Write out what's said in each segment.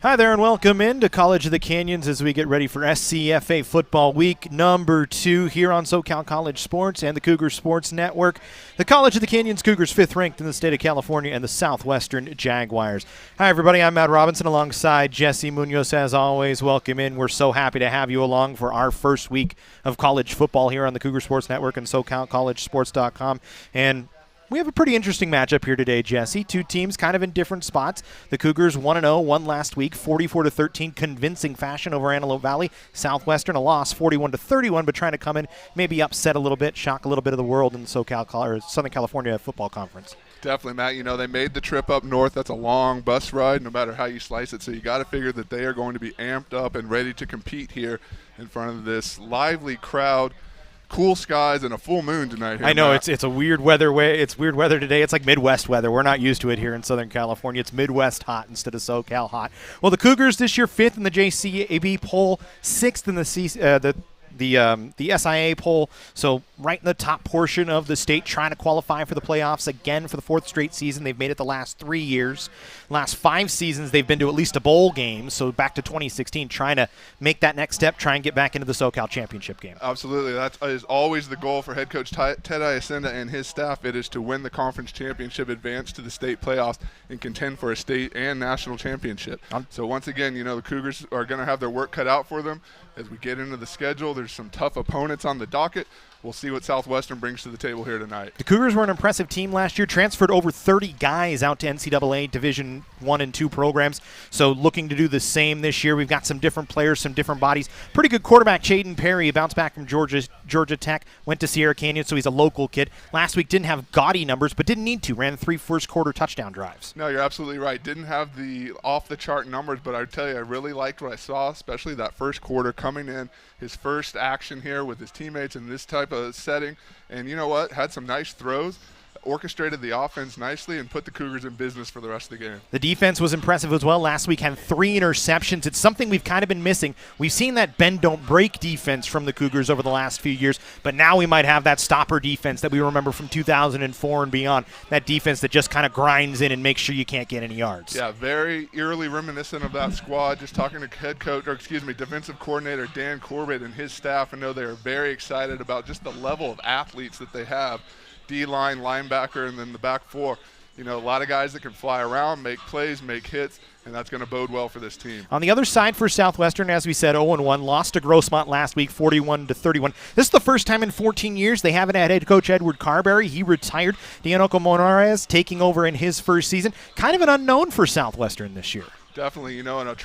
Hi there and welcome into College of the Canyons as we get ready for SCFA football week number 2 here on SoCal College Sports and the Cougar Sports Network. The College of the Canyons Cougars 5th ranked in the state of California and the Southwestern Jaguars. Hi everybody, I'm Matt Robinson alongside Jesse Munoz as always. Welcome in. We're so happy to have you along for our first week of college football here on the Cougar Sports Network and SoCalCollegeSports.com. And we have a pretty interesting matchup here today, Jesse. Two teams kind of in different spots. The Cougars 1-0, won last week, 44-13, convincing fashion over Antelope Valley. Southwestern, a loss, 41-31, but trying to come in, maybe upset a little bit, shock a little bit of the world in the Southern California Football Conference. Definitely, Matt. You know, they made the trip up north. That's a long bus ride, no matter how you slice it. So you got to figure that they are going to be amped up and ready to compete here in front of this lively crowd. Cool skies and a full moon tonight here, I know, Matt. it's a weird weather it's weird weather today. It's like Midwest weather. We're not used to it here in Southern California. It's Midwest hot instead of SoCal hot. Well, the Cougars this year 5th in the JCAB poll, 6th in the SIA poll, so right in the top portion of the state, trying to qualify for the playoffs again for the 4th straight season. They've made it the last 3 years. Last 5 seasons, they've been to at least a bowl game, so back to 2016, trying to make that next step, try and get back into the SoCal championship game. Absolutely. That is always the goal for head coach Ted Iacenda and his staff. It is to win the conference championship, advance to the state playoffs, and contend for a state and national championship. So once again, you know, the Cougars are going to have their work cut out for them. As we get into the schedule, there's some tough opponents on the docket. We'll see what Southwestern brings to the table here tonight. The Cougars were an impressive team last year, transferred over 30 guys out to NCAA Division I and II programs, so looking to do the same this year. We've got some different players, some different bodies. Pretty good quarterback, Chaden Perry, bounced back from Georgia Tech, went to Sierra Canyon, so he's a local kid. Last week didn't have gaudy numbers, but didn't need to. Ran 3 first-quarter touchdown drives. No, you're absolutely right. Didn't have the off-the-chart numbers, but I tell you, I really liked what I saw, especially that first quarter coming in, his first action here with his teammates in this type of setting. And you know what? Had some nice throws, orchestrated the offense nicely, and put the Cougars in business for the rest of the game. The defense was impressive as well. Last week had 3 interceptions. It's something we've kind of been missing. We've seen that bend, don't break defense from the Cougars over the last few years, but now we might have that stopper defense that we remember from 2004 and beyond, that defense that just kind of grinds in and makes sure you can't get any yards. Yeah, very eerily reminiscent of that squad. Just talking to defensive coordinator Dan Corbett and his staff, I know they are very excited about just the level of athletes that they have. D-line, linebacker, and then the back 4. You know, a lot of guys that can fly around, make plays, make hits, and that's going to bode well for this team. On the other side for Southwestern, as we said, 0-1, lost to Grossmont last week, 41-31. This is the first time in 14 years they haven't had head coach Edward Carberry. He retired. Dianoco Monarez taking over in his first season. Kind of an unknown for Southwestern this year. Definitely, you know, and a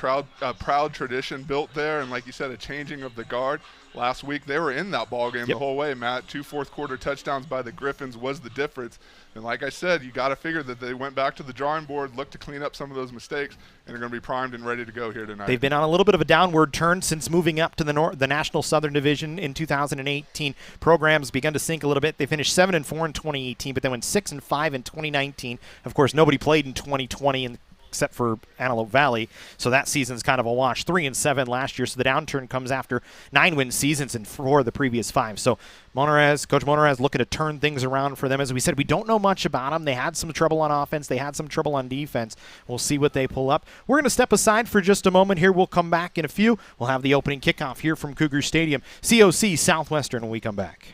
proud tradition built there, and like you said, a changing of the guard. Last week they were in that ball game the whole way, Matt. 2 fourth-quarter touchdowns by the Griffins was the difference. And like I said, you got to figure that they went back to the drawing board, looked to clean up some of those mistakes, and are going to be primed and ready to go here tonight. They've been on a little bit of a downward turn since moving up to the National Southern Division in 2018. Programs begun to sink a little bit. They finished 7-4 in 2018, but they went 6-5 in 2019. Of course, nobody played in 2020 except for Antelope Valley, so that season's kind of a wash. 3-7 last year, so the downturn comes after 9-win seasons and 4 of the previous 5. So Coach Monarez looking to turn things around for them. As we said, we don't know much about them. They had some trouble on offense. They had some trouble on defense. We'll see what they pull up. We're going to step aside for just a moment here. We'll come back in a few. We'll have the opening kickoff here from Cougar Stadium. COC Southwestern when we come back.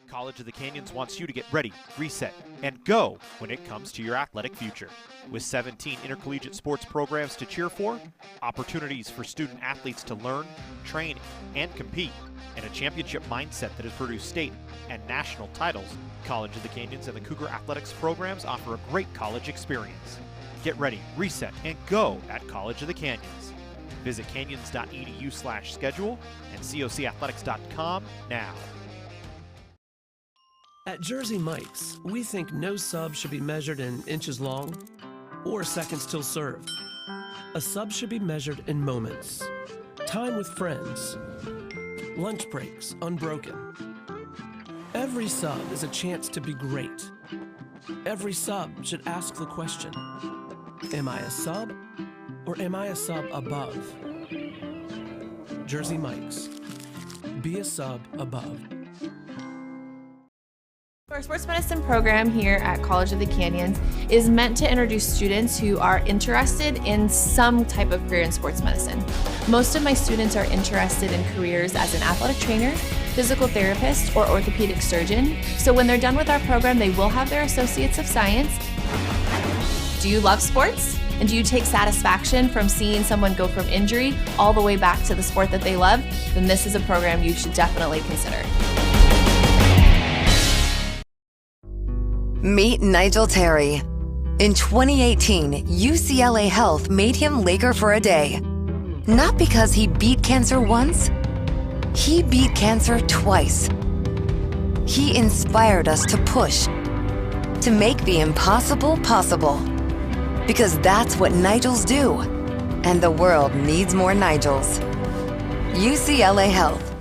College of the Canyons wants you to get ready, reset, and go when it comes to your athletic future. With 17 intercollegiate sports programs to cheer for, opportunities for student athletes to learn, train, and compete, and a championship mindset that has produced state and national titles, College of the Canyons and the Cougar Athletics programs offer a great college experience. Get ready, reset, and go at College of the Canyons. Visit canyons.edu/schedule and cocathletics.com now. At Jersey Mike's, we think no sub should be measured in inches long or seconds till served. A sub should be measured in moments, time with friends, lunch breaks unbroken. Every sub is a chance to be great. Every sub should ask the question, am I a sub or am I a sub above? Jersey Mike's. Be a sub above. Our sports medicine program here at College of the Canyons is meant to introduce students who are interested in some type of career in sports medicine. Most of my students are interested in careers as an athletic trainer, physical therapist, or orthopedic surgeon. So when they're done with our program, they will have their Associates of Science. Do you love sports? And do you take satisfaction from seeing someone go from injury all the way back to the sport that they love? Then this is a program you should definitely consider. Meet Nigel Terry. In 2018, UCLA Health made him Laker for a day. Not because he beat cancer once, he beat cancer twice. He inspired us to push, to make the impossible possible. Because that's what Nigels do, and the world needs more Nigels. UCLA Health.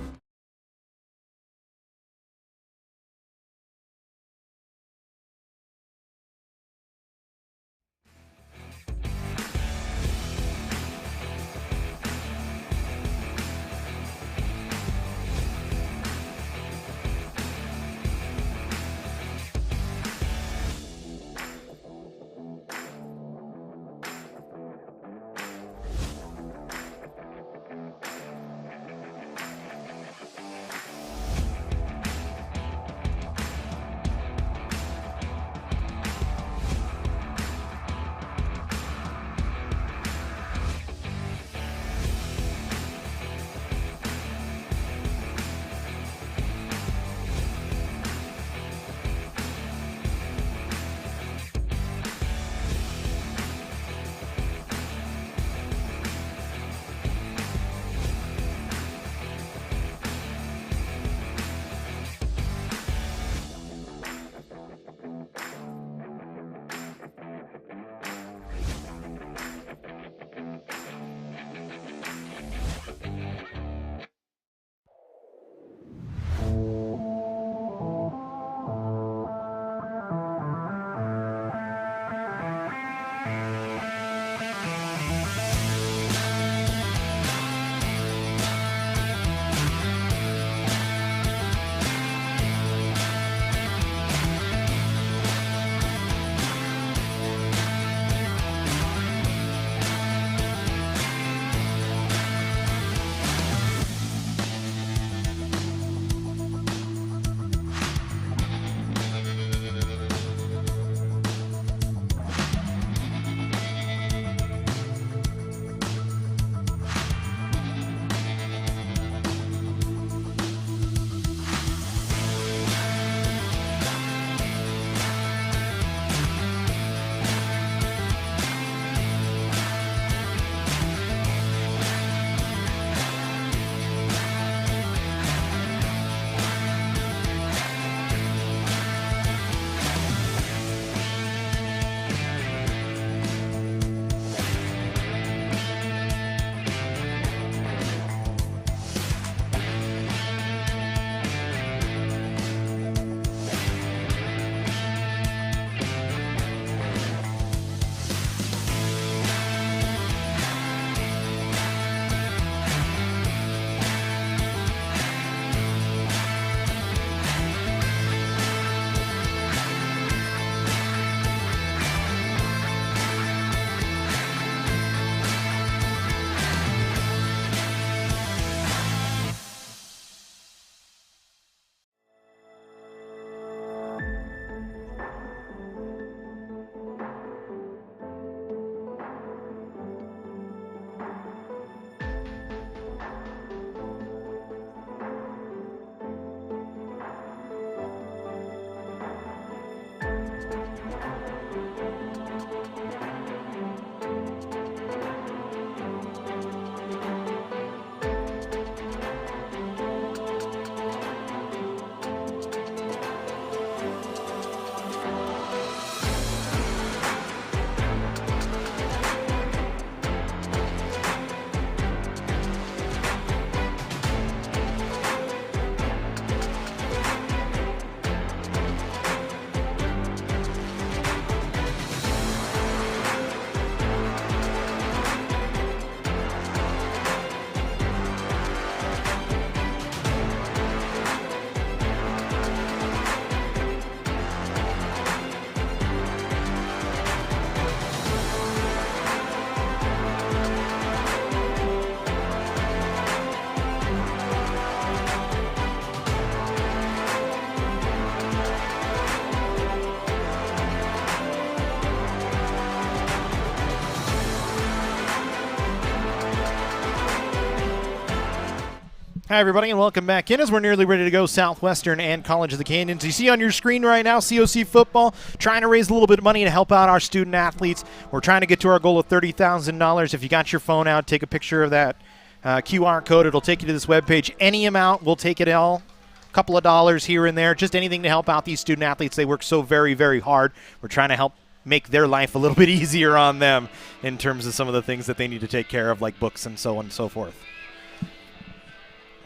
Hi, everybody, and welcome back in as we're nearly ready to go. Southwestern and College of the Canyons. You see on your screen right now, COC football, trying to raise a little bit of money to help out our student athletes. We're trying to get to our goal of $30,000. If you got your phone out, take a picture of that QR code. It'll take you to this webpage. Any amount, we'll take it all. A couple of dollars here and there, just anything to help out these student athletes. They work so very, very hard. We're trying to help make their life a little bit easier on them in terms of some of the things that they need to take care of, like books and so on and so forth.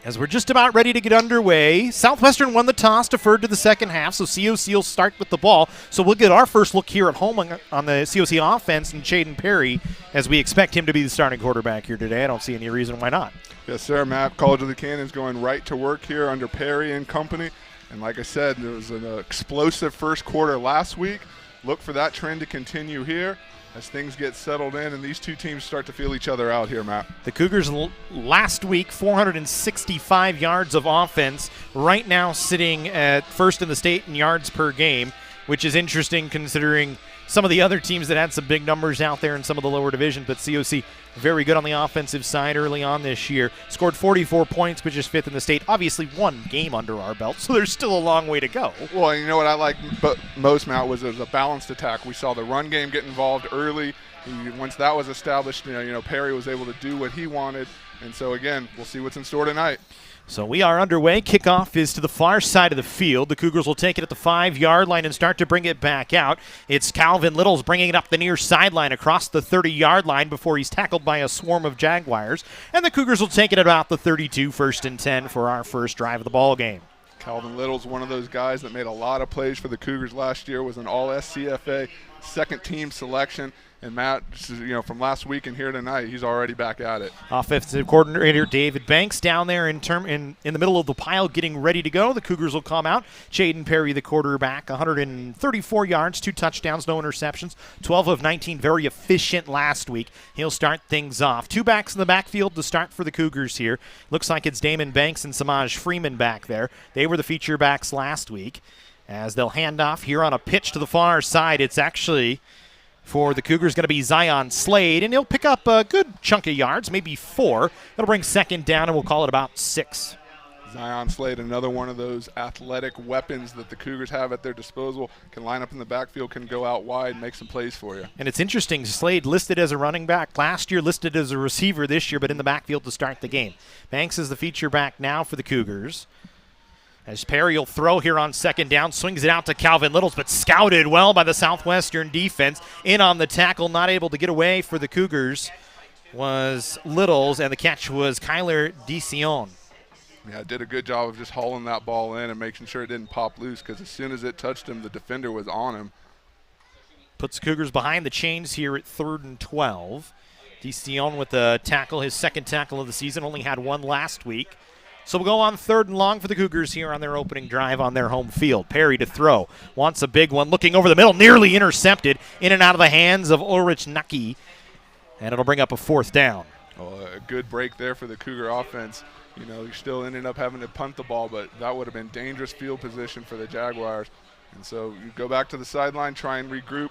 As we're just about ready to get underway, Southwestern won the toss, deferred to the second half, so COC will start with the ball. So we'll get our first look here at home on the COC offense and Shaden Perry, as we expect him to be the starting quarterback here today. I don't see any reason why not. Yes, sir, Matt. College of the Canyons going right to work here under Perry and company. And like I said, there was an explosive first quarter last week. Look for that trend to continue here as things get settled in and these two teams start to feel each other out here, Matt. The Cougars last week, 465 yards of offense, right now sitting at first in the state in yards per game, which is interesting considering some of the other teams that had some big numbers out there in some of the lower division, but COC very good on the offensive side early on this year. Scored 44 points, which is fifth in the state. Obviously one game under our belt, so there's still a long way to go. Well, you know what I like most, Matt, was it was a balanced attack. We saw the run game get involved early. Once that was established, you know, Perry was able to do what he wanted. And so, again, we'll see what's in store tonight. So we are underway. Kickoff is to the far side of the field. The Cougars will take it at the 5-yard line and start to bring it back out. It's Calvin Littles bringing it up the near sideline across the 30-yard line before he's tackled by a swarm of Jaguars. And the Cougars will take it at about the 32, 1st and 10 for our first drive of the ball game. Calvin Little's one of those guys that made a lot of plays for the Cougars last year, was an all-SCFA second-team selection. And Matt, from last week and here tonight, he's already back at it. Offensive coordinator David Banks down there in the middle of the pile getting ready to go. The Cougars will come out. Shaden Perry, the quarterback, 134 yards, 2 touchdowns, no interceptions, 12 of 19, very efficient last week. He'll start things off. 2 backs in the backfield to start for the Cougars here. Looks like it's Damon Banks and Samaj Freeman back there. They were the feature backs last week. As they'll hand off here on a pitch to the far side, it's actually for the Cougars going to be Zion Slade, and he'll pick up a good chunk of yards, maybe 4. It'll bring second down, and we'll call it about 6. Zion Slade, another one of those athletic weapons that the Cougars have at their disposal, can line up in the backfield, can go out wide, make some plays for you. And it's interesting, Slade listed as a running back last year, listed as a receiver this year, but in the backfield to start the game. Banks is the feature back now for the Cougars. As Perry will throw here on second down, swings it out to Calvin Littles, but scouted well by the Southwestern defense. In on the tackle, not able to get away for the Cougars was Littles, and the catch was Kyler DeCion. Yeah, did a good job of just hauling that ball in and making sure it didn't pop loose, because as soon as it touched him, the defender was on him. Puts the Cougars behind the chains here at 3rd and 12. DeCion with the tackle, his second tackle of the season, only had one last week. So we'll go on 3rd and long for the Cougars here on their opening drive on their home field. Perry to throw. Wants a big one. Looking over the middle. Nearly intercepted. In and out of the hands of Ulrich Nucky. And it'll bring up a 4th down. Well, a good break there for the Cougar offense. You know, you still ended up having to punt the ball, but that would have been dangerous field position for the Jaguars. And so you go back to the sideline, try and regroup,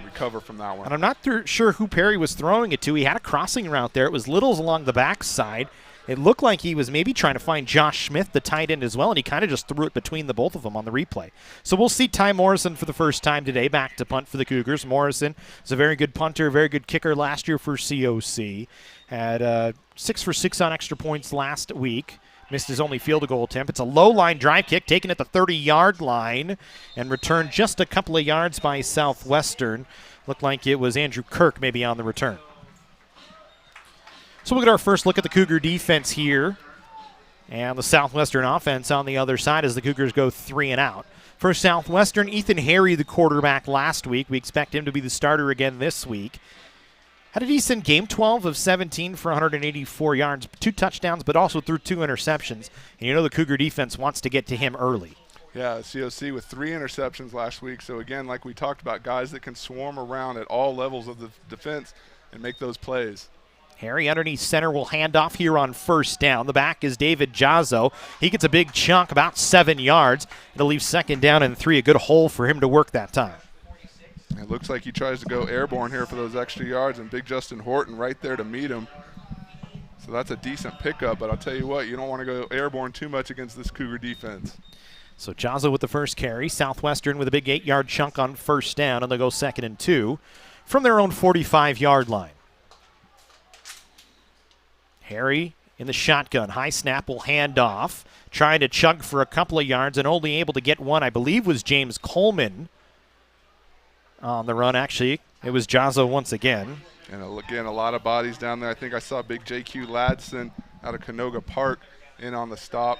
recover from that one. And I'm not sure who Perry was throwing it to. He had a crossing route there. It was Littles along the backside. It looked like he was maybe trying to find Josh Smith, the tight end, as well, and he kind of just threw it between the both of them on the replay. So we'll see Ty Morrison for the first time today, back to punt for the Cougars. Morrison is a very good punter, very good kicker last year for COC. Had 6 for 6 on extra points last week. Missed his only field goal attempt. It's a low-line drive kick taken at the 30-yard line and returned just a couple of yards by Southwestern. Looked like it was Andrew Kirk maybe on the return. So we'll get our first look at the Cougar defense here. And the Southwestern offense on the other side as the Cougars go 3 and out. For Southwestern, Ethan Harry, the quarterback last week. We expect him to be the starter again this week. Had a decent game, 12 of 17 for 184 yards, 2 touchdowns, but also threw 2 interceptions. And you know the Cougar defense wants to get to him early. Yeah, COC with 3 interceptions last week. So, again, like we talked about, guys that can swarm around at all levels of the defense and make those plays. Harry underneath center will hand off here on first down. The back is David Jazzo. He gets a big chunk, about 7 yards. It'll leave second down and 3, a good hole for him to work that time. It looks like he tries to go airborne here for those extra yards, and big Justin Horton right there to meet him. So that's a decent pickup, but I'll tell you what, you don't want to go airborne too much against this Cougar defense. So Jaza with the first carry. Southwestern with a big 8-yard chunk on first down, and they'll go 2nd and 2 from their own 45-yard line. Harry in the shotgun. High snap will hand off. Trying to chug for a couple of yards and only able to get one, I believe, was James Coleman on the run. Actually, it was Jaza once again. And again, a lot of bodies down there. I think I saw big J.Q. Ladson out of Canoga Park in on the stop.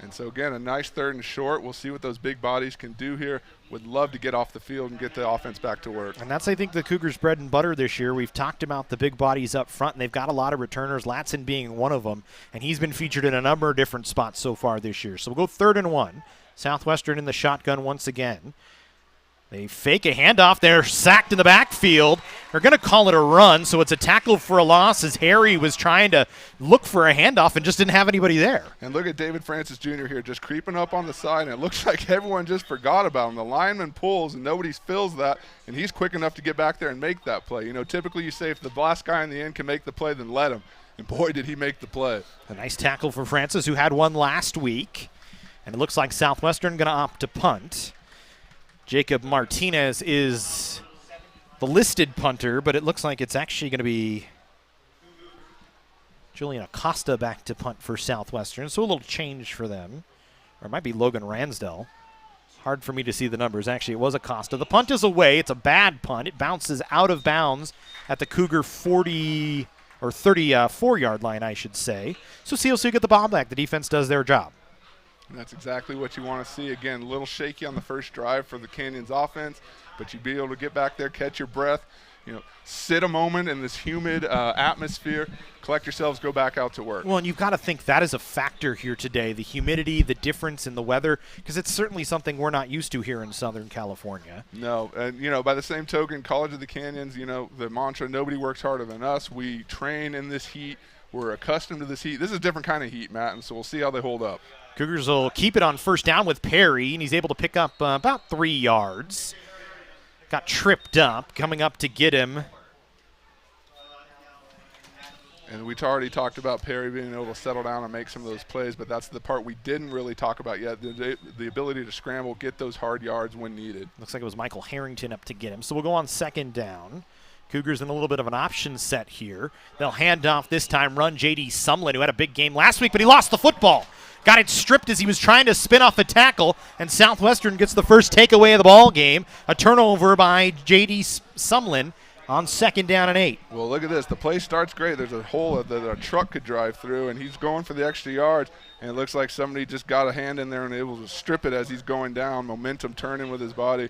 And so, again, a nice 3rd and short. We'll see what those big bodies can do here. Would love to get off the field and get the offense back to work. And that's, I think, the Cougars' bread and butter this year. We've talked about the big bodies up front, and they've got a lot of returners, Latson being one of them. And he's been featured in a number of different spots so far this year. So we'll go 3rd and 1. Southwestern in the shotgun once again. They fake a handoff. They're sacked in the backfield. They're going to call it a run, so it's a tackle for a loss as Harry was trying to look for a handoff and just didn't have anybody there. And look at David Francis Jr. here just creeping up on the side, and it looks like everyone just forgot about him. The lineman pulls, and nobody fills that, and he's quick enough to get back there and make that play. You know, typically you say if the last guy in the end can make the play, then let him. And boy, did he make the play. A nice tackle for Francis, who had one last week. And it looks like Southwestern going to opt to punt. Jacob Martinez is the listed punter, but it looks like it's actually going to be Julian Acosta back to punt for Southwestern. So a little change for them. Or it might be Logan Ransdell. Hard for me to see the numbers. Actually, it was Acosta. The punt is away. It's a bad punt. It bounces out of bounds at the Cougar 40 or 34-yard line, I should say. So CLC get the ball back. The defense does their job. And that's exactly what you want to see. Again, a little shaky on the first drive for the Canyons offense, but you'd be able to get back there, catch your breath, you know, sit a moment in this humid atmosphere, collect yourselves, go back out to work. Well, and you've got to think that is a factor here today, the humidity, the difference in the weather, because it's certainly something we're not used to here in Southern California. No, and, you know, by the same token, College of the Canyons, you know, the mantra, nobody works harder than us. We train in this heat. We're accustomed to this heat. This is a different kind of heat, Matt, and so we'll see how they hold up. Cougars will keep it on first down with Perry, and he's able to pick up about 3 yards. Got tripped up, coming up to get him. And we've already talked about Perry being able to settle down and make some of those plays, but that's the part we didn't really talk about yet, the ability to scramble, get those hard yards when needed. Looks like it was Michael Harrington up to get him. So we'll go on 2nd down. Cougars in a little bit of an option set here. They'll hand off this time, run J.D. Sumlin, who had a big game last week, but he lost the football. Got it stripped as he was trying to spin off a tackle, and Southwestern gets the first takeaway of the ball game. A turnover by J.D. Sumlin on 2nd down and 8. Well, look at this. The play starts great. There's a hole that a truck could drive through, and he's going for the extra yards, and it looks like somebody just got a hand in there and able to strip it as he's going down, momentum turning with his body.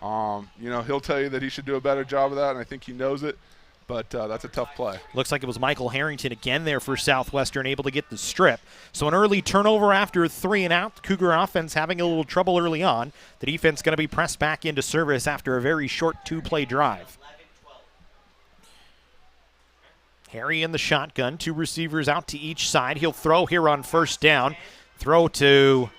You know, he'll tell you that he should do a better job of that, and I think he knows it. But that's a tough play. Looks like it was Michael Harrington again there for Southwestern, able to get the strip. So an early turnover after 3 and out. The Cougar offense having a little trouble early on. The defense going to be pressed back into service after a very short 2-play drive. Harry in the shotgun, 2 receivers out to each side. He'll throw here on first down. Throw to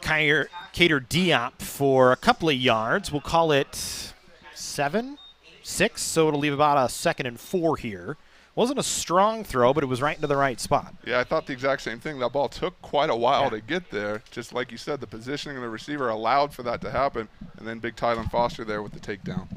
Cater Diop for a couple of yards. We'll call it 7, 6, so it'll leave about a 2nd and 4 here. Wasn't a strong throw, but it was right into the right spot. Yeah, I thought the exact same thing. That ball took quite a while to get there. Just like you said, the positioning of the receiver allowed for that to happen, and then big Tylen Foster there with the takedown.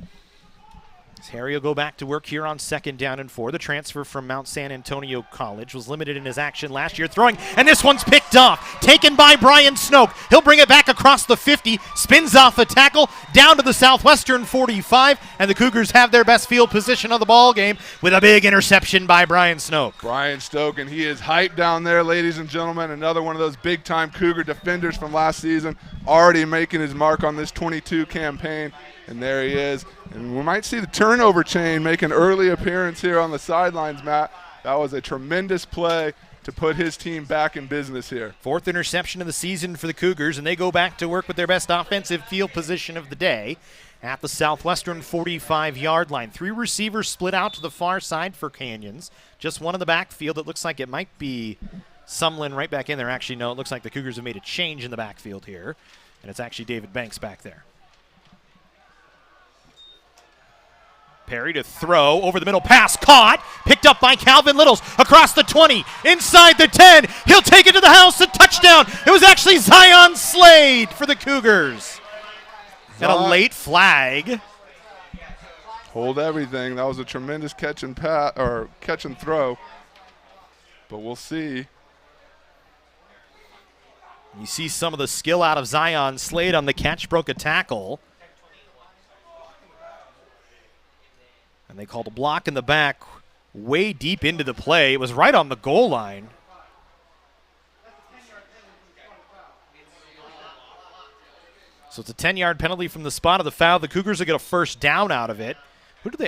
Harry will go back to work here on 2nd down and 4. The transfer from Mount San Antonio College was limited in his action last year throwing, and this one's picked off. Taken by Brian Snoke. He'll bring it back across the 50, spins off a tackle, down to the Southwestern 45, and the Cougars have their best field position of the ball game with a big interception by Brian Snoke. Brian Snoke, and he is hyped down there, ladies and gentlemen. Another one of those big-time Cougar defenders from last season, already making his mark on this 22 campaign. And there he is. And we might see the turnover chain make an early appearance here on the sidelines, Matt. That was a tremendous play to put his team back in business here. 4th interception of the season for the Cougars, and they go back to work with their best offensive field position of the day at the Southwestern 45-yard line. 3 receivers split out to the far side for Canyons. Just one in the backfield. It looks like it might be Sumlin right back in there. Actually, no, it looks like the Cougars have made a change in the backfield here, and it's actually David Banks back there. Perry to throw, over the middle, pass caught, picked up by Calvin Littles, across the 20, inside the 10, he'll take it to the house, a touchdown. It was actually Zion Slade for the Cougars. And a late flag. Hold everything. That was a tremendous catch and throw. But we'll see. You see some of the skill out of Zion Slade on the catch, broke a tackle. And they called a block in the back way deep into the play. It was right on the goal line. So it's a 10-yard penalty from the spot of the foul. The Cougars will get a first down out of it.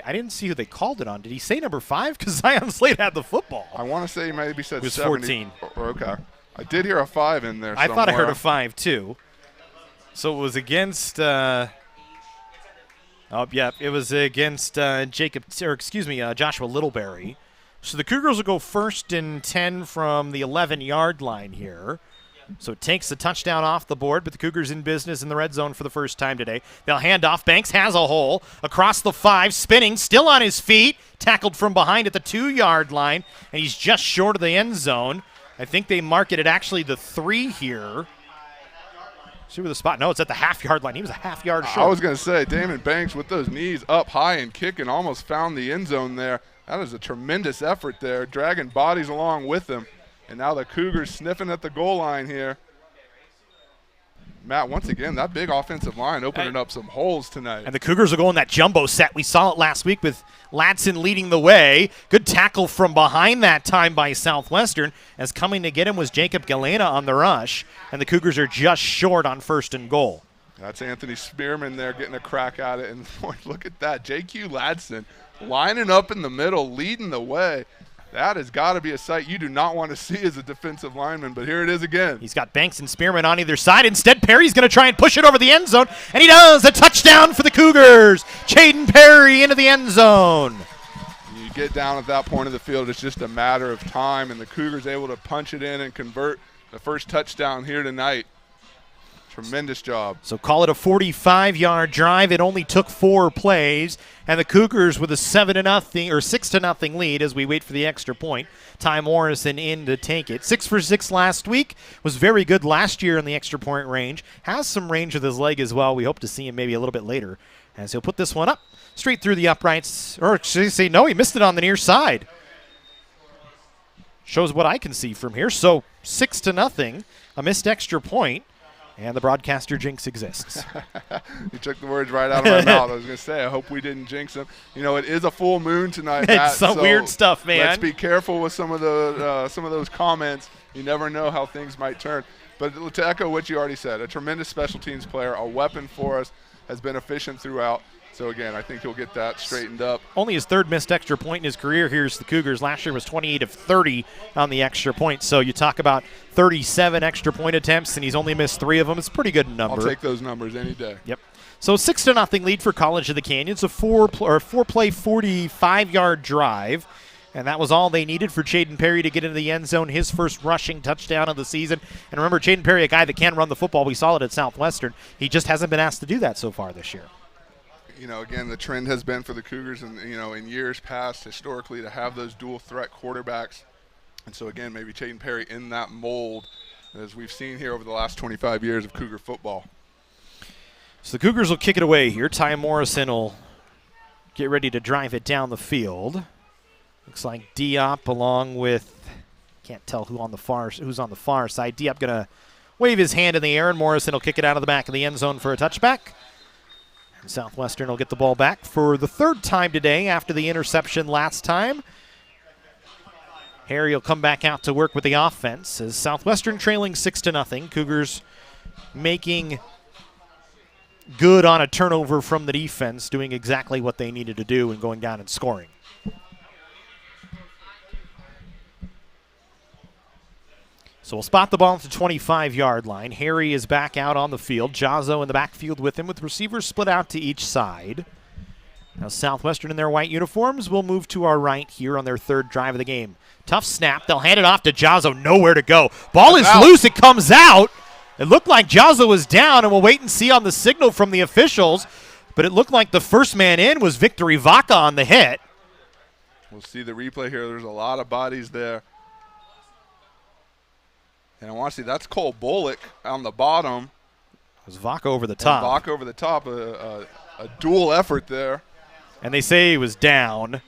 I didn't see who they called it on. Did he say number 5? Because Zion Slade had the football. I want to say he maybe said it was 70. 14. Okay. I did hear a 5 in there I somewhere. thought I heard a 5 too. So it was against it was against Joshua Littleberry. So the Cougars will go 1st and 10 from the 11-yard line here. So it takes the touchdown off the board, but the Cougars in business in the red zone for the first time today. They'll hand off. Banks has a hole across the 5, spinning, still on his feet, tackled from behind at the 2-yard line, and he's just short of the end zone. I think they mark it at actually the 3 here. See where the spot? No, it's at the half-yard line. He was a half-yard short. I was going to say, Damon Banks with those knees up high and kicking almost found the end zone there. That is a tremendous effort there, dragging bodies along with him. And now the Cougars sniffing at the goal line here. Matt, once again, that big offensive line opening up some holes tonight. And the Cougars are going that jumbo set. We saw it last week with Ladson leading the way. Good tackle from behind that time by Southwestern, as coming to get him was Jacob Galena on the rush. And the Cougars are just short on 1st and goal. That's Anthony Spearman there getting a crack at it. And boy, look at that. J.Q. Ladson lining up in the middle, leading the way. That has got to be a sight you do not want to see as a defensive lineman, but here it is again. He's got Banks and Spearman on either side. Instead, Perry's going to try and push it over the end zone, and he does. A touchdown for the Cougars. Chaden Perry into the end zone. You get down at that point of the field, it's just a matter of time, and the Cougars able to punch it in and convert the first touchdown here tonight. Tremendous job. So call it a 45-yard drive. It only took 4 plays, and the Cougars with a 7-0 or 6-0 lead as we wait for the extra point. Ty Morrison in to take it. 6 for 6 last week. Was very good last year in the extra point range. Has some range with his leg as well. We hope to see him maybe a little bit later as he'll put this one up straight through the uprights. Or should I say no, he missed it on the near side. Shows what I can see from here. So 6-0, a missed extra point. And the broadcaster jinx exists. You took the words right out of my mouth. I was going to say, I hope we didn't jinx them. You know, it is a full moon tonight, Matt. It's some weird stuff, man. Let's be careful with some of those comments. You never know how things might turn. But to echo what you already said, a tremendous special teams player, a weapon for us, has been efficient throughout. So, again, I think he'll get that straightened up. Only his 3rd missed extra point in his career. Here's the Cougars. Last year was 28 of 30 on the extra point. So you talk about 37 extra point attempts, and he's only missed 3 of them. It's a pretty good number. I'll take those numbers any day. Yep. So 6-0 lead for College of the Canyons. A 4-play, 45-yard drive. And that was all they needed for Chaden Perry to get into the end zone, his first rushing touchdown of the season. And remember, Chaden Perry, a guy that can run the football. We saw it at Southwestern. He just hasn't been asked to do that so far this year. You know, again, the trend has been for the Cougars and, you know, in years past historically to have those dual threat quarterbacks. And so, again, maybe Chaden Perry in that mold as we've seen here over the last 25 years of Cougar football. So the Cougars will kick it away here. Ty Morrison will get ready to drive it down the field. Looks like Diop along with, can't tell who's on the far side. Diop going to wave his hand in the air, and Morrison will kick it out of the back of the end zone for a touchback. Southwestern will get the ball back for the 3rd time today after the interception last time. Harry will come back out to work with the offense as Southwestern trailing 6-0. Cougars making good on a turnover from the defense, doing exactly what they needed to do and going down and scoring. So we'll spot the ball at the 25-yard line. Harry is back out on the field. Jazzo in the backfield with him, with receivers split out to each side. Now Southwestern in their white uniforms will move to our right here on their 3rd drive of the game. Tough snap. They'll hand it off to Jazzo. Nowhere to go. Ball is loose. It comes out. It looked like Jazzo was down, and we'll wait and see on the signal from the officials. but it looked like the first man in was Victory Vaca on the hit. We'll see the replay here. There's a lot of bodies there. And I want to see, that's Cole Bullock on the bottom. It was Vaca over the top. Vaca over the top, a dual effort there. And they say he was down.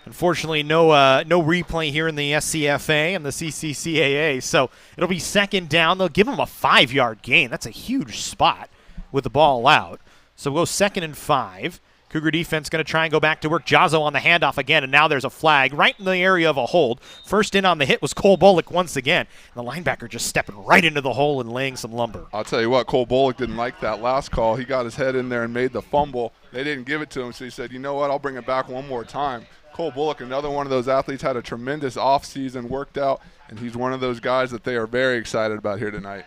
Unfortunately, no replay here in the SCFA and the CCCAA, so it'll be second down. They'll give him a 5-yard gain. That's a huge spot with the ball out. So we'll go 2nd and 5. Cougar defense going to try and go back to work. Jazzo on the handoff again, and now there's a flag right in the area of a hold. First in on the hit was Cole Bullock once again. And the linebacker just stepping right into the hole and laying some lumber. I'll tell you what, Cole Bullock didn't like that last call. He got his head in there and made the fumble. They didn't give it to him, so he said, you know what, I'll bring it back one more time. Cole Bullock, another one of those athletes, had a tremendous offseason, worked out, and he's one of those guys that they are very excited about here tonight.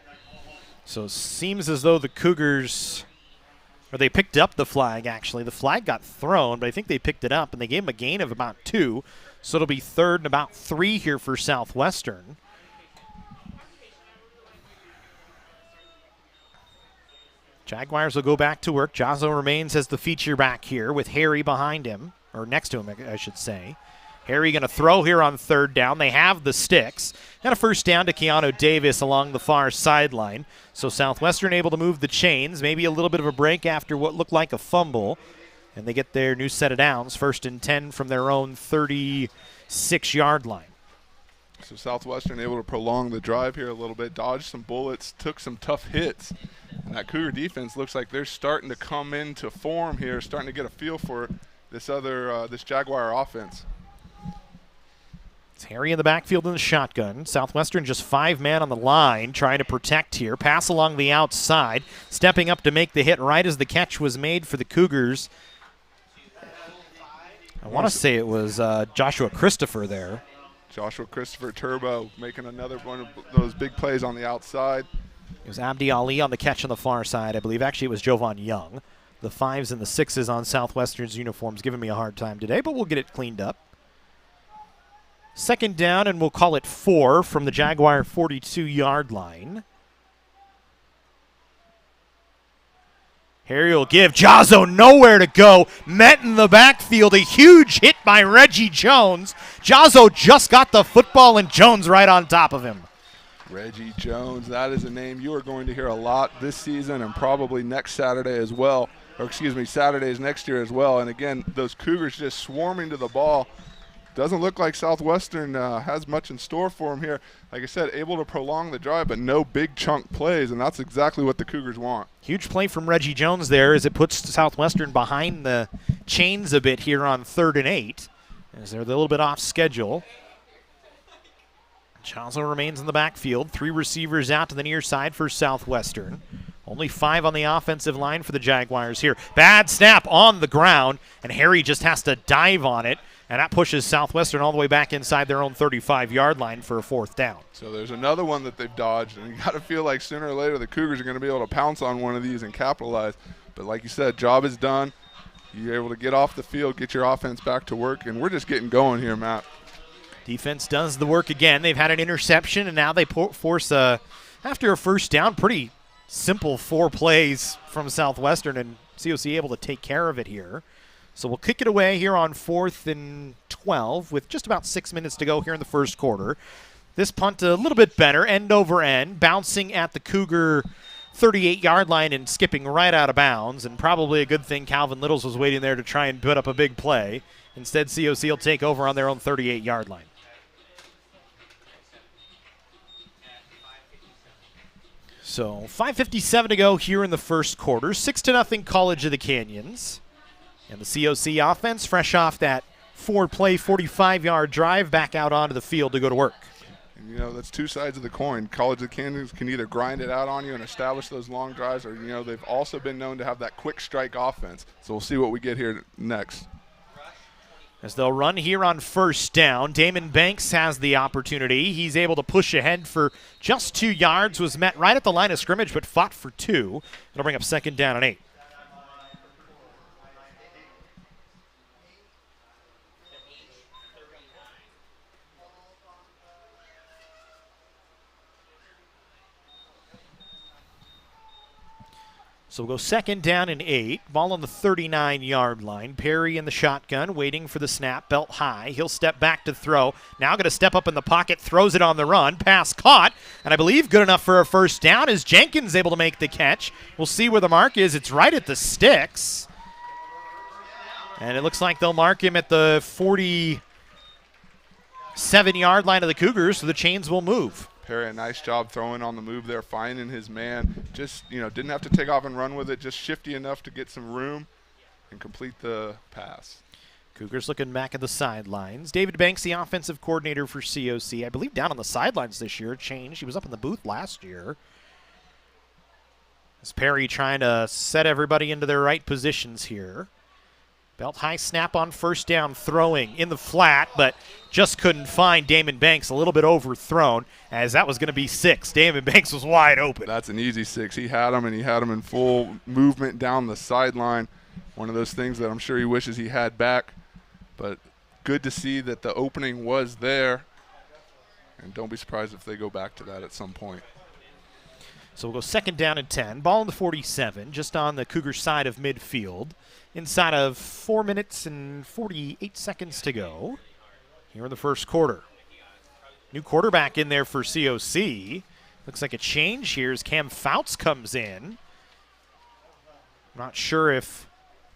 So it seems as though the Cougars, or they picked up the flag, actually. The flag got thrown, but I think they picked it up, and they gave him a gain of about 2. So it'll be 3rd and about 3 here for Southwestern. Jaguars will go back to work. Jazzo remains as the feature back here with Harry behind him, or next to him, I should say. Harry going to throw here on 3rd down. They have the sticks. And a first down to Keanu Davis along the far sideline. So Southwestern able to move the chains. Maybe a little bit of a break after what looked like a fumble. And they get their new set of downs. 1st and 10 from their own 36-yard line. So Southwestern able to prolong the drive here a little bit, dodged some bullets, took some tough hits. And that Cougar defense looks like they're starting to come into form here, starting to get a feel for this Jaguar offense. It's Harry in the backfield in the shotgun. Southwestern just 5 men on the line trying to protect here. Pass along the outside. Stepping up to make the hit right as the catch was made for the Cougars. I want to say it was Joshua Christopher there. Joshua Christopher Turbo making another one of those big plays on the outside. It was Abdi Ali on the catch on the far side, I believe. Actually, it was Jovan Young. The 5s and the 6s on Southwestern's uniforms giving me a hard time today, but we'll get it cleaned up. 2nd down, and we'll call it 4 from the Jaguar 42-yard line. Harry will give Jazzo nowhere to go. Met in the backfield. A huge hit by Reggie Jones. Jazzo just got the football, and Jones right on top of him. Reggie Jones, that is a name you are going to hear a lot this season and probably next Saturday as well. Or excuse me, Saturdays next year as well. And again, those Cougars just swarming to the ball. Doesn't look like Southwestern has much in store for him here. Like I said, able to prolong the drive, but no big chunk plays, and that's exactly what the Cougars want. Huge play from Reggie Jones there as it puts Southwestern behind the chains a bit here on 3rd and 8, as they're a little bit off schedule. Chazzo remains in the backfield. 3 receivers out to the near side for Southwestern. Only 5 on the offensive line for the Jaguars here. Bad snap on the ground, and Harry just has to dive on it. And that pushes Southwestern all the way back inside their own 35-yard line for a 4th down. So there's another one that they've dodged, and you got to feel like sooner or later the Cougars are going to be able to pounce on one of these and capitalize. But like you said, job is done. You're able to get off the field, get your offense back to work, and we're just getting going here, Matt. Defense does the work again. They've had an interception, and now they force after a first down, pretty simple 4 plays from Southwestern, and COC able to take care of it here. So we'll kick it away here on 4th and 12 with just about 6 minutes to go here in the first quarter. This punt a little bit better, end over end, bouncing at the Cougar 38-yard line and skipping right out of bounds, and probably a good thing Calvin Littles was waiting there to try and put up a big play. Instead, COC will take over on their own 38-yard line. So 5:57 to go here in the first quarter. 6-0 College of the Canyons. And the COC offense, fresh off that 4-play, 45-yard drive, back out onto the field to go to work. And, you know, that's 2 sides of the coin. College of the Canyons can either grind it out on you and establish those long drives, or, you know, they've also been known to have that quick strike offense. So we'll see what we get here next. As they'll run here on first down, Damon Banks has the opportunity. He's able to push ahead for just 2 yards, was met right at the line of scrimmage, but fought for 2. It'll bring up 2nd down and 8. So we'll go 2nd down and 8. Ball on the 39-yard line. Perry in the shotgun, waiting for the snap, belt high. He'll step back to throw. Now going to step up in the pocket, throws it on the run. Pass caught, and I believe good enough for a first down. Is Jenkins able to make the catch? We'll see where the mark is. It's right at the sticks. And it looks like they'll mark him at the 47-yard line of the Cougars, so the chains will move. Perry, a nice job throwing on the move there, finding his man. Just, didn't have to take off and run with it, just shifty enough to get some room and complete the pass. Cougars looking back at the sidelines. David Banks, the offensive coordinator for COC, I believe down on the sidelines this year, changed. He was up in the booth last year. As Perry trying to set everybody into their right positions here. Belt high snap on first down, throwing in the flat, but just couldn't find Damon Banks. A little bit overthrown, as that was going to be 6. Damon Banks was wide open. That's an easy 6. He had him, and he had him in full movement down the sideline. One of those things that I'm sure he wishes he had back, but good to see that the opening was there, and don't be surprised if they go back to that at some point. So we'll go 2nd down and 10. Ball on the 47, just on the Cougar side of midfield. Inside of 4 minutes and 48 seconds to go here in the first quarter. New quarterback in there for COC. Looks like a change here as Cam Fouts comes in. Not sure if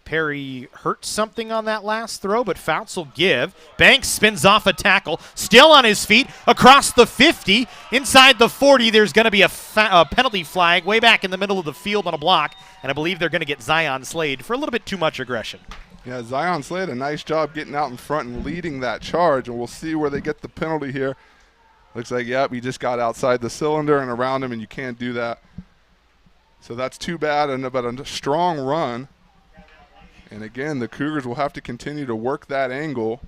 Perry hurt something on that last throw, but Fouts will give. Banks spins off a tackle, still on his feet, across the 50. Inside the 40, there's going to be a penalty flag way back in the middle of the field on a block, and I believe they're going to get Zion Slade for a little bit too much aggression. Yeah, Zion Slade, a nice job getting out in front and leading that charge, and we'll see where they get the penalty here. Looks like, yep, he just got outside the cylinder and around him, and you can't do that. So that's too bad, but a strong run. And again, the Cougars will have to continue to work that angle.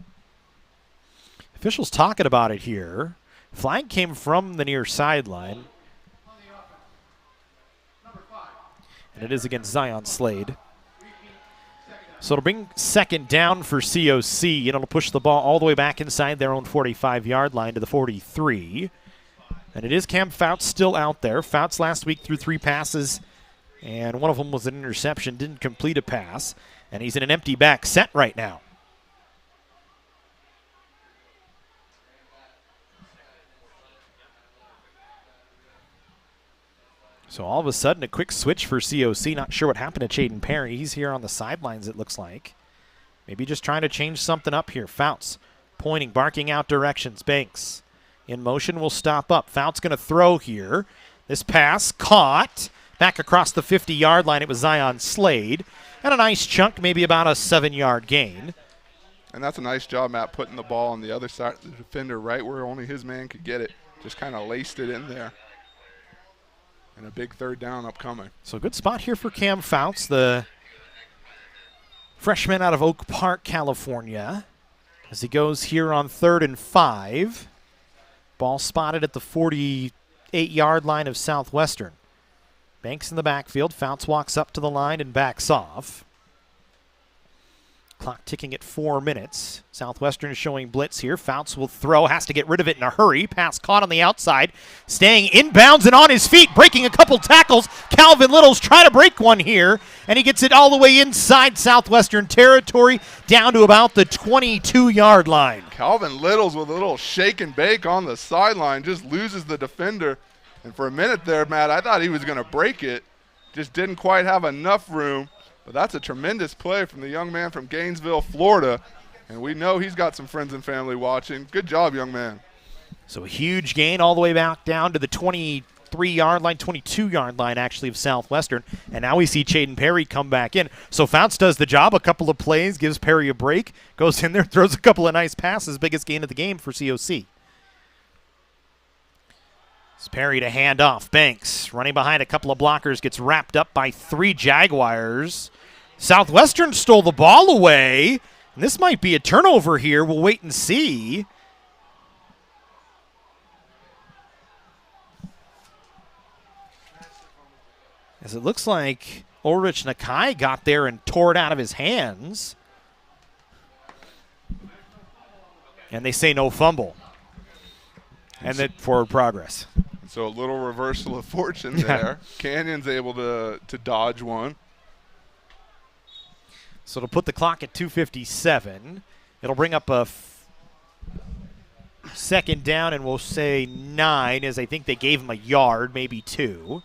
Officials talking about it here. Flag came from the near sideline. And it is against Zion Slade. So it'll bring 2nd down for COC, and it'll push the ball all the way back inside their own 45-yard line to the 43. And it is Cam Fouts still out there. Fouts last week threw 3 passes, and one of them was an interception, didn't complete a pass. And he's in an empty back set right now. So all of a sudden, a quick switch for COC. Not sure what happened to Chaden Perry. He's here on the sidelines, it looks like. Maybe just trying to change something up here. Fouts pointing, barking out directions. Banks in motion will stop up. Fouts going to throw here. This pass caught. Back across the 50-yard line, it was Zion Slade. And a nice chunk, maybe about a 7-yard gain. And that's a nice job, Matt, putting the ball on the other side of the defender right where only his man could get it. Just kind of laced it in there. And a big 3rd down upcoming. So good spot here for Cam Fouts, the freshman out of Oak Park, California. As he goes here on 3rd and 5. Ball spotted at the 48-yard line of Southwestern. Banks in the backfield. Fouts walks up to the line and backs off. Clock ticking at 4 minutes. Southwestern is showing blitz here. Fouts will throw, has to get rid of it in a hurry. Pass caught on the outside. Staying inbounds and on his feet, breaking a couple tackles. Calvin Little's trying to break one here, and he gets it all the way inside Southwestern territory, down to about the 22-yard line. Calvin Little's with a little shake and bake on the sideline, just loses the defender. And for a minute there, Matt, I thought he was going to break it. Just didn't quite have enough room. But that's a tremendous play from the young man from Gainesville, Florida. And we know he's got some friends and family watching. Good job, young man. So a huge gain all the way back down to the 23-yard line, 22-yard line, actually, of Southwestern. And now we see Chaden Perry come back in. So Fouts does the job, a couple of plays, gives Perry a break, goes in there, throws a couple of nice passes, biggest gain of the game for COC. It's Perry to hand off. Banks running behind a couple of blockers, gets wrapped up by 3 Jaguars. Southwestern stole the ball away, and this might be a turnover here. We'll wait and see. As it looks like Ulrich Nakai got there and tore it out of his hands. And they say no fumble. And then forward progress. So a little reversal of fortune there. Canyon's able to dodge one. So it'll put the clock at 2:57. It'll bring up a second down, and we'll say 9, as I think they gave him a yard, maybe 2.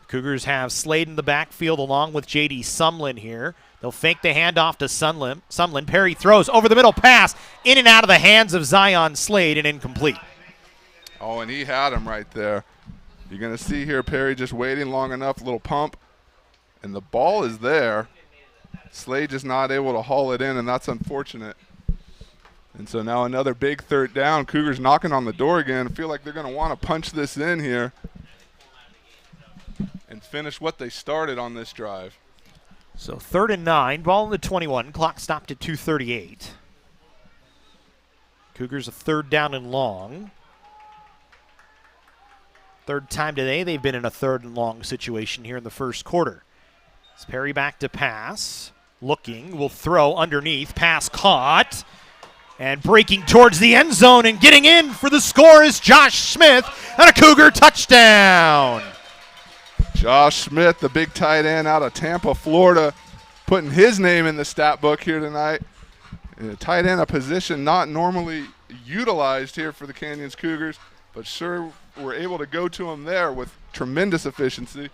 Cougars have Slade in the backfield along with J.D. Sumlin here. They'll fake the handoff to Sumlin. Perry throws over the middle pass, in and out of the hands of Zion Slade, and incomplete. Oh, and he had him right there. You're going to see here Perry just waiting long enough, a little pump, and the ball is there. Slade just not able to haul it in, and that's unfortunate. And so now another big third down. Cougars knocking on the door again. I feel like they're going to want to punch this in here and finish what they started on this drive. So 3rd and 9, ball in the 21. Clock stopped at 2:38. Cougars a 3rd down and long. 3rd time today they've been in a 3rd and long situation here in the first quarter. It's Perry back to pass. Looking, will throw underneath. Pass caught. And breaking towards the end zone and getting in for the score is Josh Smith, and a Cougar touchdown. Josh Smith, the big tight end out of Tampa, Florida, putting his name in the stat book here tonight. Tight end, a position not normally utilized here for the Canyons Cougars, but sure were able to go to him there with tremendous efficiency.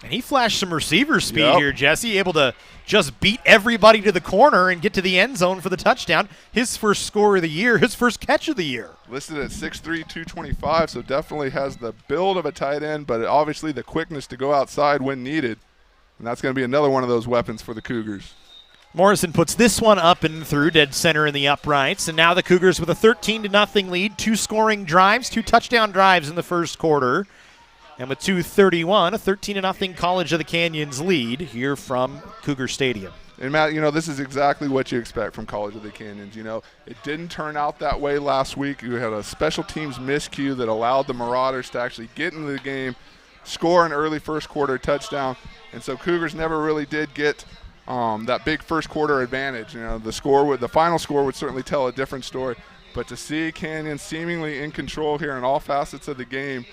And he flashed some receiver speed here, Jesse, able to just beat everybody to the corner and get to the end zone for the touchdown. His first score of the year, his first catch of the year. Listed at 6'3", 225, so definitely has the build of a tight end, but obviously the quickness to go outside when needed. And that's going to be another one of those weapons for the Cougars. Morrison puts this one up and through, dead center in the uprights. And now the Cougars with a 13-0 lead, 2 scoring drives, 2 touchdown drives in the first quarter. And with 2:31, a 13-0 College of the Canyons lead here from Cougar Stadium. And, Matt, this is exactly what you expect from College of the Canyons. It didn't turn out that way last week. You had a special teams miscue that allowed the Marauders to actually get into the game, score an early first quarter touchdown. And so Cougars never really did get that big first quarter advantage. The final score would certainly tell a different story. But to see Canyons seemingly in control here in all facets of the game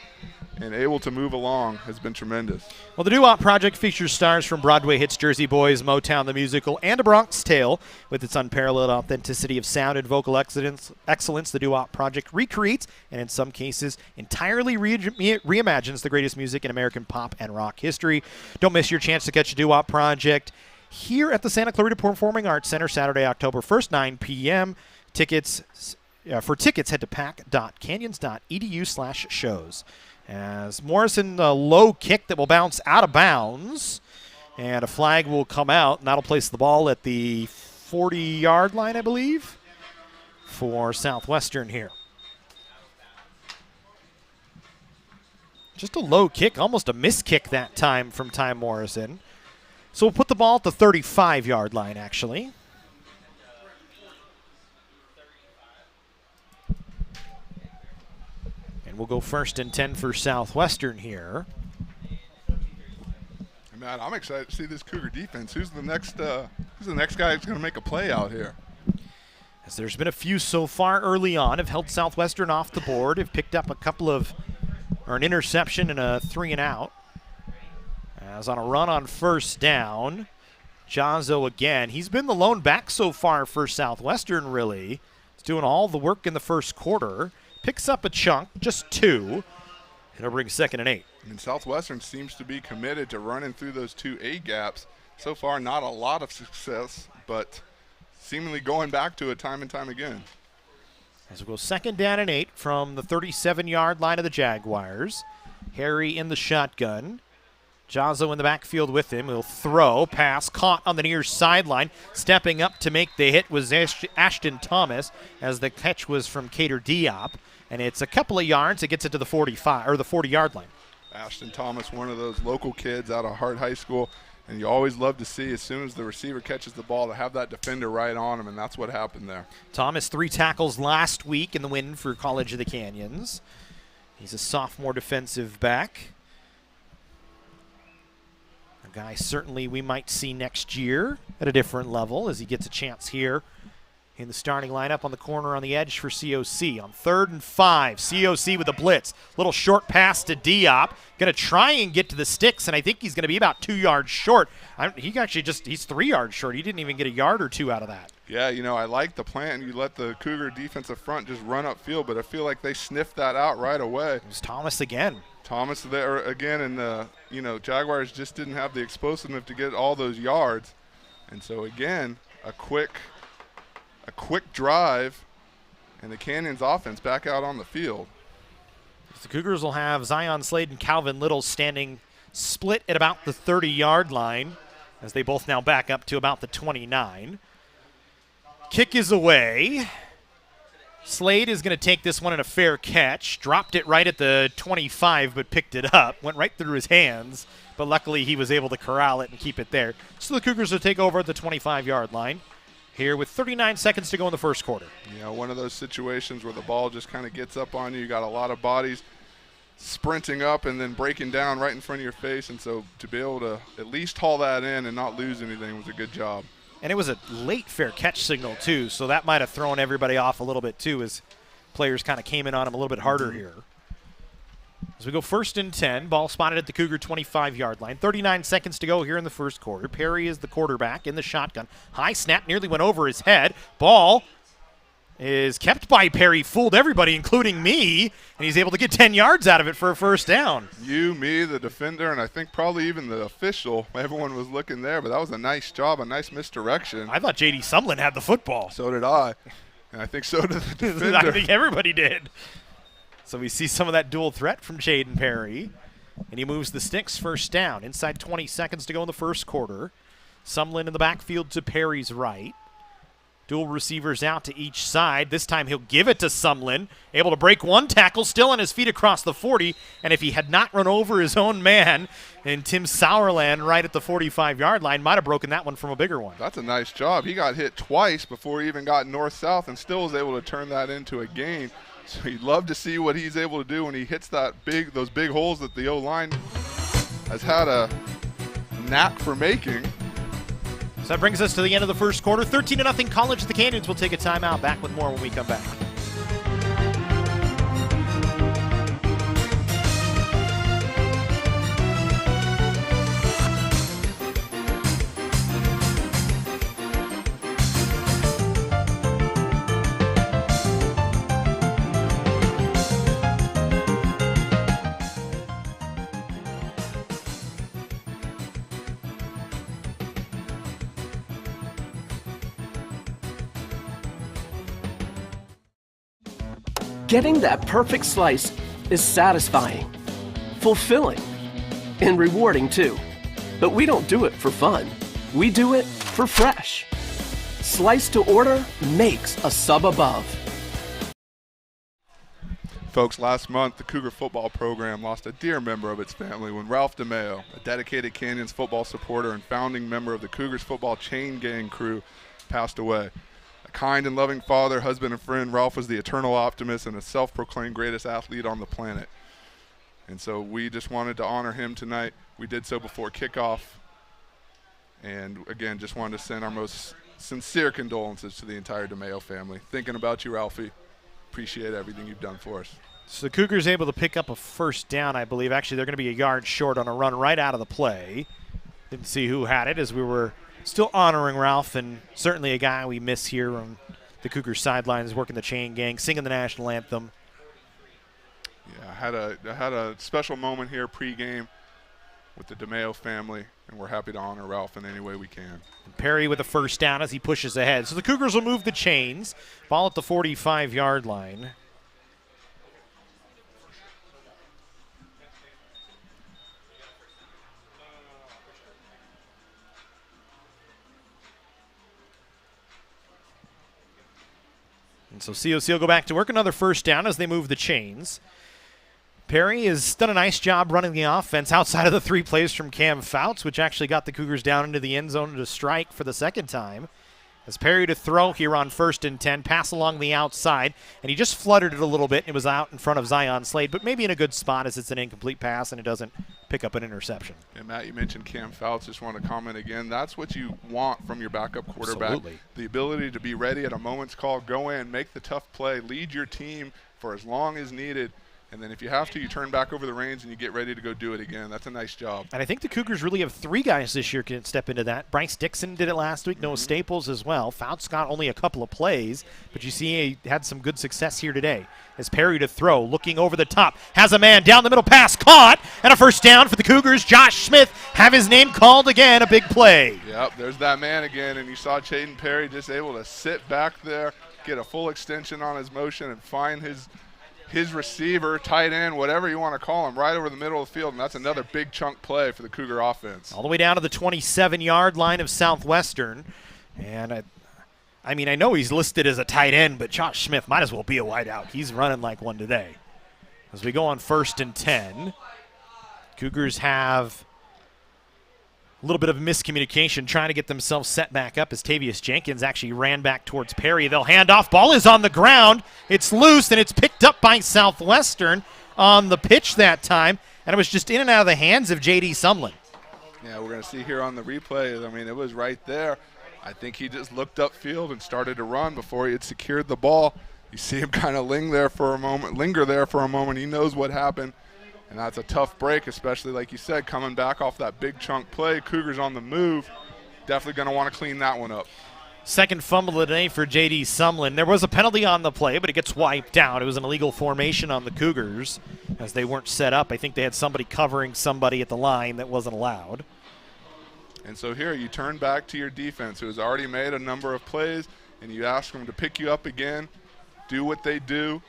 and able to move along has been tremendous. Well, the Doo-Wop Project features stars from Broadway hits Jersey Boys, Motown the Musical, and A Bronx Tale. With its unparalleled authenticity of sound and vocal excellence, the Doo-Wop Project recreates and in some cases entirely reimagines the greatest music in American pop and rock history. Don't miss your chance to catch the Doo-Wop Project here at the Santa Clarita Performing Arts Center Saturday, October 1st, 9 p.m. For tickets, head to pack.canyons.edu/shows. As Morrison, a low kick that will bounce out of bounds, and a flag will come out, and that'll place the ball at the 40-yard line, I believe, for Southwestern here. Just a low kick, almost a miss kick that time from Ty Morrison. So we'll put the ball at the 35-yard line, actually. We'll go 1st and 10 for Southwestern here. Matt, I'm excited to see this Cougar defense. Who's the next guy that's going to make a play out here? As there's been a few so far early on, have held Southwestern off the board, have picked up an interception and a 3-and-out. As on a run on 1st down, Jazo again. He's been the lone back so far for Southwestern, really. He's doing all the work in the first quarter. Picks up a chunk, just 2. It'll bring 2nd and 8. Southwestern seems to be committed to running through those 2 A gaps. So far, not a lot of success, but seemingly going back to it time and time again. As we go 2nd down and 8 from the 37-yard line of the Jaguars. Harry in the shotgun. Jazo in the backfield with him. He'll throw. Pass caught on the near sideline. Stepping up to make the hit was Ashton Thomas, as the catch was from Cater Diop. And it's a couple of yards. It gets it to the 40-yard line. Ashton Thomas, one of those local kids out of Hart High School. And you always love to see, as soon as the receiver catches the ball, to have that defender right on him, and that's what happened there. Thomas, 3 tackles last week in the win for College of the Canyons. He's a sophomore defensive back. A guy certainly we might see next year at a different level as he gets a chance here in the starting lineup on the corner on the edge for COC. On 3rd and 5, COC with a blitz. Little short pass to Diop. Going to try and get to the sticks, and I think he's going to be about 2 yards short. He's 3 yards short. He didn't even get a yard or two out of that. Yeah, I like the plan. You let the Cougar defensive front just run upfield, but I feel like they sniffed that out right away. It was Thomas again. Thomas there again, and Jaguars just didn't have the explosiveness to get all those yards. And so again, a quick drive, and the Canyons offense back out on the field. The Cougars will have Zion Slade and Calvin Little standing split at about the 30-yard line as they both now back up to about the 29. Kick is away. Slade is going to take this one in a fair catch. Dropped it right at the 25, but picked it up. Went right through his hands, but luckily he was able to corral it and keep it there. So the Cougars will take over at the 25-yard line here with 39 seconds to go in the first quarter. Yeah, one of those situations where the ball just kind of gets up on you. You got a lot of bodies sprinting up and then breaking down right in front of your face, and so to be able to at least haul that in and not lose anything was a good job. And it was a late fair catch signal, too, so that might have thrown everybody off a little bit, too, as players kind of came in on him a little bit harder here. As we go 1st and 10, ball spotted at the Cougar 25-yard line. 39 seconds to go here in the first quarter. Perry is the quarterback in the shotgun. High snap, nearly went over his head. Ball is kept by Perry, fooled everybody, including me, and he's able to get 10 yards out of it for a first down. You, me, the defender, and I think probably even the official. Everyone was looking there, but that was a nice job, a nice misdirection. I thought J.D. Sumlin had the football. So did I, and I think so did the defender. I think everybody did. So we see some of that dual threat from Jaden Perry, and he moves the sticks first down. Inside 20 seconds to go in the first quarter. Sumlin in the backfield to Perry's right. Dual receivers out to each side. This time he'll give it to Sumlin. Able to break one tackle, still on his feet across the 40. And if he had not run over his own man, and Tim Sauerland right at the 45-yard line, might have broken that one from a bigger one. That's a nice job. He got hit twice before he even got north-south and still was able to turn that into a gain. So you'd love to see what he's able to do when he hits those big holes that the O-line has had a knack for making. So that brings us to the end of the first quarter. 13-0 College of the Canyons will take a timeout. Back with more when we come back. Getting that perfect slice is satisfying, fulfilling, and rewarding too. But we don't do it for fun. We do it for fresh. Slice to order makes a sub above. Folks, last month the Cougar football program lost a dear member of its family when Ralph DeMeo, a dedicated Canyons football supporter and founding member of the Cougars football chain gang crew, passed away. A kind and loving father, husband, and friend, Ralph was the eternal optimist and a self-proclaimed greatest athlete on the planet. And so we just wanted to honor him tonight. We did so before kickoff. And again, just wanted to send our most sincere condolences to the entire DeMeo family. Thinking about you, Ralphie. Appreciate everything you've done for us. So the Cougars able to pick up a first down, I believe. Actually, they're going to be a yard short on a run right out of the play. Didn't see who had it as we were still honoring Ralph, and certainly a guy we miss here on the Cougars sidelines, working the chain gang, singing the national anthem. Yeah, I had a special moment here pregame with the DeMeo family, and we're happy to honor Ralph in any way we can. And Perry with a first down as he pushes ahead. So the Cougars will move the chains. Ball at the 45-yard line. And so COC will go back to work. Another first down as they move the chains. Perry has done a nice job running the offense outside of the 3 plays from Cam Fouts, which actually got the Cougars down into the end zone to strike for the second time. As Perry to throw here on 1st and 10, pass along the outside, and he just fluttered it a little bit. It was out in front of Zion Slade, but maybe in a good spot as it's an incomplete pass and it doesn't pick up an interception. And Matt, you mentioned Cam Fouts. Just want to comment again. That's what you want from your backup quarterback. Absolutely. The ability to be ready at a moment's call, go in, make the tough play, lead your team for as long as needed. And then if you have to, you turn back over the reins and you get ready to go do it again. That's a nice job. And I think the Cougars really have 3 guys this year can step into that. Bryce Dixon did it last week. Noah Staples as well. Fouts got only a couple of plays, but you see he had some good success here today. As Perry to throw, looking over the top, has a man down the middle, pass caught, and a first down for the Cougars. Josh Smith have his name called again, a big play. Yep, there's that man again, and you saw Chaden Perry just able to sit back there, get a full extension on his motion, and find his receiver, tight end, whatever you want to call him, right over the middle of the field, and that's another big chunk play for the Cougar offense. All the way down to the 27-yard line of Southwestern. And I mean, I know he's listed as a tight end, but Josh Smith might as well be a wideout. He's running like one today. As we go on 1st and 10, Cougars have a little bit of miscommunication trying to get themselves set back up as Tavius Jenkins actually ran back towards Perry. They'll hand off. Ball is on the ground. It's loose, and it's picked up by Southwestern on the pitch that time, and it was just in and out of the hands of J.D. Sumlin. Yeah, we're going to see here on the replay, I mean, it was right there. I think he just looked upfield and started to run before he had secured the ball. You see him kind of linger there for a moment. He knows what happened. And that's a tough break, especially like you said, coming back off that big chunk play. Cougars on the move. Definitely going to want to clean that one up. Second fumble of the day for J.D. Sumlin. There was a penalty on the play, but it gets wiped out. It was an illegal formation on the Cougars as they weren't set up. I think they had somebody covering somebody at the line that wasn't allowed. And so here you turn back to your defense, who has already made a number of plays, and you ask them to pick you up again, do what they do.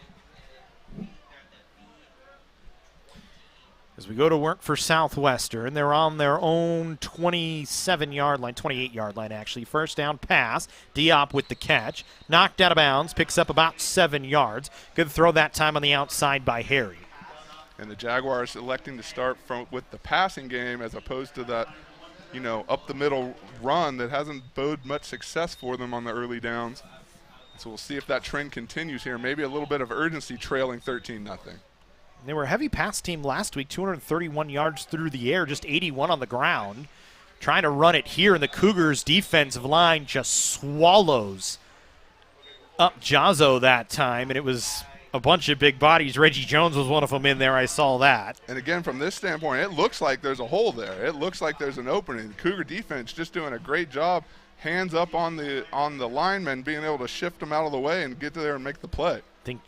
As we go to work for Southwestern, they're on their own 27-yard line, 28-yard line actually. First down pass, Diop with the catch. Knocked out of bounds, picks up about 7 yards. Good throw that time on the outside by Harry. And the Jaguars electing to start with the passing game as opposed to that, up the middle run that hasn't boded much success for them on the early downs. So we'll see if that trend continues here. Maybe a little bit of urgency trailing 13-0. They were a heavy pass team last week, 231 yards through the air, just 81 on the ground. Trying to run it here, and the Cougars' defensive line just swallows up Jazzo that time, and it was a bunch of big bodies. Reggie Jones was one of them in there. I saw that. And again, from this standpoint, it looks like there's a hole there. It looks like there's an opening. The Cougar defense just doing a great job, hands up on the linemen, being able to shift them out of the way and get to there and make the play. I think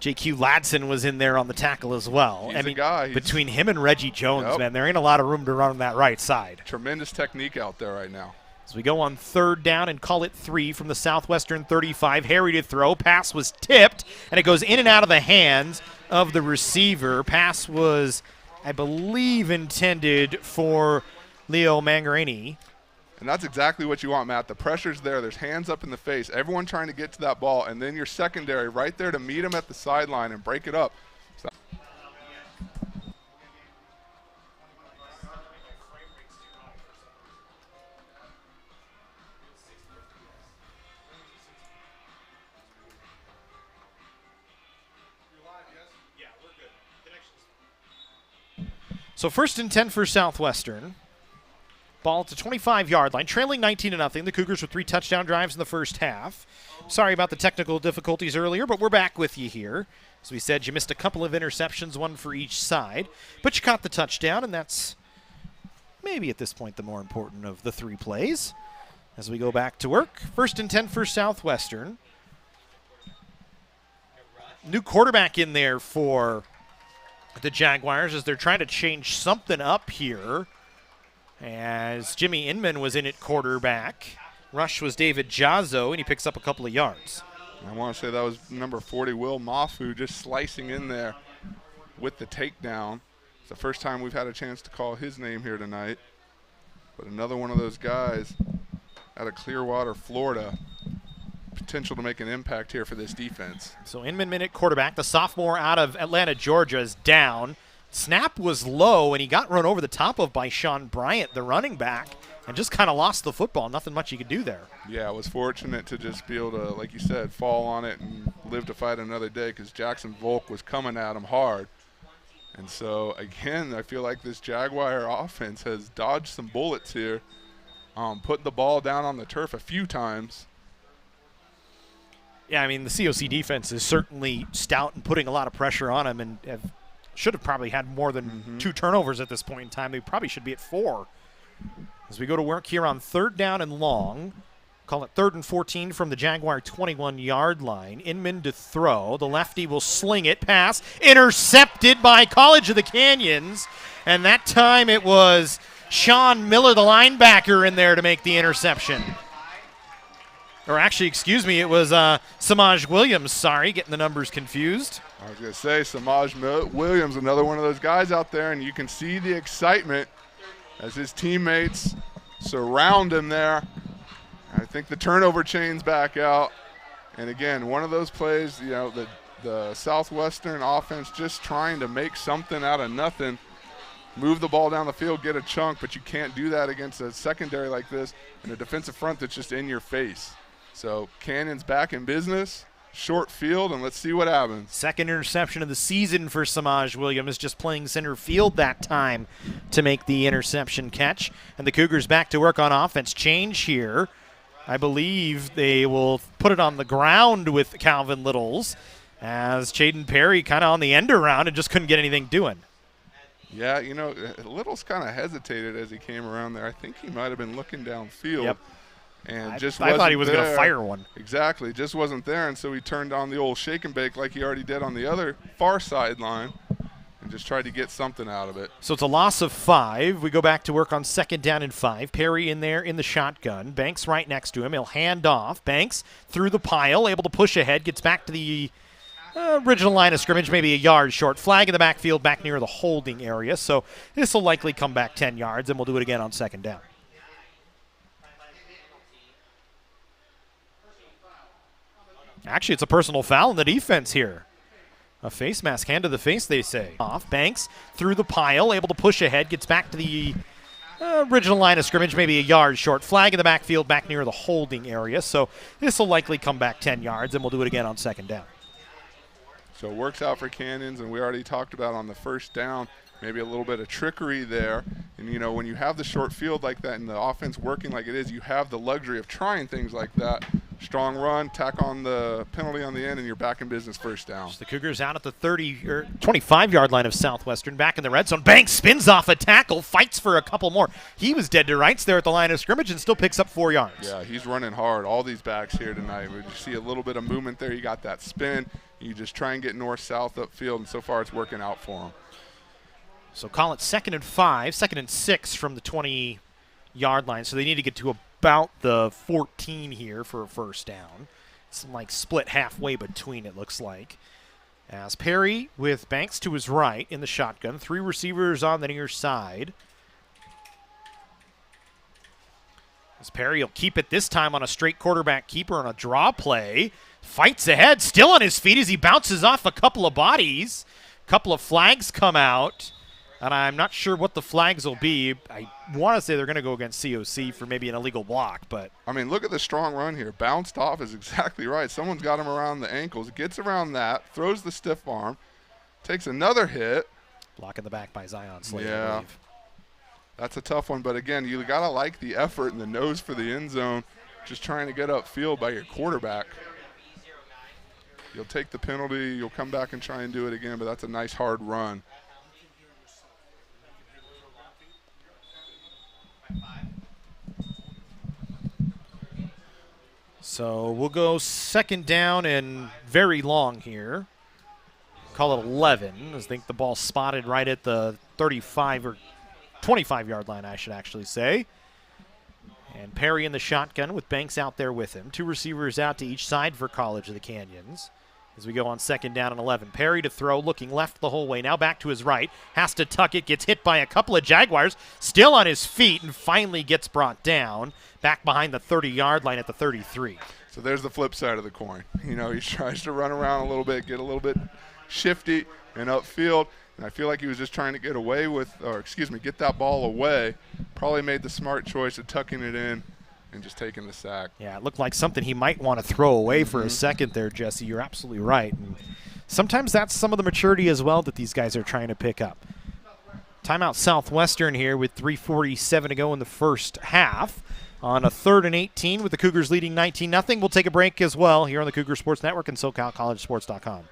J.Q. Ladson was in there on the tackle as well. He's a guy. Between him and Reggie Jones, man, there ain't a lot of room to run on that right side. Tremendous technique out there right now. As we go on 3rd down and call it 3 from the Southwestern 35. Harry to throw. Pass was tipped, and it goes in and out of the hands of the receiver. Pass was, I believe, intended for Leo Mangarini. And that's exactly what you want, Matt. The pressure's there. There's hands up in the face. Everyone trying to get to that ball, and then your secondary right there to meet him at the sideline and break it up. So 1st and 10 for Southwestern. Ball at the 25-yard line, trailing 19-0. The Cougars with 3 touchdown drives in the first half. Sorry about the technical difficulties earlier, but we're back with you here. As we said, you missed a couple of interceptions, one for each side, but you caught the touchdown, and that's maybe at this point the more important of the 3 plays. As we go back to work, 1st and 10 for Southwestern. New quarterback in there for the Jaguars as they're trying to change something up here. As Jimmy Inman was in at quarterback. Rush was David Jazzo, and he picks up a couple of yards. I want to say that was number 40, Will Mafu, just slicing in there with the takedown. It's the first time we've had a chance to call his name here tonight. But another one of those guys out of Clearwater, Florida. Potential to make an impact here for this defense. So Inman at quarterback. The sophomore out of Atlanta, Georgia is down. Snap was low, and he got run over the top of by Sean Bryant, the running back, and just kind of lost the football. Nothing much you could do there. Yeah, I was fortunate to just be able to, like you said, fall on it and live to fight another day because Jackson Volk was coming at him hard. And so, again, I feel like this Jaguar offense has dodged some bullets here, putting the ball down on the turf a few times. Yeah, I mean, the COC defense is certainly stout and putting a lot of pressure on them, and should have probably had more than 2 turnovers at this point in time. They probably should be at 4. As we go to work here on 3rd down and long, call it 3rd and 14 from the Jaguar 21-yard line. Inman to throw. The lefty will sling it. Pass intercepted by College of the Canyons, and that time it was Sean Miller, the linebacker, in there to make the interception. Or actually, excuse me, it was Samaj Williams. Sorry, getting the numbers confused. I was going to say, Samaj Williams, another one of those guys out there, and you can see the excitement as his teammates surround him there. I think the turnover chain's back out. And again, one of those plays, you know, the Southwestern offense just trying to make something out of nothing. Move the ball down the field, get a chunk, but you can't do that against a secondary like this and a defensive front that's just in your face. So Canyon's back in business, short field, and let's see what happens. Second interception of the season for Samaj Williams, just playing center field that time to make the interception catch. And the Cougars back to work on offense. Change here. I believe they will put it on the ground with Calvin Littles as Chaden Perry kind of on the end around and just couldn't get anything doing. Yeah, you know, Littles kind of hesitated as he came around there. I think he might have been looking downfield. Yep. And I thought he was going to fire one. Exactly, just wasn't there, and so he turned on the old shake and bake like he already did on the other far sideline and just tried to get something out of it. So it's a loss of 5. We go back to work on 2nd down and 5. Perry in there in the shotgun. Banks right next to him. He'll hand off. Banks through the pile, able to push ahead, gets back to the original line of scrimmage, maybe a yard short. Flag in the backfield back near the holding area, so this will likely come back 10 yards, and we'll do it again on 2nd down. Actually, it's a personal foul in the defense here. A face mask, hand to the face, they say. Off, Banks through the pile, able to push ahead, gets back to the original line of scrimmage, maybe a yard short. Flag in the backfield back near the holding area, so this will likely come back 10 yards, and we'll do it again on 2nd down. So it works out for Canyons, and we already talked about on the 1st down, maybe a little bit of trickery there. And, you know, when you have the short field like that and the offense working like it is, you have the luxury of trying things like that. Strong run, tack on the penalty on the end, and you're back in business 1st down. So the Cougars out at the 25-yard line of Southwestern, back in the red zone. Banks spins off a tackle, fights for a couple more. He was dead to rights there at the line of scrimmage and still picks up 4 yards. Yeah, he's running hard. All these backs here tonight. We just see a little bit of movement there. You got that spin. You just try and get north-south upfield, and so far it's working out for him. So call it 2nd and 5, 2nd and 6 from the 20-yard line. So they need to get to about the 14 here for a 1st down. It's like split halfway between, it looks like. As Perry with Banks to his right in the shotgun. 3 receivers on the near side. As Perry will keep it this time on a straight quarterback keeper on a draw play. Fights ahead, still on his feet as he bounces off a couple of bodies. A couple of flags come out. And I'm not sure what the flags will be. I want to say they're going to go against COC for maybe an illegal block, but I mean, look at the strong run here. Bounced off is exactly right. Someone's got him around the ankles, gets around that, throws the stiff arm, takes another hit. Block in the back by Zion Slater, I Yeah, believe. that's a tough one. But again, you got to like the effort and the nose for the end zone, just trying to get upfield by your quarterback. You'll take the penalty. You'll come back and try and do it again, but that's a nice hard run. So we'll go 2nd down and very long here. Call it 11. I think the ball spotted right at the 35 or 25-yard line, I should actually say. And Perry in the shotgun with Banks out there with him. 2 receivers out to each side for College of the Canyons. As we go on 2nd down and 11. Perry to throw, looking left the whole way. Now back to his right. Has to tuck it, gets hit by a couple of Jaguars. Still on his feet and finally gets brought down. Back behind the 30-yard line at the 33. So there's the flip side of the coin. You know, he tries to run around a little bit, get a little bit shifty and upfield. And I feel like he was just trying to get that ball away. Probably made the smart choice of tucking it in and just taking the sack. Yeah, it looked like something he might want to throw away for a second there, Jesse. You're absolutely right. And sometimes that's some of the maturity as well that these guys are trying to pick up. Timeout Southwestern here with 3:47 to go in the first half on a 3rd and 18 with the Cougars leading 19-0. We'll take a break as well here on the Cougar Sports Network and SoCalCollegeSports.com.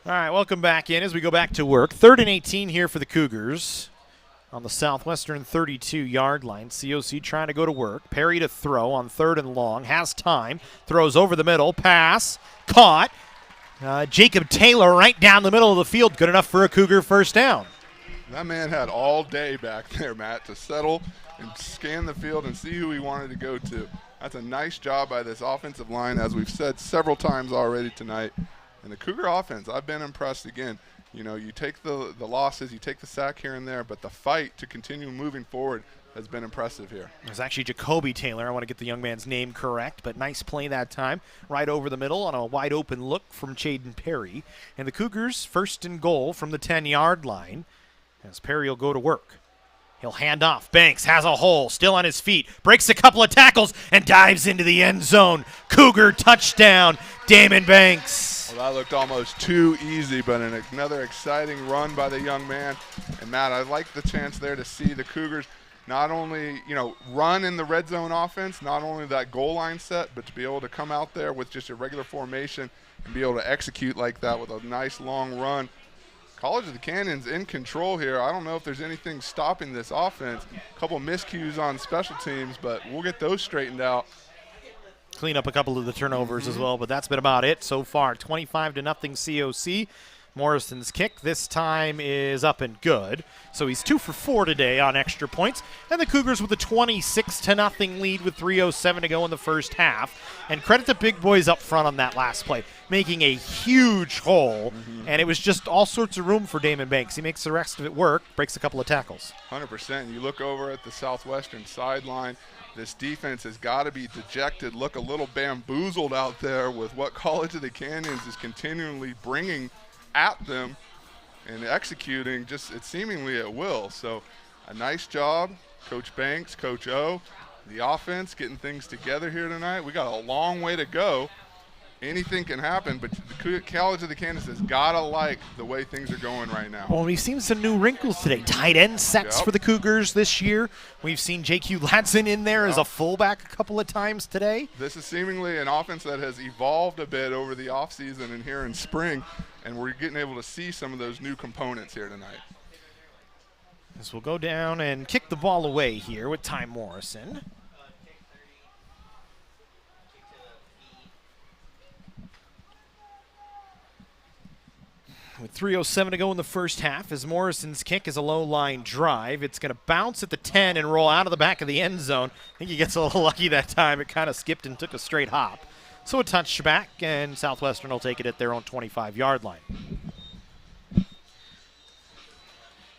All right, welcome back in as we go back to work. 3rd and 18 here for the Cougars on the Southwestern 32-yard line. COC trying to go to work. Perry to throw on 3rd and long. Has time. Throws over the middle. Pass. Caught. Jacob Taylor right down the middle of the field. Good enough for a Cougar first down. That man had all day back there, Matt, to settle and scan the field and see who he wanted to go to. That's a nice job by this offensive line, as we've said several times already tonight. And the Cougar offense, I've been impressed again. You know, you take the losses, you take the sack here and there, but the fight to continue moving forward has been impressive here. It was actually Jacoby Taylor. I want to get the young man's name correct, but nice play that time. Right over the middle on a wide open look from Chaden Perry. And the Cougars first and goal from the 10-yard line as Perry will go to work. He'll hand off. Banks has a hole, still on his feet, breaks a couple of tackles, and dives into the end zone. Cougar touchdown, Damon Banks. Well, that looked almost too easy, but another exciting run by the young man. And, Matt, I like the chance there to see the Cougars not only, run in the red zone offense, not only that goal line set, but to be able to come out there with just a regular formation and be able to execute like that with a nice long run. College of the Canyons in control here. I don't know if there's anything stopping this offense. A couple miscues on special teams, but we'll get those straightened out. Clean up a couple of the turnovers as well, but that's been about it so far. 25-0 COC. Morrison's kick this time is up and good. So he's 2 for 4 today on extra points. And the Cougars with a 26-0 lead with 3:07 to go in the first half. And credit the big boys up front on that last play, making a huge hole. And it was just all sorts of room for Damon Banks. He makes the rest of it work, breaks a couple of tackles. 100%. You look over at the Southwestern sideline. This defense has got to be dejected, look a little bamboozled out there with what College of the Canyons is continually bringing at them and executing just seemingly at will. So a nice job, Coach Banks, Coach O, the offense getting things together here tonight. We got a long way to go. Anything can happen, but the College of the Canyons has got to like the way things are going right now. Well, we've seen some new wrinkles today. Tight end sets for the Cougars this year. We've seen J.Q. Ladson in there as a fullback a couple of times today. This is seemingly an offense that has evolved a bit over the offseason and here in spring, and we're getting able to see some of those new components here tonight. As we'll go down and kick the ball away here with Ty Morrison. With 3:07 to go in the first half, as Morrison's kick is a low line drive. It's going to bounce at the 10 and roll out of the back of the end zone. I think he gets a little lucky that time. It kind of skipped and took a straight hop. So a touchback, and Southwestern will take it at their own 25-yard line.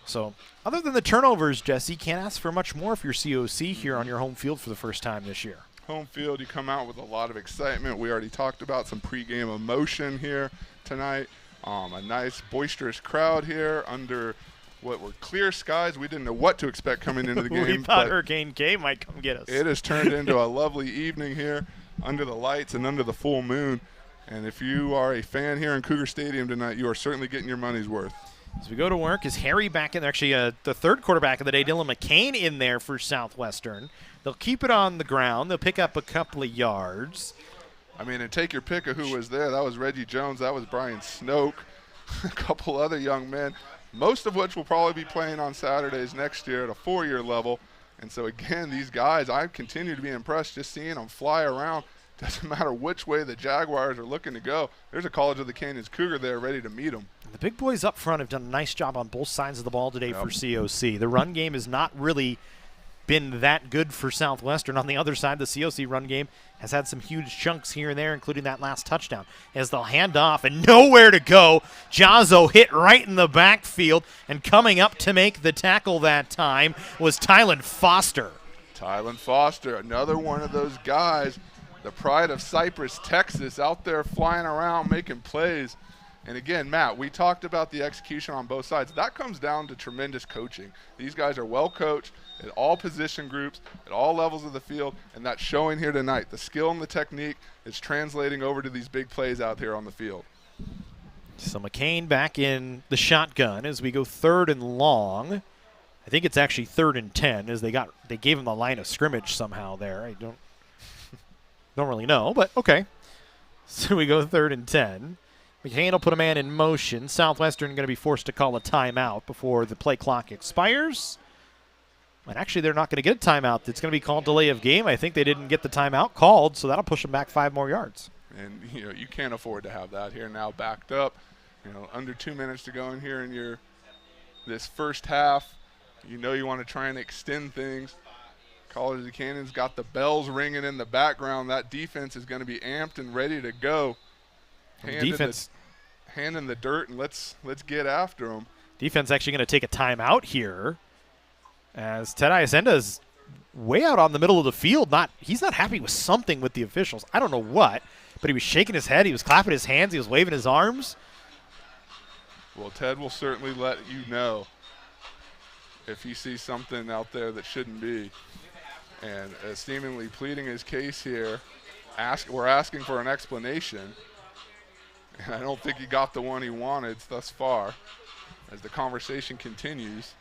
So other than the turnovers, Jesse, can't ask for much more if you're COC here on your home field for the first time this year. Home field, you come out with a lot of excitement. We already talked about some pregame emotion here tonight. A nice boisterous crowd here under what were clear skies. We didn't know what to expect coming into the game. We thought Hurricane K might come get us. It has turned into a lovely evening here under the lights and under the full moon. And if you are a fan here in Cougar Stadium tonight, you are certainly getting your money's worth. As we go to work, is Harry back in there? Actually, the third quarterback of the day, Dylan McCain, in there for Southwestern. They'll keep it on the ground. They'll pick up a couple of yards. I mean, and take your pick of who was there. That was Reggie Jones. That was Brian Snoke. A couple other young men, most of which will probably be playing on Saturdays next year at a 4-year level. And so, again, these guys, I continue to be impressed just seeing them fly around. Doesn't matter which way the Jaguars are looking to go. There's a College of the Canyons Cougar there ready to meet them. The big boys up front have done a nice job on both sides of the ball today for COC. The run game has not really been that good for Southwestern. On the other side, the COC run game has had some huge chunks here and there, including that last touchdown. As they'll hand off and nowhere to go, Jazzo hit right in the backfield, and coming up to make the tackle that time was Tylen Foster. Tylen Foster, another one of those guys, the pride of Cypress, Texas, out there flying around making plays. And again, Matt, we talked about the execution on both sides. That comes down to tremendous coaching. These guys are well coached at all position groups, at all levels of the field, and that's showing here tonight. The skill and the technique is translating over to these big plays out here on the field. So McCain back in the shotgun as we go 3rd and long. I think it's actually 3rd and 10 as they gave him the line of scrimmage somehow there. I don't really know, but okay. So we go 3rd and 10. McCain will put a man in motion. Southwestern going to be forced to call a timeout before the play clock expires. And actually, they're not going to get a timeout. It's going to be called delay of game. I think they didn't get the timeout called, so that'll push them back 5 more yards. And, you can't afford to have that here now backed up. Under 2 minutes to go in here in this first half. You want to try and extend things. College of the Canyons got the bells ringing in the background. That defense is going to be amped and ready to go. Hand in the dirt, and let's get after them. Defense actually going to take a timeout here as Ted Iacenda is way out on the middle of the field. He's not happy with something with the officials. I don't know what, but he was shaking his head. He was clapping his hands. He was waving his arms. Well, Ted will certainly let you know if he sees something out there that shouldn't be. And seemingly pleading his case here, we're asking for an explanation. And I don't think he got the one he wanted thus far as the conversation continues.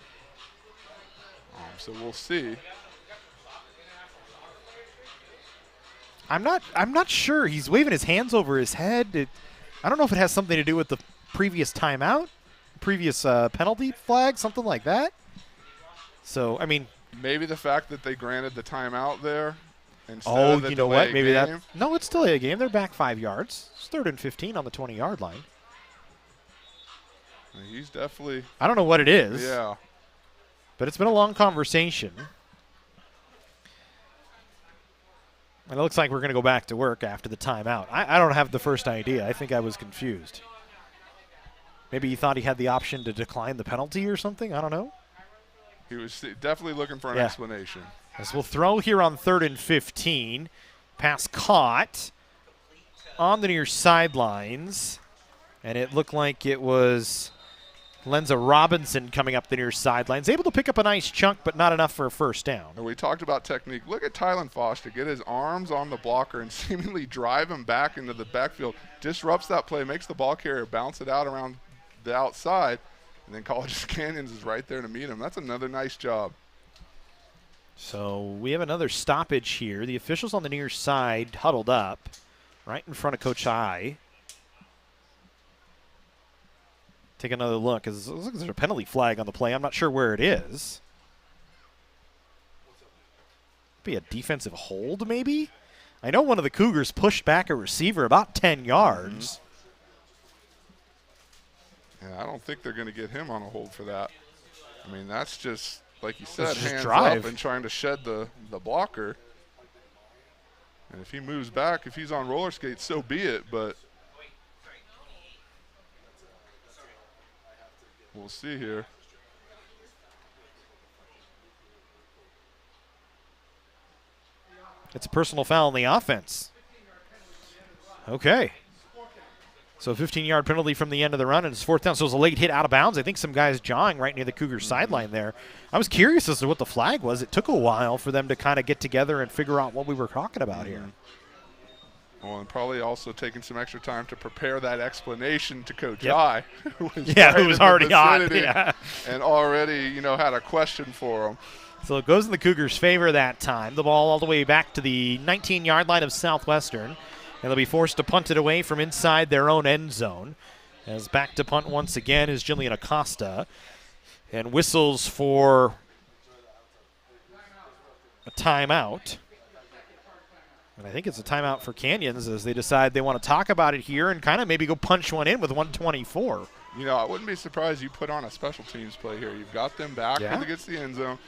So we'll see. I'm not sure. He's waving his hands over his head. I don't know if it has something to do with the previous timeout, previous penalty flag, something like that. So, I mean. Maybe the fact that they granted the timeout there. You know what? Maybe that. No, it's still a game. They're back 5 yards. It's 3rd and 15 on the 20-yard line. He's definitely. I don't know what it is. Yeah. But it's been a long conversation. And it looks like we're going to go back to work after the timeout. I don't have the first idea. I think I was confused. Maybe he thought he had the option to decline the penalty or something. I don't know. He was definitely looking for an explanation. As we'll throw here on 3rd and 15. Pass caught on the near sidelines. And it looked like it was Lenza Robinson coming up the near sidelines. Able to pick up a nice chunk, but not enough for a first down. And we talked about technique. Look at Tylen Foster get his arms on the blocker and seemingly drive him back into the backfield. Disrupts that play, makes the ball carrier bounce it out around the outside. And then College of Canyons is right there to meet him. That's another nice job. So we have another stoppage here. The officials on the near side huddled up right in front of Coach I. Take another look. It looks like there's a penalty flag on the play. I'm not sure where it is. Be a defensive hold, maybe? I know one of the Cougars pushed back a receiver about 10 yards. Yeah, I don't think they're going to get him on a hold for that. I mean, that's just, like you said, hands drive. Up and trying to shed the blocker. And if he moves back, if he's on roller skates, so be it, but we'll see here. It's a personal foul on the offense. Okay. So a 15-yard penalty from the end of the run, and it's 4th down. So it was a late hit out of bounds. I think some guys jawing right near the Cougars sideline there. I was curious as to what the flag was. It took a while for them to kind of get together and figure out what we were talking about here. Well, and probably also taking some extra time to prepare that explanation to Coach I. Who was already on. Yeah. And already, had a question for him. So it goes in the Cougars' favor that time. The ball all the way back to the 19-yard line of Southwestern. And they'll be forced to punt it away from inside their own end zone. As back to punt once again is Jillian Acosta. And whistles for a timeout. And I think it's a timeout for Canyons as they decide they want to talk about it here and kind of maybe go punch one in with 1:24. You know, I wouldn't be surprised you put on a special teams play here. You've got them back when it gets to the end zone.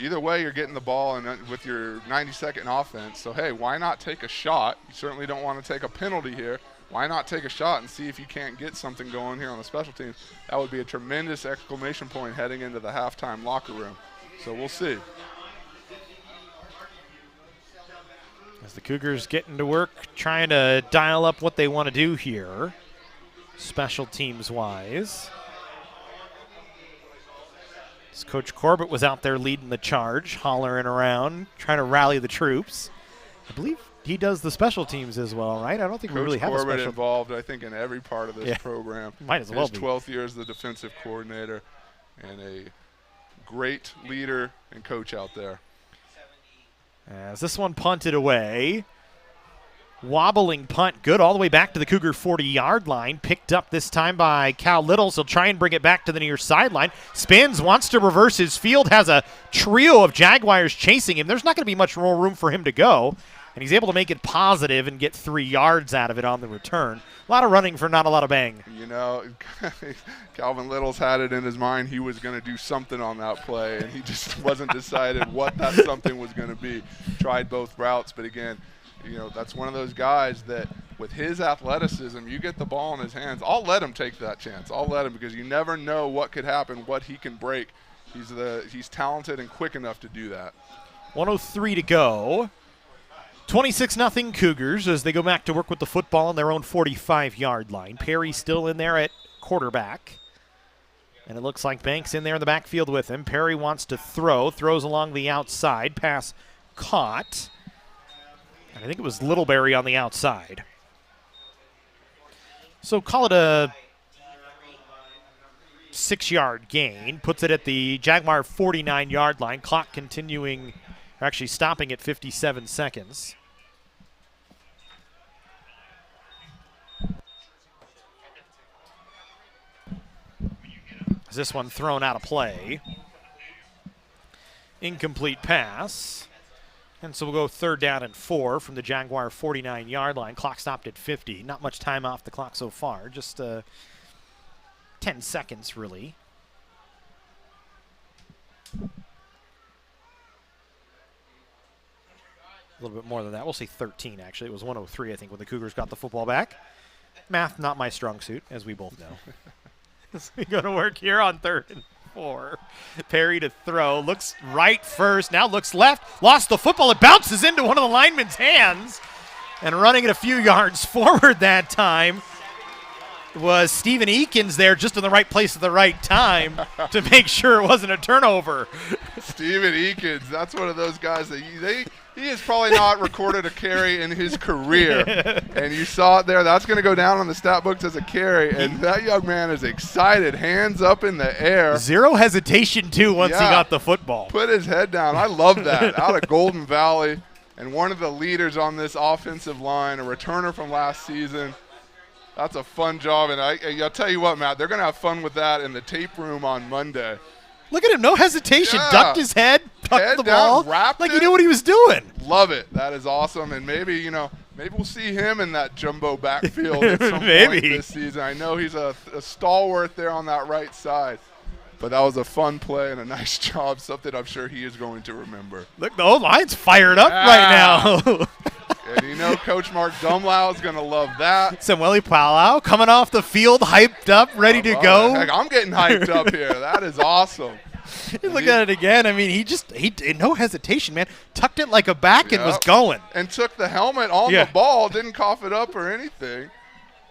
Either way, you're getting the ball and with your 90-second offense. So, hey, why not take a shot? You certainly don't want to take a penalty here. Why not take a shot and see if you can't get something going here on the special teams? That would be a tremendous exclamation point heading into the halftime locker room. So we'll see. As the Cougars getting to work, trying to dial up what they want to do here, special teams-wise. As Coach Corbett was out there leading the charge, hollering around, trying to rally the troops. I believe he does the special teams as well, right? I don't think Coach we really have a Corbett special. involved, I think, in every part of this program. Might as well His be. 12th year as the defensive coordinator and a great leader and coach out there. As this one punted away. Wobbling punt, good all the way back to the Cougar 40-yard line. Picked up this time by Cal Littles. He'll try and bring it back to the near sideline. Spins, wants to reverse his field, has a trio of Jaguars chasing him. There's not going to be much more room for him to go, and he's able to make it positive and get 3 yards out of it on the return. A lot of running for not a lot of bang. You know, Calvin Littles had it in his mind he was going to do something on that play, and he just wasn't decided what that something was going to be. Tried both routes, but again, you know, that's one of those guys that with his athleticism, you get the ball in his hands. I'll let him take that chance. I'll let him because you never know what could happen, what he can break. He's talented and quick enough to do that. 1:03 to go. 26-0 Cougars as they go back to work with the football on their own 45-yard line. Perry still in there at quarterback. And it looks like Banks in there in the backfield with him. Perry wants to throws along the outside. Pass caught. And I think it was Littleberry on the outside. So call it a 6-yard gain. Puts it at the Jaguar 49-yard line. Clock continuing, actually stopping at 57 seconds. Is this one thrown out of play? Incomplete pass. And so we'll go 3rd down and 4 from the Jaguar 49-yard line. Clock stopped at 50. Not much time off the clock so far. Just 10 seconds, really. A little bit more than that. We'll say 13, actually. It was 1:03, I think, when the Cougars got the football back. Math, not my strong suit, as we both know. As we go to work here on 3rd and 4. Perry to throw. Looks right first. Now looks left. Lost the football. It bounces into one of the linemen's hands. And running it a few yards forward that time was Stephen Eakins there just in the right place at the right time to make sure it wasn't a turnover. Stephen Eakins, that's one of those guys that he has probably not recorded a carry in his career. And you saw it there. That's going to go down on the stat books as a carry. And that young man is excited, hands up in the air. Zero hesitation, too, once he got the football. Put his head down. I love that. Out of Golden Valley. And one of the leaders on this offensive line, a returner from last season. That's a fun job. And I'll tell you what, Matt, they're going to have fun with that in the tape room on Monday. Look at him, no hesitation. Yeah. Ducked his head, tucked the ball, wrapped like he knew what he was doing. Love it. That is awesome. And maybe we'll see him in that jumbo backfield at some point this season. I know he's a stalwart there on that right side. But that was a fun play and a nice job, something I'm sure he is going to remember. Look, the O-line's fired up right now. And Coach Mark Dumlau is going to love that. Samuel Palau coming off the field, hyped up, ready to go. Heck, I'm getting hyped up here. That is awesome. Look at it again. I mean, he no hesitation, man. Tucked it like a back and was going. And took the helmet on the ball, didn't cough it up or anything.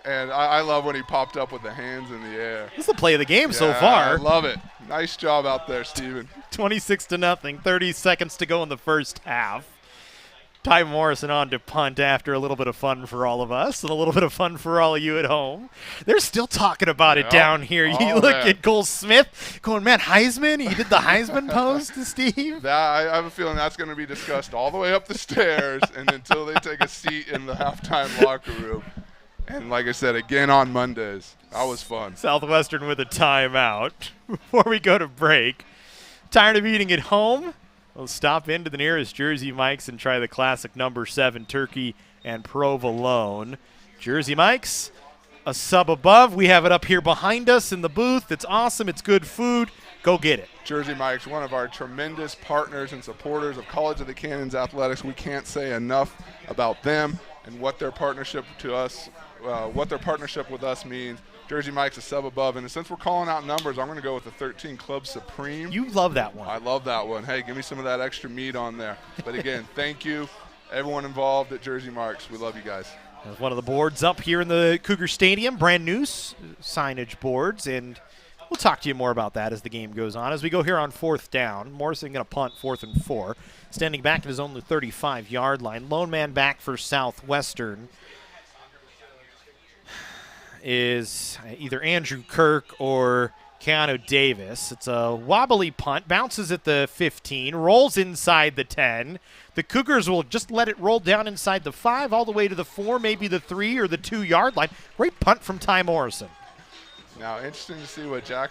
And I love when he popped up with the hands in the air. This is the play of the game so far. I love it. Nice job out there, Steven. 26-0, 30 seconds to go in the first half. Ty Morrison on to punt after a little bit of fun for all of us and a little bit of fun for all of you at home. They're still talking about it down here. You look at Cole Smith going, man, Heisman? He did the Heisman pose to Steve? I have a feeling that's going to be discussed all the way up the stairs and until they take a seat in the halftime locker room. And like I said, again on Mondays. That was fun. Southwestern with a timeout before we go to break. Tired of eating at home? We'll stop into the nearest Jersey Mike's and try the classic number 7 turkey and provolone. Jersey Mike's, a sub above. We have it up here behind us in the booth. It's awesome. It's good food. Go get it. Jersey Mike's, one of our tremendous partners and supporters of College of the Canyons athletics. We can't say enough about them and what their partnership to us, what their partnership with us means. Jersey Mike's a sub above, and since we're calling out numbers, I'm going to go with the 13 Club Supreme. You love that one. I love that one. Hey, give me some of that extra meat on there. But again, thank you, everyone involved at Jersey Mike's. We love you guys. There's one of the boards up here in the Cougar Stadium, brand new signage boards, and we'll talk to you more about that as the game goes on. As we go here on 4th down, Morrison going to punt 4th and 4, standing back at his own 35-yard line. Lone man back for Southwestern is either Andrew Kirk or Keanu Davis. It's a wobbly punt, bounces at the 15, rolls inside the 10. The Cougars will just let it roll down inside the 5, all the way to the 4, maybe the 3 or the 2-yard line. Great punt from Ty Morrison. Now, interesting to see what not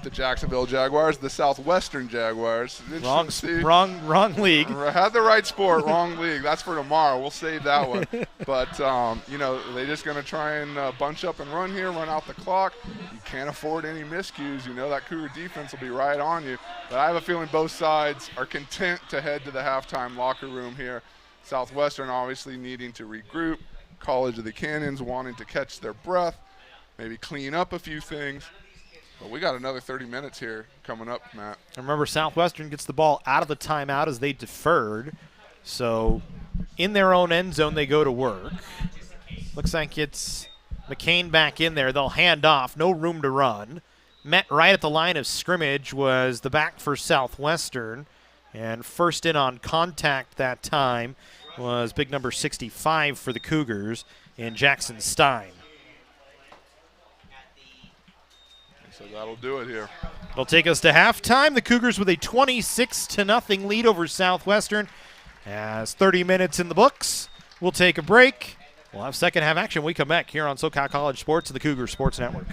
the Jacksonville Jaguars, the Southwestern Jaguars. Wrong league. Had the right sport, wrong league. That's for tomorrow. We'll save that one. But, they're just going to try and bunch up and run here, run out the clock. You can't afford any miscues. You know that Cougar defense will be right on you. But I have a feeling both sides are content to head to the halftime locker room here. Southwestern obviously needing to regroup. College of the Canyons wanting to catch their breath. Maybe clean up a few things. But we got another 30 minutes here coming up, Matt. And remember, Southwestern gets the ball out of the timeout as they deferred. So in their own end zone, they go to work. Looks like it's McCain back in there. They'll hand off. No room to run. Met right at the line of scrimmage was the back for Southwestern. And first in on contact that time was big number 65 for the Cougars in Jackson Stein. So that'll do it here. It'll take us to halftime. The Cougars with a 26-0 lead over Southwestern. As 30 minutes in the books, we'll take a break. We'll have second half action when we come back here on SoCal College Sports and the Cougar Sports Network.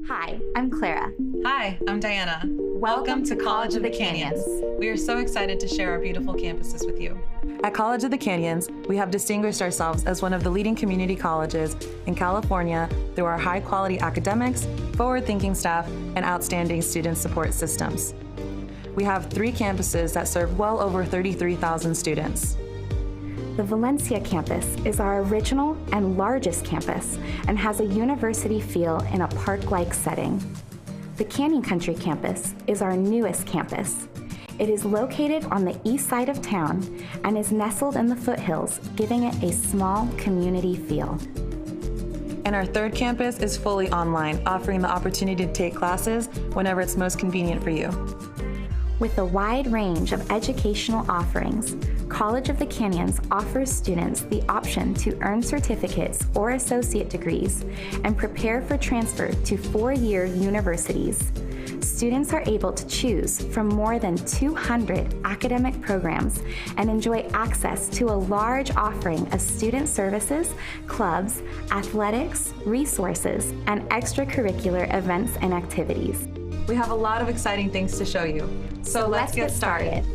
Hi, I'm Clara. Hi, I'm Diana. Welcome to College of the Canyons. We are so excited to share our beautiful campuses with you. At College of the Canyons, we have distinguished ourselves as one of the leading community colleges in California through our high-quality academics, forward-thinking staff, and outstanding student support systems. We have 3 campuses that serve well over 33,000 students. The Valencia campus is our original and largest campus and has a university feel in a park-like setting. The Canyon Country campus is our newest campus. It is located on the east side of town and is nestled in the foothills, giving it a small community feel. And our 3rd campus is fully online, offering the opportunity to take classes whenever it's most convenient for you. With a wide range of educational offerings, College of the Canyons offers students the option to earn certificates or associate degrees and prepare for transfer to 4-year universities. Students are able to choose from more than 200 academic programs and enjoy access to a large offering of student services, clubs, athletics, resources, and extracurricular events and activities. We have a lot of exciting things to show you. So let's get started.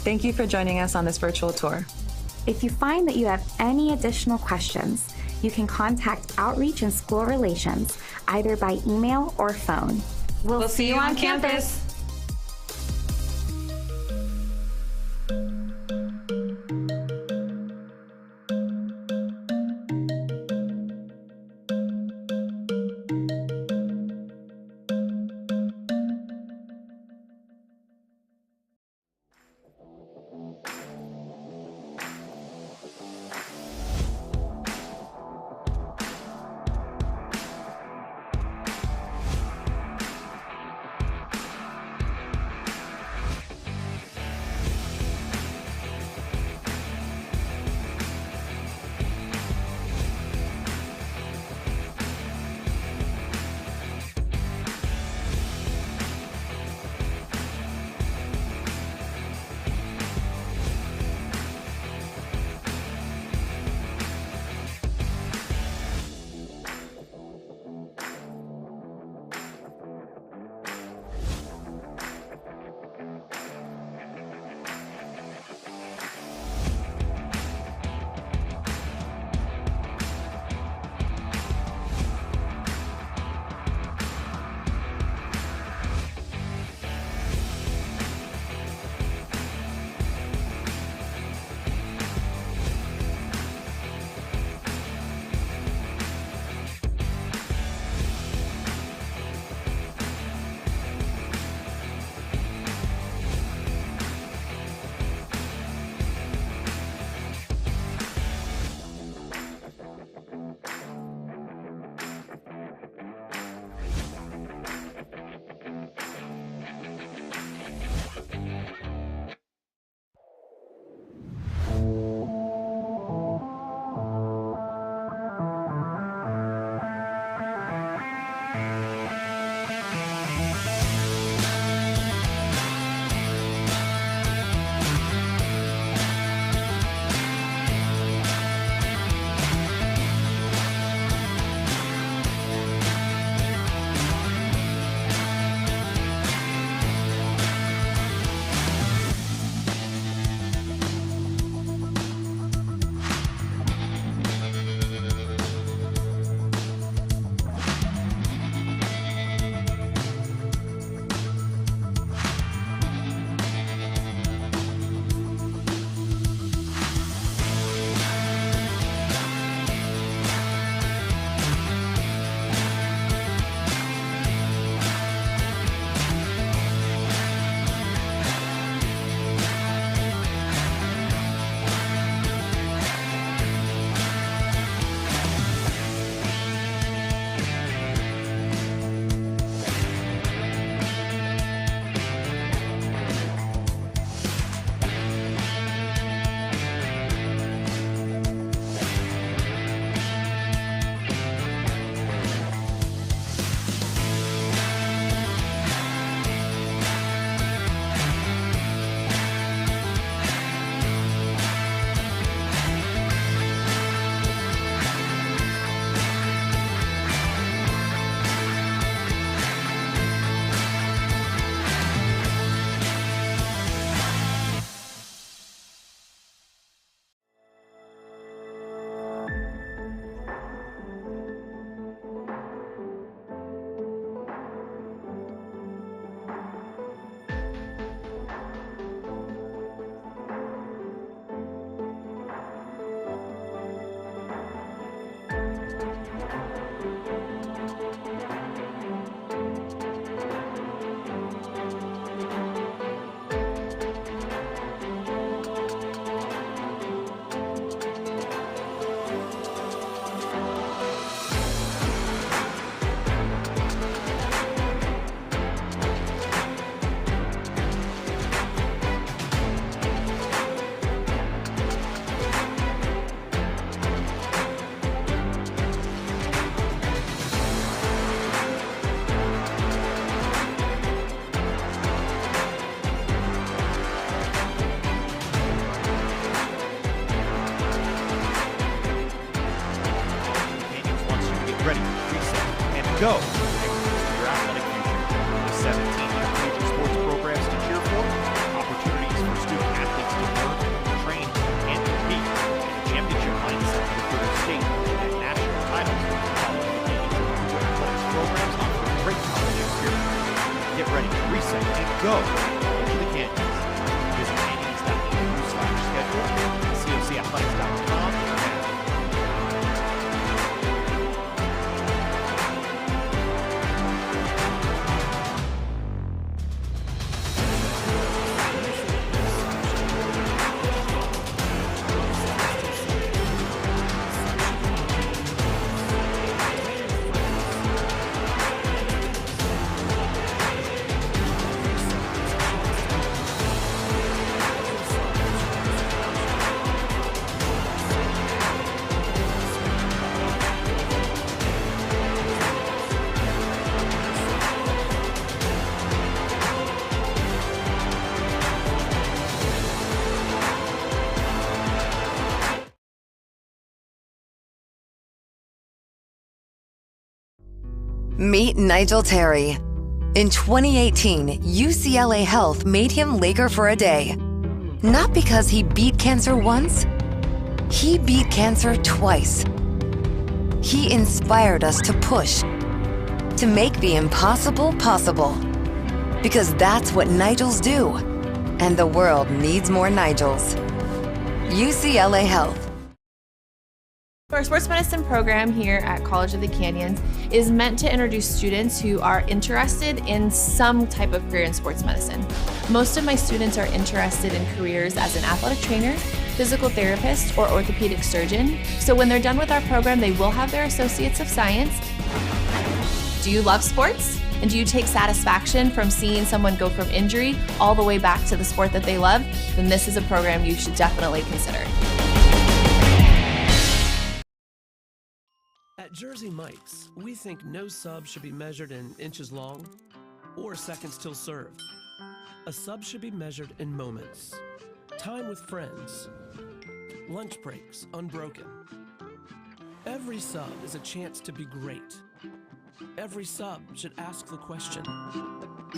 Thank you for joining us on this virtual tour. If you find that you have any additional questions, you can contact Outreach and School Relations either by email or phone. We'll see you on campus. go. Your athletic future. With 17 collegiate sports programs to cheer for, opportunities for student athletes Meet Nigel Terry. In 2018, UCLA Health made him Laker for a day. Not because he beat cancer once, he beat cancer twice. He inspired us to push, to make the impossible possible. Because that's what Nigels do. And the world needs more Nigels. UCLA Health. Our sports medicine program here at College of the Canyons is meant to introduce students who are interested in some type of career in sports medicine. Most of my students are interested in careers as an athletic trainer, physical therapist, or orthopedic surgeon. So when they're done with our program, they will have their Associates of Science. Do you love sports? And do you take satisfaction from seeing someone go from injury all the way back to the sport that they love? Then this is a program you should definitely consider. At Jersey Mike's, we think no sub should be measured in inches long or seconds till served. A sub should be measured in moments, time with friends, lunch breaks unbroken. Every sub is a chance to be great. Every sub should ask the question,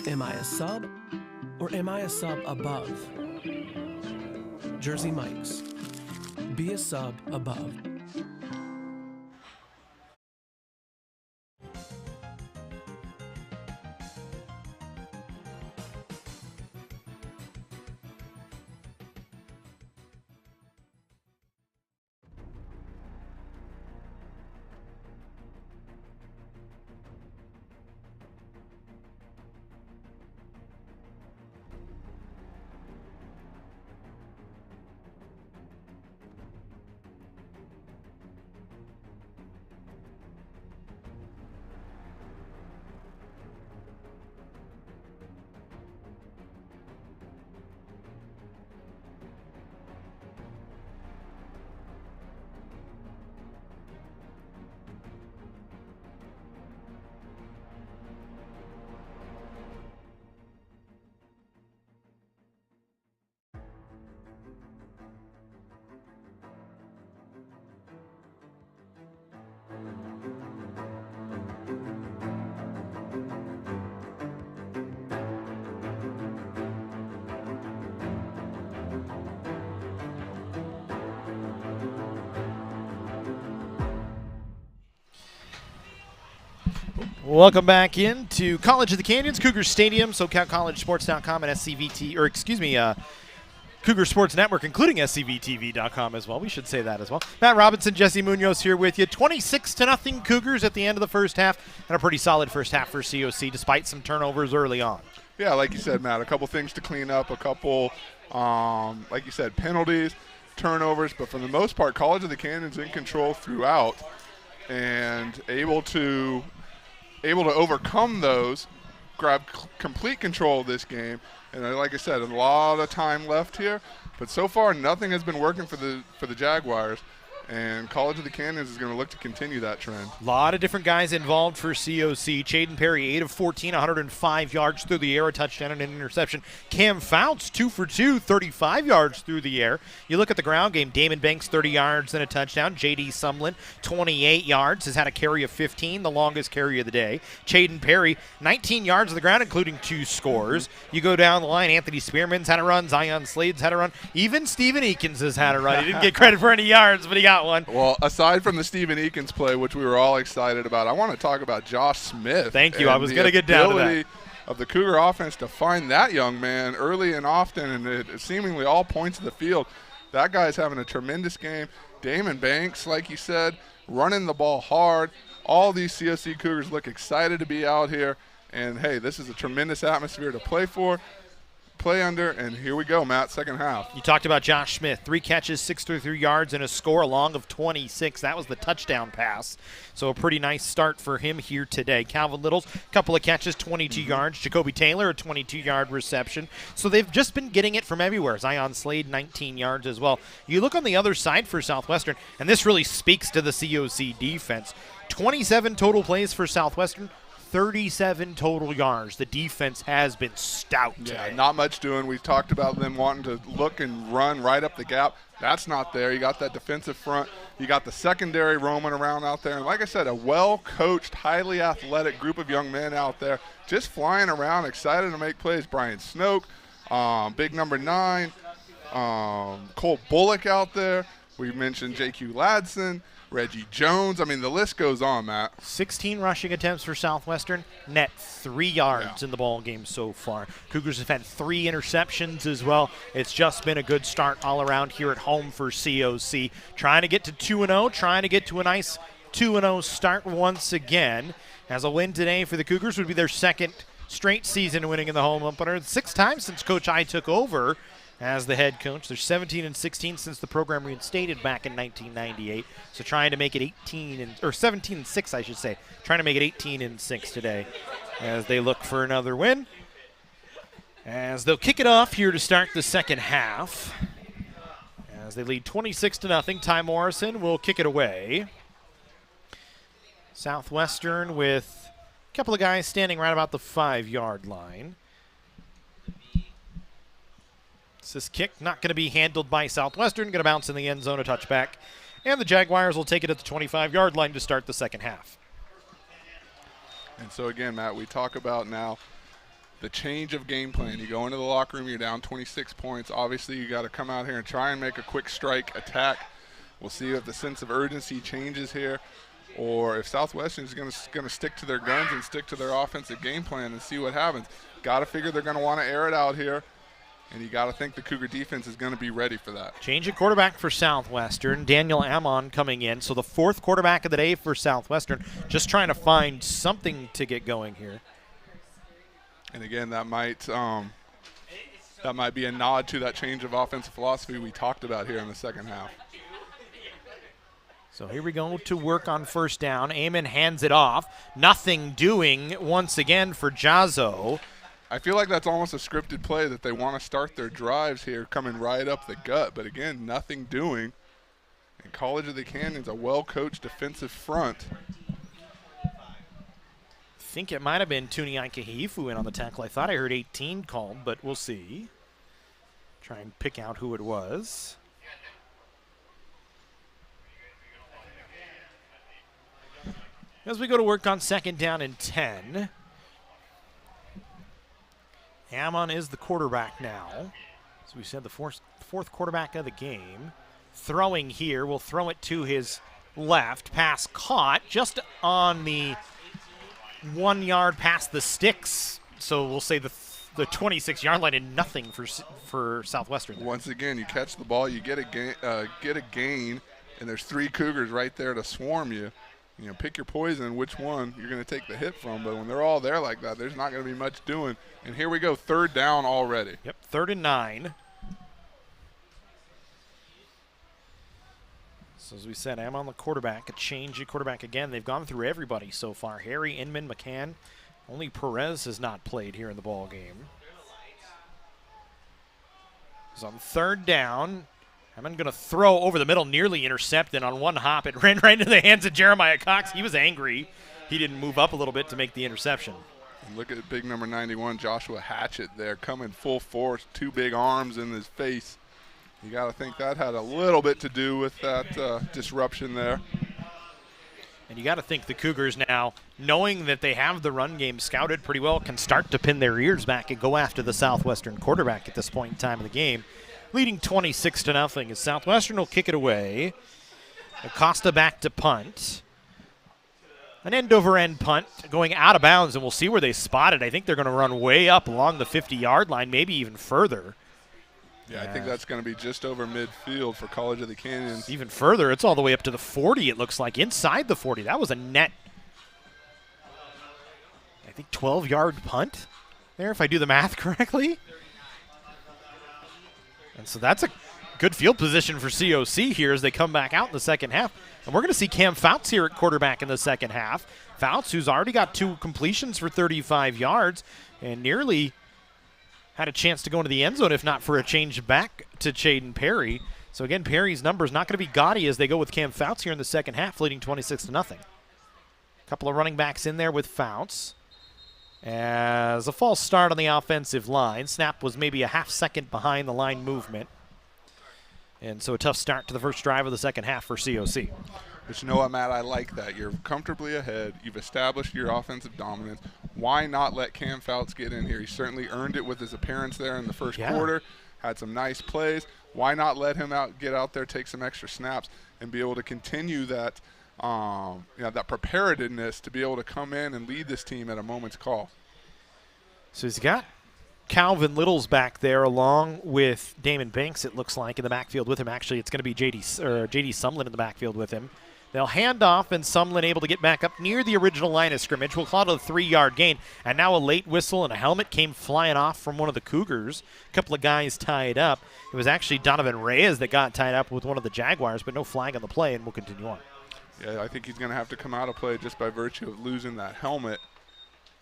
am I a sub or am I a sub above? Jersey Mike's, be a sub above. Welcome back into College of the Canyons, Cougar Stadium, SoCalCollegeSports.com, and SCVT, or excuse me, Cougar Sports Network, including SCVTV.com as well. We should say that as well. Matt Robinson, Jesse Munoz here with you. 26-0 Cougars at the end of the first half, and a pretty solid first half for COC despite some turnovers early on. Yeah, like you said, Matt, a couple things to clean up, a couple, like you said, penalties, turnovers, but for the most part, College of the Canyons in control throughout and able to overcome those, grab complete control of this game. And like I said, a lot of time left here, but so far nothing has been working for the Jaguars. And College of the Canyons is going to look to continue that trend. A lot of different guys involved for COC. Chaden Perry, 8 of 14, 105 yards through the air, a touchdown and an interception. Cam Fouts, 2 for 2, 35 yards through the air. You look at the ground game, Damon Banks, 30 yards and a touchdown. J.D. Sumlin, 28 yards, has had a carry of 15, the longest carry of the day. Chaden Perry, 19 yards on the ground, including 2 scores. You go down the line, Anthony Spearman's had a run, Zion Slade's had a run. Even Stephen Eakins has had a run. He didn't get credit for any yards, but he got one. Well, aside from the Stephen Eakins play, which we were all excited about, I want to talk about Josh Smith. Thank you. I was going to get down to that. The ability of the Cougar offense to find that young man early and often, and at seemingly all points of the field. That guy's having a tremendous game. Damon Banks, like you said, running the ball hard. All these COC Cougars look excited to be out here. And, hey, this is a tremendous atmosphere to play for. Play under, and here we go, Matt, second half. You talked about Josh Smith, 3 catches, 63 yards, and a score, a long of 26. That was the touchdown pass. So a pretty nice start for him here today. Calvin Little's, a couple of catches, 22 yards. Jacoby Taylor, a 22-yard reception. So they've just been getting it from everywhere. Zion Slade, 19 yards as well. You look on the other side for Southwestern, and this really speaks to the COC defense. 27 total plays for Southwestern, 37 total yards. The defense has been stout today. Yeah, not much doing. We talked about them wanting to look and run right up the gap. That's not there. You got that defensive front. You got the secondary roaming around out there. And like I said, a well-coached, highly athletic group of young men out there just flying around, excited to make plays. Brian Snoke, big number 9, Cole Bullock out there. We mentioned J.Q. Ladson, Reggie Jones. I mean, the list goes on, Matt. 16 rushing attempts for Southwestern, net 3 yards in the ball game so far. Cougars have had 3 interceptions as well. It's just been a good start all around here at home for COC. Trying to get to 2-0, trying to get to a nice 2-0 start once again. As a win today for the Cougars would be their second straight season winning in the home opener. 6 times since Coach I took over as the head coach. They're 17-16 since the program reinstated back in 1998. So trying to make it 17-6, I should say. Trying to make it 18-6 today as they look for another win. As they'll kick it off here to start the second half. As they lead 26-0, Ty Morrison will kick it away. Southwestern with a couple of guys standing right about the 5-yard line. This kick not going to be handled by Southwestern. Going to bounce in the end zone, a touchback. And the Jaguars will take it at the 25-yard line to start the second half. And so, again, Matt, we talk about now the change of game plan. You go into the locker room, you're down 26 points. Obviously, you got to come out here and try and make a quick strike attack. We'll see if the sense of urgency changes here or if Southwestern is going to stick to their guns and stick to their offensive game plan and see what happens. Got to figure they're going to want to air it out here. And you got to think the Cougar defense is going to be ready for that. Change of quarterback for Southwestern. Daniel Amon coming in. So the 4th quarterback of the day for Southwestern. Just trying to find something to get going here. And again, that might be a nod to that change of offensive philosophy we talked about here in the second half. So here we go to work on first down. Amon hands it off. Nothing doing once again for Jazzo. I feel like that's almost a scripted play that they want to start their drives here coming right up the gut. But, again, nothing doing. And College of the Canyons, a well-coached defensive front. I think it might have been Tuniaika Hifu in on the tackle. I thought I heard 18 called, but we'll see. Try and pick out who it was. As we go to work on second down and 10. Amon is the quarterback now. As we said, the fourth quarterback of the game. Throwing here, will throw it to his left. Pass caught just on the 1 yard past the sticks. So we'll say the 26-yard line and nothing for Southwestern there. Once again, you catch the ball, you get a gain, and there's 3 Cougars right there to swarm you. You know, pick your poison, which one you're going to take the hit from. But when they're all there like that, there's not going to be much doing. And here we go, 3rd down already. Yep, 3rd and 9. So as we said, I'm on the quarterback, a change of quarterback again. They've gone through everybody so far. Harry, Inman, McCann. Only Perez has not played here in the ball game. He's on 3rd down. I'm going to throw over the middle, nearly intercepted on one hop. It ran right into the hands of Jeremiah Cox. He was angry. He didn't move up a little bit to make the interception. And look at big number 91, Joshua Hatchett there, coming full force, 2 big arms in his face. You got to think that had a little bit to do with that disruption there. And you got to think the Cougars now, knowing that they have the run game scouted pretty well, can start to pin their ears back and go after the Southwestern quarterback at this point in time of the game. Leading 26-0 as Southwestern will kick it away. Acosta back to punt. An end-over-end punt going out of bounds, and we'll see where they spot it. I think they're going to run way up along the 50-yard line, maybe even further. Yeah, I think that's going to be just over midfield for College of the Canyons. Even further, it's all the way up to the 40, it looks like, inside the 40. That was a net, I think, 12-yard punt there, if I do the math correctly. And so that's a good field position for COC here as they come back out in the second half. And we're going to see Cam Fouts here at quarterback in the second half. Fouts, who's already got 2 completions for 35 yards and nearly had a chance to go into the end zone if not for a change back to Chaden Perry. So again, Perry's numbers not going to be gaudy as they go with Cam Fouts here in the second half, leading 26-0. A couple of running backs in there with Fouts. As a false start on the offensive line. Snap was maybe a half second behind the line movement. And so a tough start to the first drive of the second half for COC. But you know what, Matt? I like that. You're comfortably ahead. You've established your offensive dominance. Why not let Cam Fouts get in here? He certainly earned it with his appearance there in the first quarter. Had some nice plays. Why not let him get out there, take some extra snaps, and be able to continue that that preparedness to be able to come in and lead this team at a moment's call. So he's got Calvin Littles back there along with Damon Banks, it looks like, in the backfield with him. Actually, it's going to be J.D. Sumlin in the backfield with him. They'll hand off, and Sumlin able to get back up near the original line of scrimmage. We'll call it a 3-yard gain. And now a late whistle and a helmet came flying off from one of the Cougars. A couple of guys tied up. It was actually Donovan Reyes that got tied up with one of the Jaguars, but no flag on the play, and we'll continue on. Yeah, I think he's going to have to come out of play just by virtue of losing that helmet.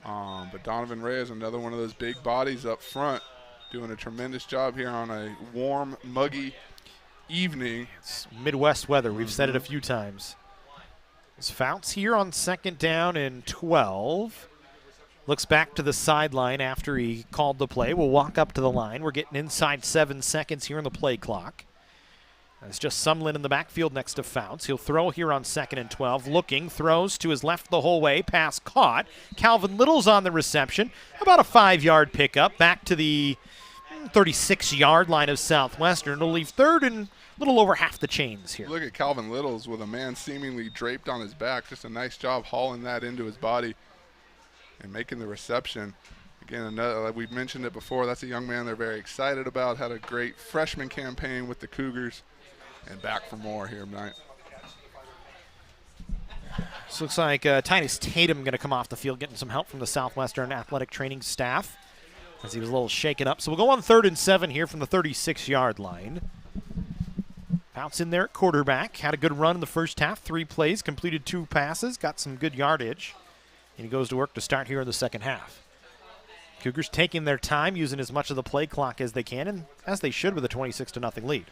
But Donovan Reyes, another one of those big bodies up front, doing a tremendous job here on a warm, muggy evening. It's Midwest weather. We've said it a few times. It's Fouts here on 2nd down and 12. Looks back to the sideline after he called the play. We'll walk up to the line. We're getting inside 7 seconds here on the play clock. It's just Sumlin in the backfield next to Fouts. He'll throw here on 2nd and 12. Looking, throws to his left the whole way. Pass caught. Calvin Little's on the reception. About a 5-yard pickup. Back to the 36-yard line of Southwestern. It'll leave 3rd and a little over half the chains here. Look at Calvin Littles with a man seemingly draped on his back. Just a nice job hauling that into his body and making the reception. Again, another, we've mentioned it before, that's a young man they're very excited about. Had a great freshman campaign with the Cougars. And back for more here tonight. This looks like Titus Tatum going to come off the field, getting some help from the Southwestern athletic training staff as he was a little shaken up. So we'll go on 3rd and 7 here from the 36-yard line. Fouts in there at quarterback. Had a good run in the first half. 3 plays, completed 2 passes, got some good yardage. And he goes to work to start here in the second half. Cougars taking their time, using as much of the play clock as they can, and as they should with a 26-0 lead.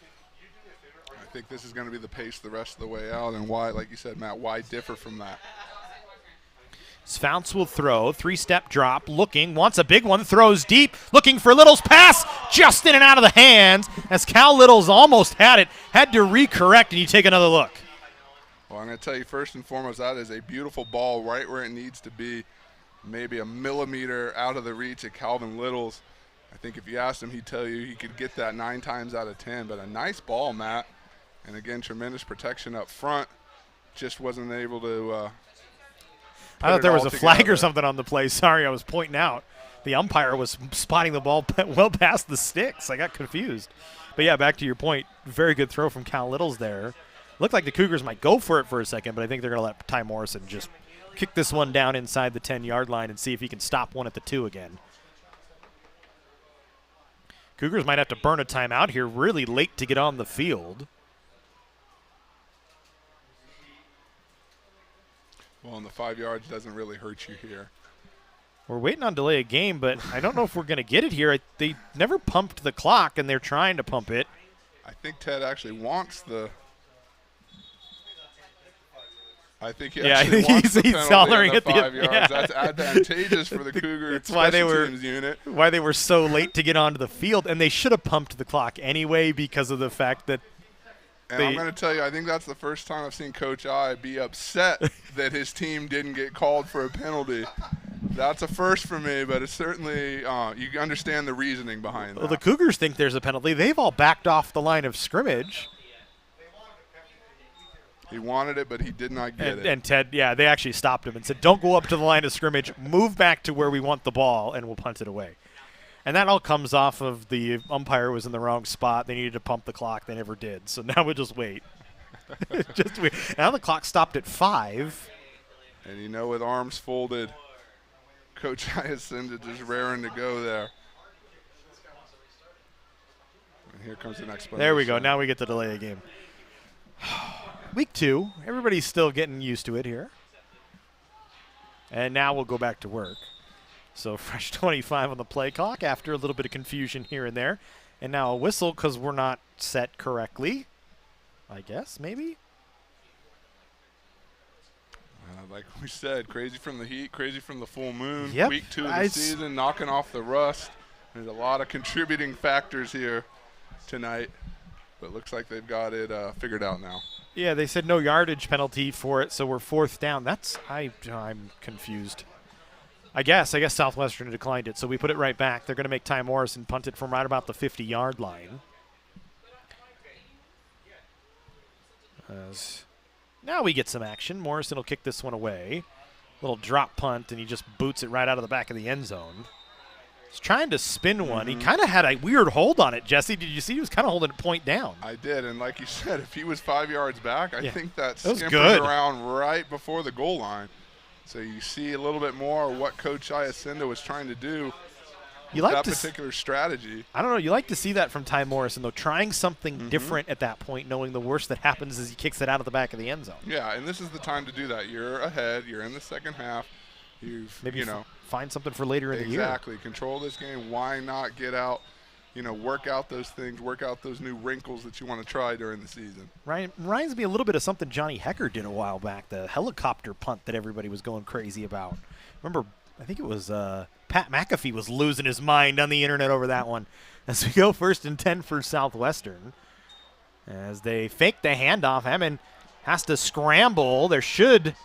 I think this is going to be the pace the rest of the way out, and why, like you said, Matt, why differ from that? Fouts will throw, 3-step drop, looking, wants a big one, throws deep, looking for Little's pass, just in and out of the hands, as Cal Little's almost had it, had to recorrect, and you take another look. Well, I'm going to tell you, first and foremost, that is a beautiful ball right where it needs to be, maybe a millimeter out of the reach of Calvin Little's. I think if you asked him, he'd tell you he could get that 9 times out of 10, but a nice ball, Matt. And again, tremendous protection up front. Just wasn't able to I thought there was a flag or something on the play. Sorry, I was pointing out. The umpire was spotting the ball well past the sticks. I got confused. But, yeah, back to your point, very good throw from Cal Littles there. Looked like the Cougars might go for it for a second, but I think they're going to let Ty Morrison just kick this one down inside the 10-yard line and see if he can stop one at the 2 again. Cougars might have to burn a timeout here really late to get on the field. Well, and the 5 yards doesn't really hurt you here. We're waiting on delay of game, but I don't know if we're going to get it here. They never pumped the clock, and they're trying to pump it. I think Ted actually wants the – I think he actually wants the penalty on the 5 yards. Yeah. That's advantageous for the Cougar special teams unit. Why they were so late to get onto the field, and they should have pumped the clock anyway because of the fact that And I'm going to tell you, I think that's the first time I've seen Coach I be upset that his team didn't get called for a penalty. That's a first for me, but it's certainly you understand the reasoning behind that. Well, the Cougars think there's a penalty. They've all backed off the line of scrimmage. He wanted it, but he did not get it. And Ted, yeah, they actually stopped him and said, don't go up to the line of scrimmage. Move back to where we want the ball, and we'll punt it away. And that all comes off of the umpire was in the wrong spot. They needed to pump the clock. They never did. So now we'll just wait. Just wait. Now the clock stopped at 5. And you know, with arms folded, Coach Hyacinth just raring to go there. And here comes the next play. There we go. Now we get the delay of game. Week 2. Everybody's still getting used to it here. And now we'll go back to work. So fresh 25 on the play clock after a little bit of confusion here and there. And now a whistle because we're not set correctly. I guess, maybe? Like we said, crazy from the heat, crazy from the full moon. Yep. Week 2 of the season, knocking off the rust. There's a lot of contributing factors here tonight, but looks like they've got it figured out now. Yeah, they said no yardage penalty for it, so we're 4th down. I'm confused. I guess Southwestern declined it, so we put it right back. They're going to make Ty Morrison punt it from right about the 50-yard line. Now we get some action. Morrison will kick this one away. Little drop punt, and he just boots it right out of the back of the end zone. He's trying to spin one. He kind of had a weird hold on it, Jesse. Did you see he was kind of holding it point down? I did, and like you said, if he was 5 yards back, I think that scampers good. around right before the goal line. So you see a little bit more of what Coach Iacinda was trying to do with that particular strategy. I don't know. You like to see that from Ty Morrison, though, trying something different at that point, knowing the worst that happens is he kicks it out of the back of the end zone. Yeah, and this is the time to do that. You're ahead. You're in the second half. Maybe find something for later in the year. Exactly. Control this game. Why not get out, work out those things, work out those new wrinkles that you want to try during the season. Reminds me a little bit of something Johnny Hecker did a while back, the helicopter punt that everybody was going crazy about. Remember, I think it was Pat McAfee was losing his mind on the internet over that one. As we go 1st and 10 for Southwestern. As they fake the handoff, Hammond has to scramble. There should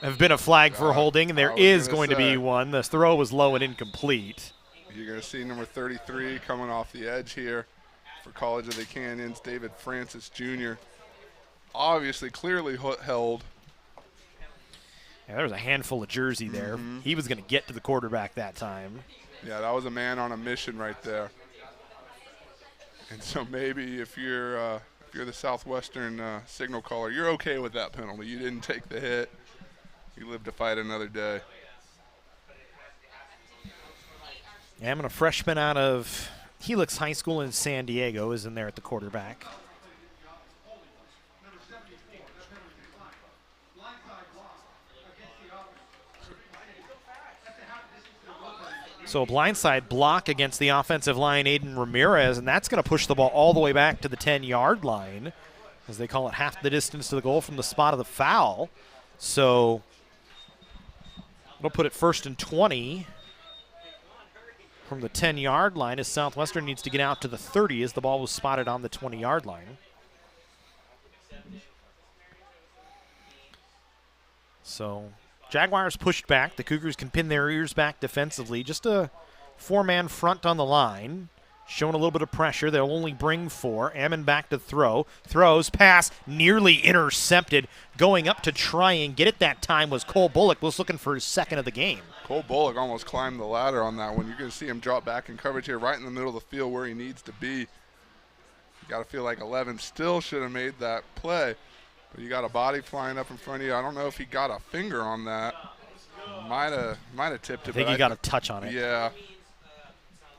have been a flag for holding, and there is going to be one. The throw was low and incomplete. You're going to see number 33 coming off the edge here for College of the Canyons, David Francis Jr. Obviously, clearly held. Yeah, there was a handful of jersey there. He was going to get to the quarterback that time. Yeah, that was a man on a mission right there. And so maybe if you're the Southwestern signal caller, you're okay with that penalty. You didn't take the hit. You live to fight another day. Yeah, a freshman out of Helix High School in San Diego is in there at the quarterback. So a blindside block against the offensive line, Aiden Ramirez, and that's going to push the ball all the way back to the 10-yard line, as they call it half the distance to the goal from the spot of the foul. So it'll put it 1st and 20 from the 10-yard line, as Southwestern needs to get out to the 30 as the ball was spotted on the 20-yard line. So Jaguars pushed back. The Cougars can pin their ears back defensively. Just a 4-man front on the line. Showing a little bit of pressure. They'll only bring 4. Ammon back to throw. Throws, pass, nearly intercepted. Going up to try and get it that time was Cole Bullock. Was looking for his 2nd of the game. Cole Bullock almost climbed the ladder on that one. You're going to see him drop back in coverage here right in the middle of the field where he needs to be. You got to feel like 11 still should have made that play. But you got a body flying up in front of you. I don't know if he got a finger on that. Might have tipped it. I think he got a touch on it. Yeah.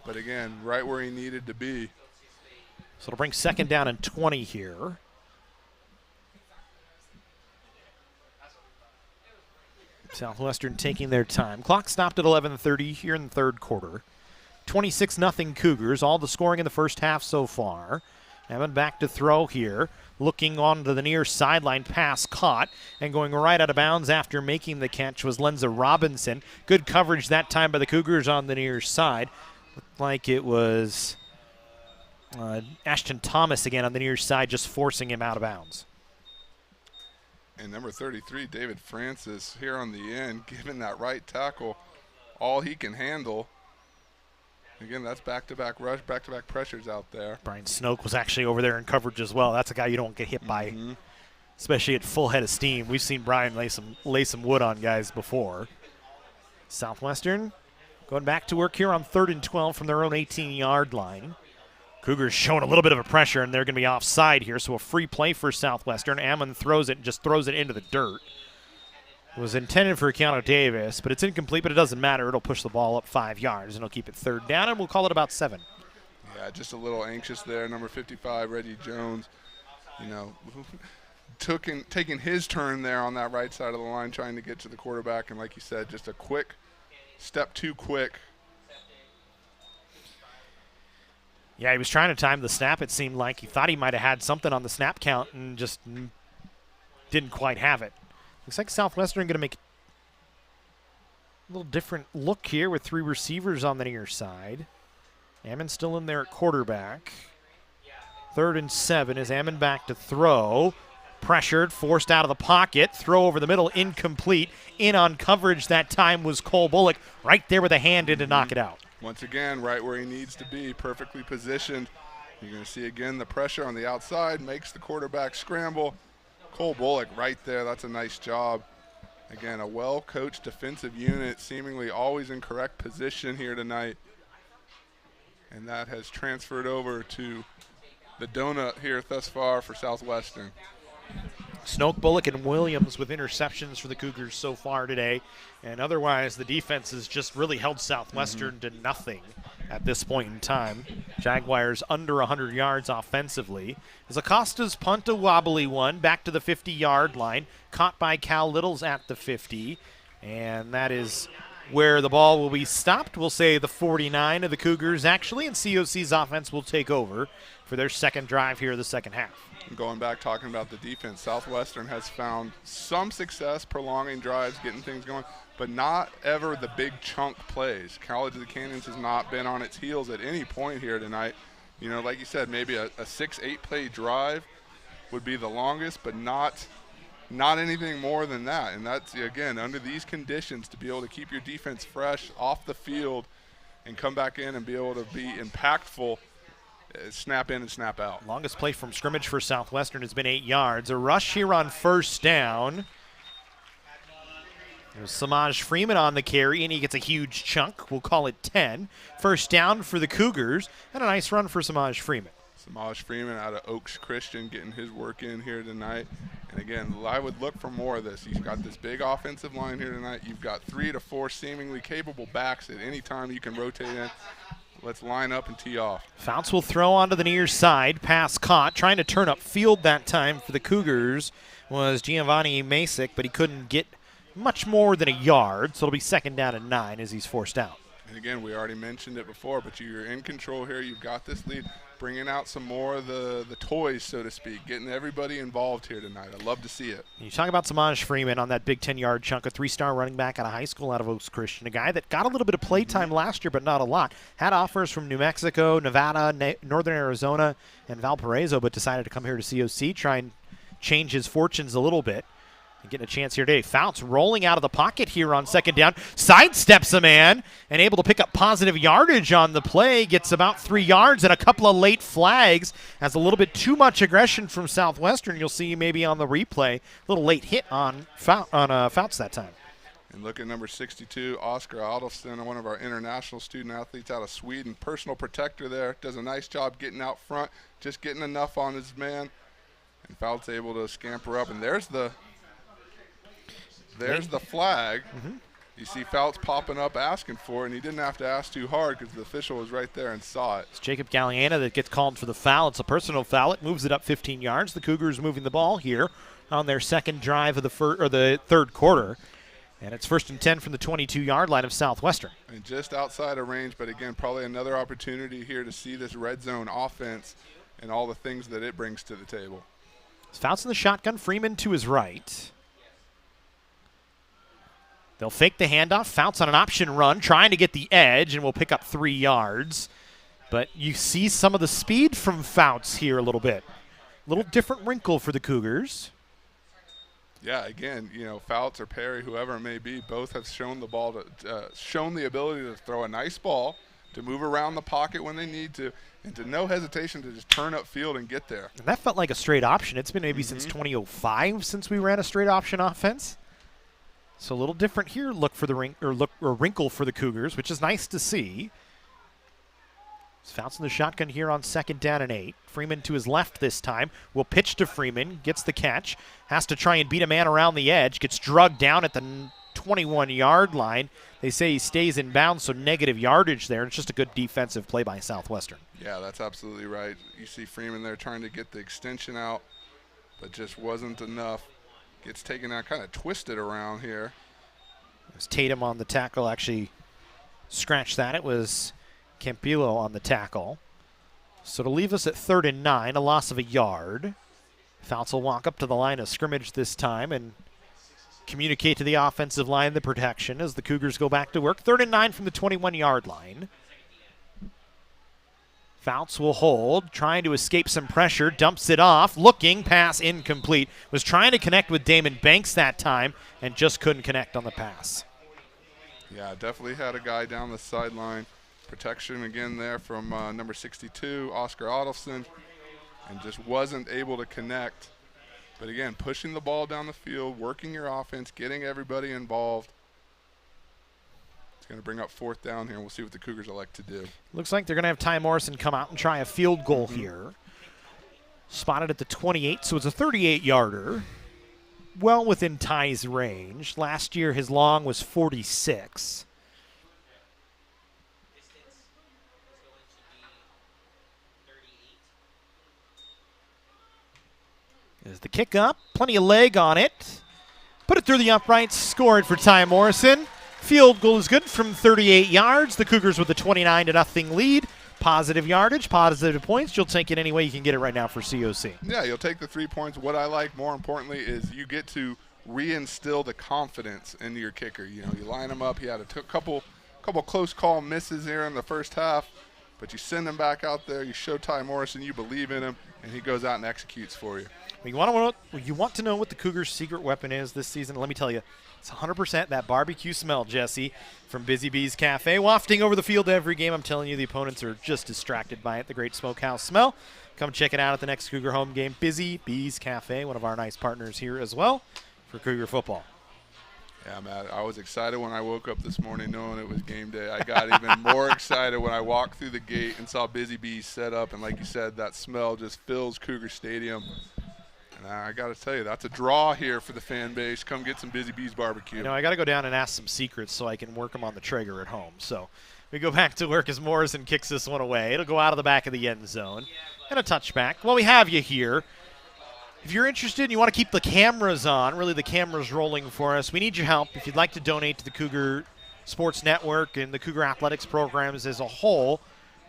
But again, right where he needed to be. So it'll bring 2nd down and 20 here. Southwestern taking their time. Clock stopped at 11:30 here in the 3rd quarter. 26-0 Cougars. All the scoring in the first half so far. Hammond back to throw here. Looking onto the near sideline, pass caught, and going right out of bounds after making the catch was Lenza Robinson. Good coverage that time by the Cougars on the near side. Looked like it was Ashton Thomas again on the near side, just forcing him out of bounds. And number 33, David Francis, here on the end, giving that right tackle all he can handle. Again, that's back-to-back rush, back-to-back pressures out there. Brian Snoke was actually over there in coverage as well. That's a guy you don't get hit by, especially at full head of steam. We've seen Brian lay some wood on guys before. Southwestern going back to work here on 3rd and 12 from their own 18-yard line. Cougars showing a little bit of a pressure, and they're going to be offside here, so a free play for Southwestern. Ammon throws it and just throws it into the dirt. It was intended for Keanu Davis, but it's incomplete, but it doesn't matter. It'll push the ball up 5 yards, and it'll keep it 3rd down, and we'll call it about 7. Yeah, just a little anxious there. Number 55, Reggie Jones, taking his turn there on that right side of the line, trying to get to the quarterback, and like you said, just a quick step too quick. Yeah, he was trying to time the snap, it seemed like. He thought he might have had something on the snap count and just didn't quite have it. Looks like Southwestern going to make a little different look here with 3 receivers on the near side. Ammon still in there at quarterback. 3rd and 7 is Ammon back to throw. Pressured, forced out of the pocket. Throw over the middle, incomplete. In on coverage that time was Cole Bullock. Right there with a hand in to knock it out. Once again, right where he needs to be, perfectly positioned. You're going to see again the pressure on the outside, makes the quarterback scramble. Cole Bullock right there, that's a nice job. Again, a well-coached defensive unit, seemingly always in correct position here tonight. And that has transferred over to the donut here thus far for Southwestern. Snoke, Bullock, and Williams with interceptions for the Cougars so far today. And otherwise, the defense has just really held Southwestern to nothing at this point in time. Jaguars under 100 yards offensively. As Acosta's punt, a wobbly one, back to the 50-yard line. Caught by Cal Littles at the 50. And that is where the ball will be stopped. We'll say the 49 of the Cougars, actually, and COC's offense will take over for their second drive here of the second half. Going back, talking about the defense, Southwestern has found some success prolonging drives, getting things going, but not ever the big chunk plays. College of the Canyons has not been on its heels at any point here tonight. You know, like you said, maybe a 6-8 play drive would be the longest, but not anything more than that. And that's, again, under these conditions, to be able to keep your defense fresh off the field and come back in and be able to be impactful. Snap in and snap out. Longest play from scrimmage for Southwestern has been 8 yards. A rush here on first down. There's Samaj Freeman on the carry, and he gets a huge chunk. We'll call it 10. First down for the Cougars, and a nice run for Samaj Freeman. Samaj Freeman out of Oaks Christian getting his work in here tonight. And again, I would look for more of this. You've got this big offensive line here tonight. You've got 3 to 4 seemingly capable backs at any time you can rotate in. Let's line up and tee off. Fouts will throw onto the near side. Pass caught. Trying to turn up field that time for the Cougars was Giovanni Masick, but he couldn't get much more than a yard. So it'll be second down and 9 as he's forced out. And again, we already mentioned it before, but you're in control here. You've got this lead. Bringing out some more of the toys, so to speak, getting everybody involved here tonight. I love to see it. You talk about Samaj Freeman on that big 10-yard chunk, a 3-star running back out of high school out of Oaks Christian, a guy that got a little bit of play time last year, but not a lot. Had offers from New Mexico, Nevada, Northern Arizona, and Valparaiso, but decided to come here to COC, try and change his fortunes a little bit. And getting a chance here today. Fouts rolling out of the pocket here on second down. Sidesteps a man and able to pick up positive yardage on the play. Gets about 3 yards and a couple of late flags. Has a little bit too much aggression from Southwestern. You'll see maybe on the replay. A little late hit on Fouts that time. And look at number 62, Oscar Adolfsson, one of our international student athletes out of Sweden. Personal protector there. Does a nice job getting out front. Just getting enough on his man. And Fouts able to scamper up. And there's the flag. You see Fouts popping up asking for it, and he didn't have to ask too hard because the official was right there and saw it. It's Jacob Galliana that gets called for the foul. It's a personal foul. It moves it up 15 yards. The Cougars moving the ball here on their second drive of the third quarter. And it's 1st and 10 from the 22-yard line of Southwestern. And just outside of range, but again, probably another opportunity here to see this red zone offense and all the things that it brings to the table. Fouts in the shotgun, Freeman to his right. They'll fake the handoff. Fouts on an option run, trying to get the edge, and will pick up 3 yards. But you see some of the speed from Fouts here a little bit. A little different wrinkle for the Cougars. Yeah, again, you know, Fouts or Perry, whoever it may be, both have shown the ball shown the ability to throw a nice ball, to move around the pocket when they need to, and to no hesitation to just turn up field and get there. And that felt like a straight option. It's been maybe since 2005 since we ran a straight option offense. So a little different here. Look for the wrinkle for the Cougars, which is nice to see. Fouts in the shotgun here on second down and 8. Freeman to his left this time. Will pitch to Freeman. Gets the catch. Has to try and beat a man around the edge. Gets drugged down at the 21-yard line. They say he stays in bounds, so negative yardage there. It's just a good defensive play by Southwestern. Yeah, that's absolutely right. You see Freeman there trying to get the extension out, but just wasn't enough. Gets taken out, kind of twisted around here. It was Tatum on the tackle. Actually scratched that. It was Campillo on the tackle. So to leave us at 3rd and 9, a loss of a yard. Fouts will walk up to the line of scrimmage this time and communicate to the offensive line the protection as the Cougars go back to work. 3rd and 9 from the 21-yard line. Fouts will hold, trying to escape some pressure, dumps it off, looking, pass incomplete. Was trying to connect with Damon Banks that time and just couldn't connect on the pass. Yeah, definitely had a guy down the sideline. Protection again there from number 62, Oscar Adolfson, and just wasn't able to connect. But again, pushing the ball down the field, working your offense, getting everybody involved. It's going to bring up 4th down here, and we'll see what the Cougars elect to do. Looks like they're going to have Ty Morrison come out and try a field goal here. Spotted at the 28, so it's a 38-yarder. Well within Ty's range. Last year his long was 46. There's the kick up, plenty of leg on it. Put it through the uprights, scored for Ty Morrison. Field goal is good from 38 yards. The Cougars with a 29-0 lead. Positive yardage, positive points. You'll take it any way you can get it right now for COC. Yeah, you'll take the 3 points. What I like more importantly is you get to reinstill the confidence into your kicker. You know, you line him up. He had a couple close call misses here in the first half, but you send him back out there. You show Ty Morrison you believe in him, and he goes out and executes for you. You want to know what the Cougars' secret weapon is this season? Let me tell you, it's 100% that barbecue smell, Jesse, from Busy Bees Cafe. Wafting over the field every game. I'm telling you, the opponents are just distracted by it, the great smokehouse smell. Come check it out at the next Cougar home game. Busy Bees Cafe, one of our nice partners here as well for Cougar football. Yeah, Matt, I was excited when I woke up this morning knowing it was game day. I got even more excited when I walked through the gate and saw Busy Bees set up. And like you said, that smell just fills Cougar Stadium. And I got to tell you, that's a draw here for the fan base. Come get some Busy Bees barbecue. You know, I got to go down and ask some secrets so I can work them on the trigger at home. So we go back to work as Morrison kicks this one away. It'll go out of the back of the end zone. And a touchback. Well, we have you here. If you're interested and you want to keep the cameras on, really the cameras rolling for us, we need your help. If you'd like to donate to the Cougar Sports Network and the Cougar Athletics programs as a whole,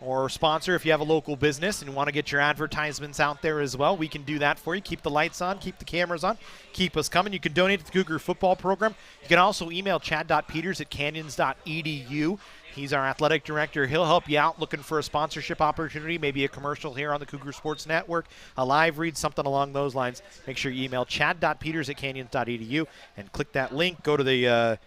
or sponsor if you have a local business and want to get your advertisements out there as well, we can do that for you. Keep the lights on, keep the cameras on, keep us coming. You can donate to the Cougar football program. You can also email chad.peters@canyons.edu. He's our athletic director. He'll help you out looking for a sponsorship opportunity, maybe a commercial here on the Cougar Sports Network, a live read, something along those lines. Make sure you email chad.peters@canyons.edu and click that link. Go to the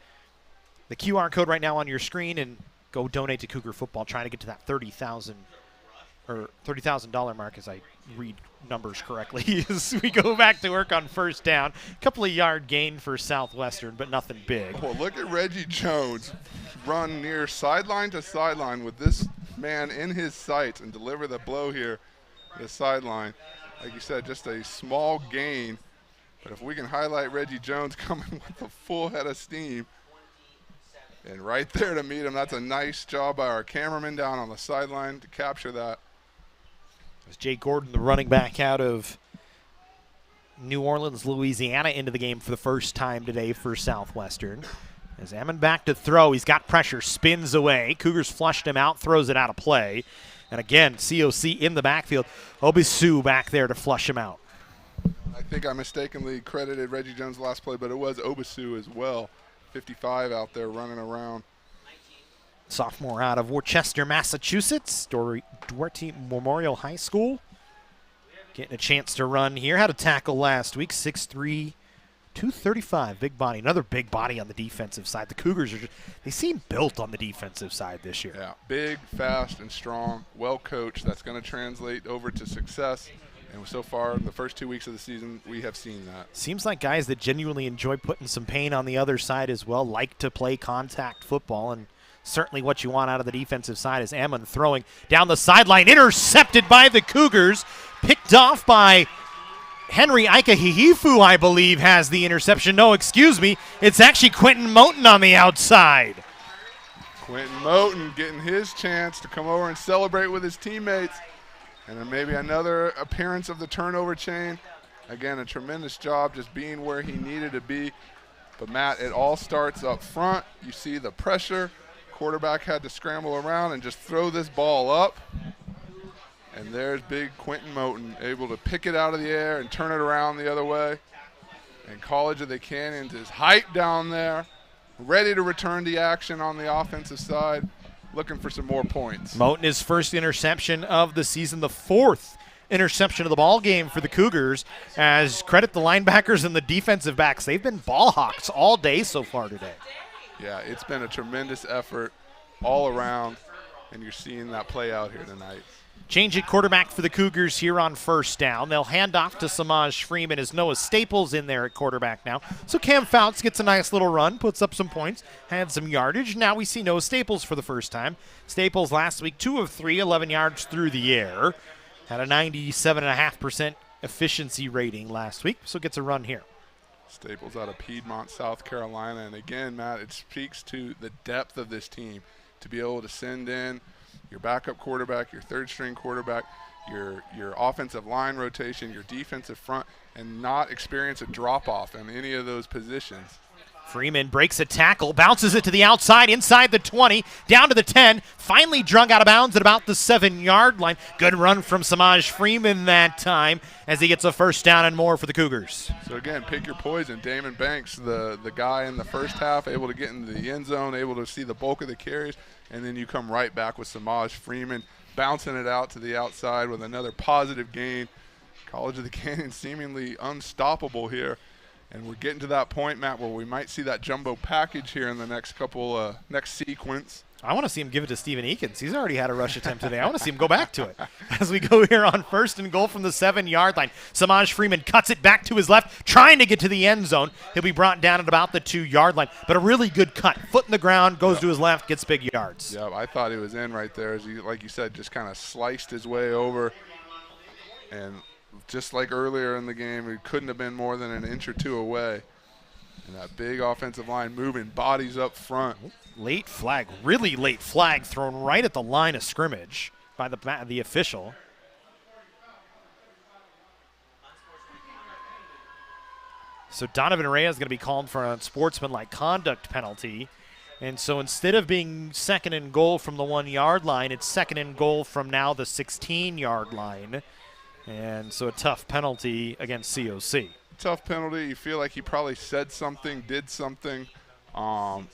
QR code right now on your screen and go donate to Cougar football, trying to get to that $30,000 mark as I read numbers correctly as we go back to work on 1st down. Couple of yard gain for Southwestern, but nothing big. Well, look at Reggie Jones run near sideline to sideline with this man in his sights and deliver the blow here to the sideline. Like you said, just a small gain. But if we can highlight Reggie Jones coming with a full head of steam, and right there to meet him, that's a nice job by our cameraman down on the sideline to capture that. As Jay Gordon, the running back out of New Orleans, Louisiana, into the game for the first time today for Southwestern. As Ammon back to throw, he's got pressure, spins away. Cougars flushed him out, throws it out of play. And again, COC in the backfield. Obisu back there to flush him out. I think I mistakenly credited Reggie Jones last play, but it was Obisu as well. 55 out there running around. Sophomore out of Worcester, Massachusetts, Duarte Memorial High School. Getting a chance to run here. Had a tackle last week, 6'3", 235, big body. Another big body on the defensive side. The Cougars they seem built on the defensive side this year. Yeah, big, fast, and strong, well coached. That's going to translate over to success. And so far, in the first 2 weeks of the season, we have seen that. Seems like guys that genuinely enjoy putting some pain on the other side as well, like to play contact football, and certainly what you want out of the defensive side is Ammon throwing down the sideline, intercepted by the Cougars, picked off by Henry Ikahihifu, I believe, has the interception. No, excuse me, it's actually Quentin Moten on the outside. Quentin Moten getting his chance to come over and celebrate with his teammates. And then maybe another appearance of the turnover chain. Again, a tremendous job just being where he needed to be. But, Matt, it all starts up front. You see the pressure. Quarterback had to scramble around and just throw this ball up. And there's big Quentin Moten able to pick it out of the air and turn it around the other way. And College of the Canyons is hyped down there, ready to return the action on the offensive side, looking for some more points. Moten, his first interception of the season, the 4th interception of the ball game for the Cougars, as credit the linebackers and the defensive backs. They've been ball hawks all day so far today. Yeah, it's been a tremendous effort all around, and you're seeing that play out here tonight. Change at quarterback for the Cougars here on first down. They'll hand off to Samaj Freeman as Noah Staples in there at quarterback now. So Cam Fouts gets a nice little run, puts up some points, had some yardage. Now we see Noah Staples for the first time. Staples last week, 2 of 3, 11 yards through the air. Had a 97.5% efficiency rating last week, so gets a run here. Staples out of Piedmont, South Carolina. And again, Matt, it speaks to the depth of this team to be able to send in your backup quarterback, your third-string quarterback, your offensive line rotation, your defensive front, and not experience a drop-off in any of those positions. Freeman breaks a tackle, bounces it to the outside, inside the 20, down to the 10, finally drug out of bounds at about the 7-yard line. Good run from Samaj Freeman that time as he gets a first down and more for the Cougars. So again, pick your poison. Damon Banks, the guy in the first half, able to get into the end zone, able to see the bulk of the carries, and then you come right back with Samaj Freeman bouncing it out to the outside with another positive gain. College of the Canyons seemingly unstoppable here. And we're getting to that point, Matt, where we might see that jumbo package here in the next sequence. I want to see him give it to Steven Eakins. He's already had a rush attempt today. I want to see him go back to it. As we go here on first and goal from the 7-yard line, Samaj Freeman cuts it back to his left, trying to get to the end zone. He'll be brought down at about the 2-yard line. But a really good cut. Foot in the ground, goes to his left, gets big yards. Yeah, I thought he was in right there. As he, like you said, just kind of sliced his way over. And just like earlier in the game, he couldn't have been more than an inch or two away. And that big offensive line moving bodies up front. Late flag, really late flag thrown right at the line of scrimmage by the official. So Donovan Reyes is going to be called for a sportsmanlike conduct penalty. And so instead of being second and goal from the 1-yard line, it's second and goal from now the 16-yard line. And so a tough penalty against COC. Tough penalty. You feel like he probably said something, did something.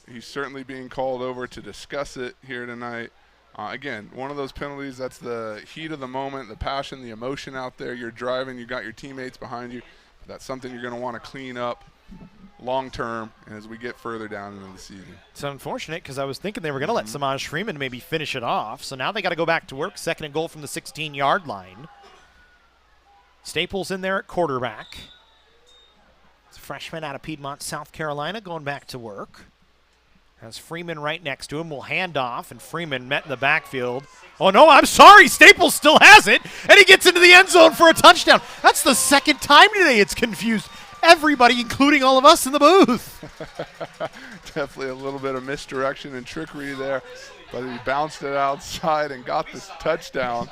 He's certainly being called over to discuss it here tonight. Again, one of those penalties, that's the heat of the moment, the passion, the emotion out there. You're driving, you got your teammates behind you. That's something you're going to want to clean up long term and as we get further down into the season. It's unfortunate because I was thinking they were going to let Samaj Freeman maybe finish it off. So now they got to go back to work. Second and goal from the 16-yard line. Staples in there at quarterback. It's a freshman out of Piedmont, South Carolina, going back to work. Has Freeman right next to him. Will hand off, and Freeman met in the backfield. Oh, no, I'm sorry. Staples still has it, and he gets into the end zone for a touchdown. That's the second time today it's confused everybody, including all of us in the booth. Definitely a little bit of misdirection and trickery there, but he bounced it outside and got this touchdown.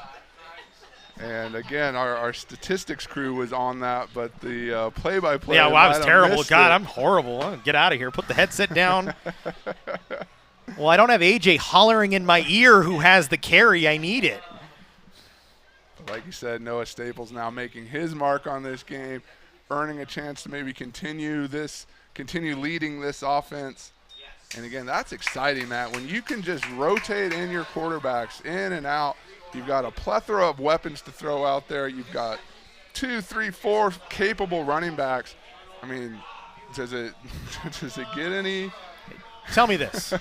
And again, our statistics crew was on that, but the play-by-play. Yeah, well, I was terrible. God, I'm horrible. I'm gonna get out of here. Put the headset down. Well, I don't have AJ hollering in my ear who has the carry. I need it. Like you said, Noah Staples now making his mark on this game, earning a chance to maybe continue leading this offense. And again, that's exciting, Matt. When you can just rotate in your quarterbacks in and out. You've got a plethora of weapons to throw out there. You've got 2, 3, 4 capable running backs. I mean, does it get any? Tell me this.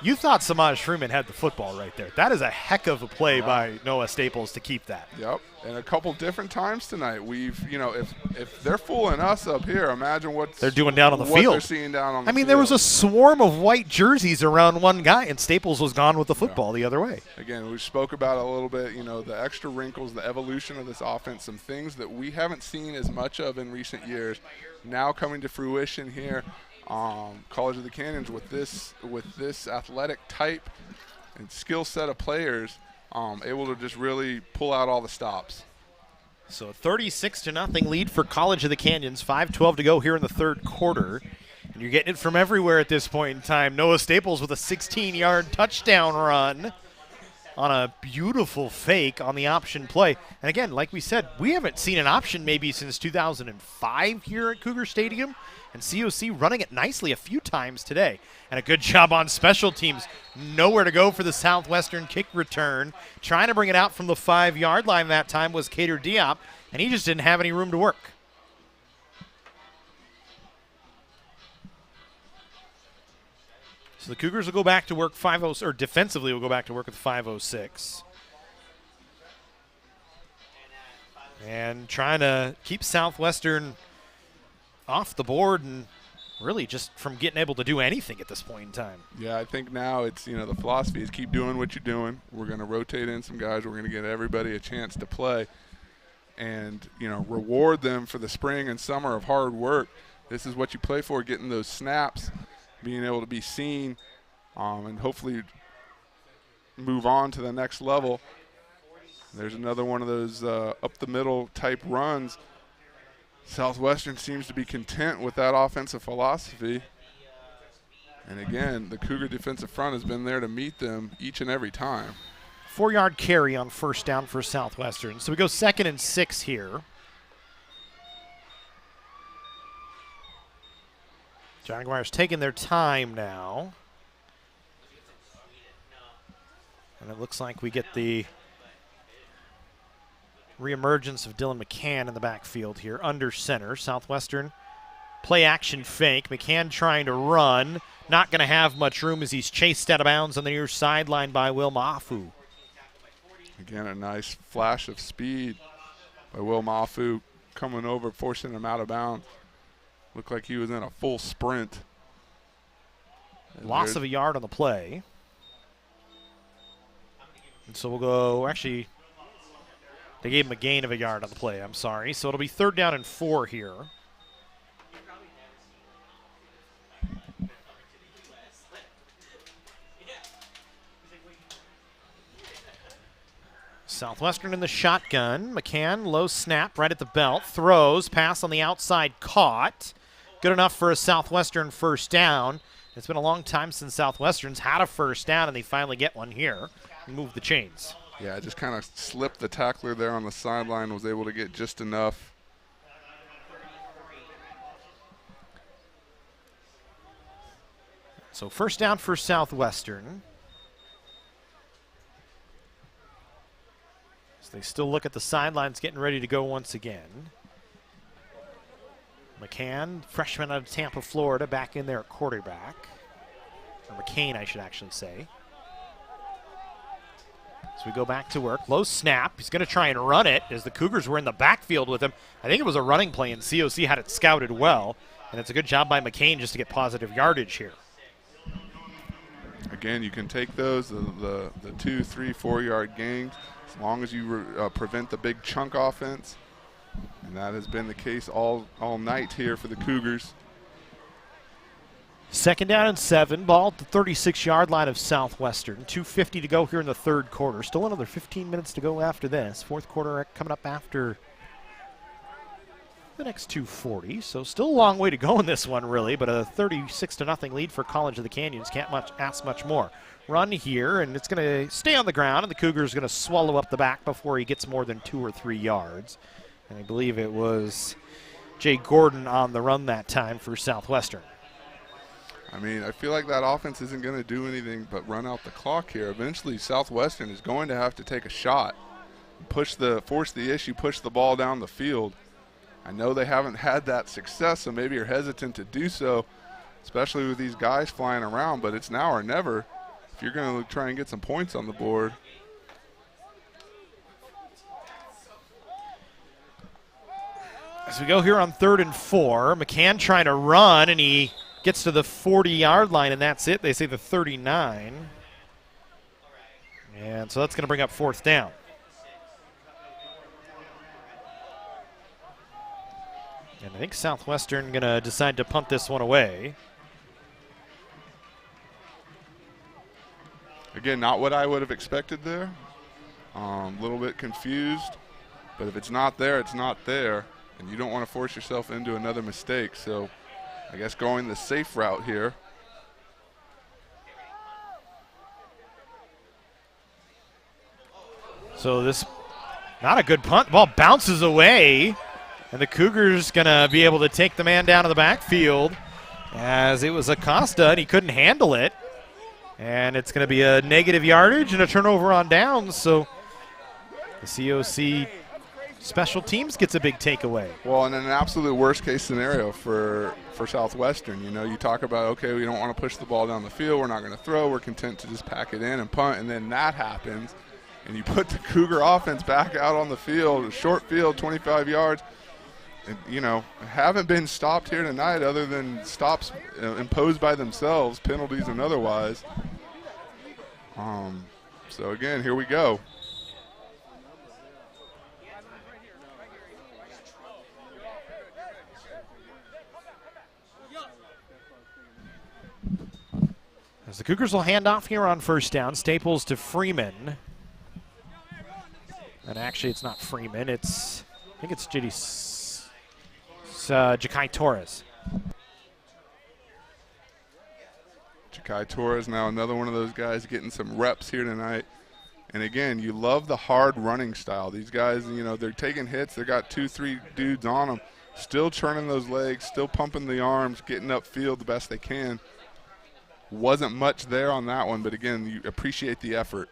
You thought Samaj Freeman had the football right there. That is a heck of a play by Noah Staples to keep that. Yep, and a couple different times tonight. We've, if they're fooling us up here, imagine what they're doing down on the field. They're seeing down on the field. There was a swarm of white jerseys around one guy, and Staples was gone with the football the other way. Again, we spoke about it a little bit, the extra wrinkles, the evolution of this offense, some things that we haven't seen as much of in recent years, now coming to fruition here. College of the Canyons with this athletic type and skill set of players, able to just really pull out all the stops. So 36-0 lead for College of the Canyons. 5:12 to go here in the third quarter. And you're getting it from everywhere at this point in time. Noah Staples with a 16-yard touchdown run. on a beautiful fake on the option play. And again, like we said, we haven't seen an option maybe since 2005 here at Cougar Stadium. And COC running it nicely a few times today. And a good job on special teams. Nowhere to go for the Southwestern kick return. Trying to bring it out from the 5-yard line that time was Cater Diop, and he just didn't have any room to work. So the Cougars will go back to work or defensively will go back to work with 5:06. And trying to keep Southwestern off the board and really just from getting able to do anything at this point in time. Yeah, I think now it's, the philosophy is keep doing what you're doing. We're going to rotate in some guys. We're going to get everybody a chance to play and, reward them for the spring and summer of hard work. This is what you play for, getting those snaps, being able to be seen, and hopefully move on to the next level. There's another one of those up the middle type runs. Southwestern seems to be content with that offensive philosophy. And again, the Cougar defensive front has been there to meet them each and every time. 4-yard carry on first down for Southwestern. So we go 2nd and 6 here. Jaguars taking their time now. And it looks like we get the reemergence of Dylan McCann in the backfield here under center. Southwestern play action fake. McCann trying to run. Not going to have much room as he's chased out of bounds on the near sideline by Will Mafu. Again, a nice flash of speed by Will Mafu coming over, forcing him out of bounds. Looked like he was in a full sprint. Loss of a yard on the play. And so we'll go, actually, they gave him a gain of a yard on the play, I'm sorry. So it'll be 3rd down and 4 here. Southwestern in the shotgun. McCann, low snap right at the belt. Throws, pass on the outside, caught. Good enough for a Southwestern first down. It's been a long time since Southwestern's had a first down, and they finally get one here and move the chains. Yeah, just kind of slipped the tackler there on the sideline, was able to get just enough. So first down for Southwestern. So they still look at the sidelines, getting ready to go once again. McCann, freshman out of Tampa, Florida, back in there at quarterback. Or McCain, I should actually say. So we go back to work. Low snap. He's going to try and run it as the Cougars were in the backfield with him. I think it was a running play, and COC had it scouted well. And it's a good job by McCain just to get positive yardage here. Again, you can take those, the 2, 3, 4-yard gains, as long as you prevent the big chunk offense. And that has been the case all night here for the Cougars. 2nd down and 7, ball at the 36-yard line of Southwestern. 2:50 to go here in the 3rd quarter. Still another 15 minutes to go after this. 4th quarter coming up after the next 2:40. So still a long way to go in this one, really, but a 36-0 lead for College of the Canyons. Can't ask much more. Run here, and it's going to stay on the ground, and the Cougars going to swallow up the back before he gets more than 2 or 3 yards. And I believe it was Jay Gordon on the run that time for Southwestern. I mean, I feel like that offense isn't going to do anything but run out the clock here. Eventually, Southwestern is going to have to take a shot, force the issue, push the ball down the field. I know they haven't had that success, so maybe you're hesitant to do so, especially with these guys flying around, but it's now or never if you're going to try and get some points on the board. As we go here on 3rd and 4, McCann trying to run, and he gets to the 40-yard line, and that's it. They say the 39. And so that's going to bring up 4th down. And I think Southwestern going to decide to punt this one away. Again, not what I would have expected there. A little bit confused. But if it's not there, it's not there. And you don't want to force yourself into another mistake. So I guess going the safe route here. So this, not a good punt. Ball bounces away, and the Cougars going to be able to take the man down to the backfield as it was Acosta, and he couldn't handle it. And it's going to be a negative yardage and a turnover on downs, so the COC special teams gets a big takeaway. Well, and in an absolute worst-case scenario for Southwestern, you know, you talk about, okay, we don't want to push the ball down the field, we're not going to throw, we're content to just pack it in and punt, and then that happens, and you put the Cougar offense back out on the field, a short field, 25 yards, and, you know, haven't been stopped here tonight other than stops imposed by themselves, penalties and otherwise. So, again, here we go. As the Cougars will hand off here on first down. Staples to Freeman. And actually it's not Freeman. I think it's Ja'Kai Torres. Ja'Kai Torres, now another one of those guys getting some reps here tonight. And again, you love the hard running style. These guys, you know, they're taking hits. They got 2-3 dudes on them. Still churning those legs, still pumping the arms, getting upfield the best they can. Wasn't much there on that one, but again, you appreciate the effort.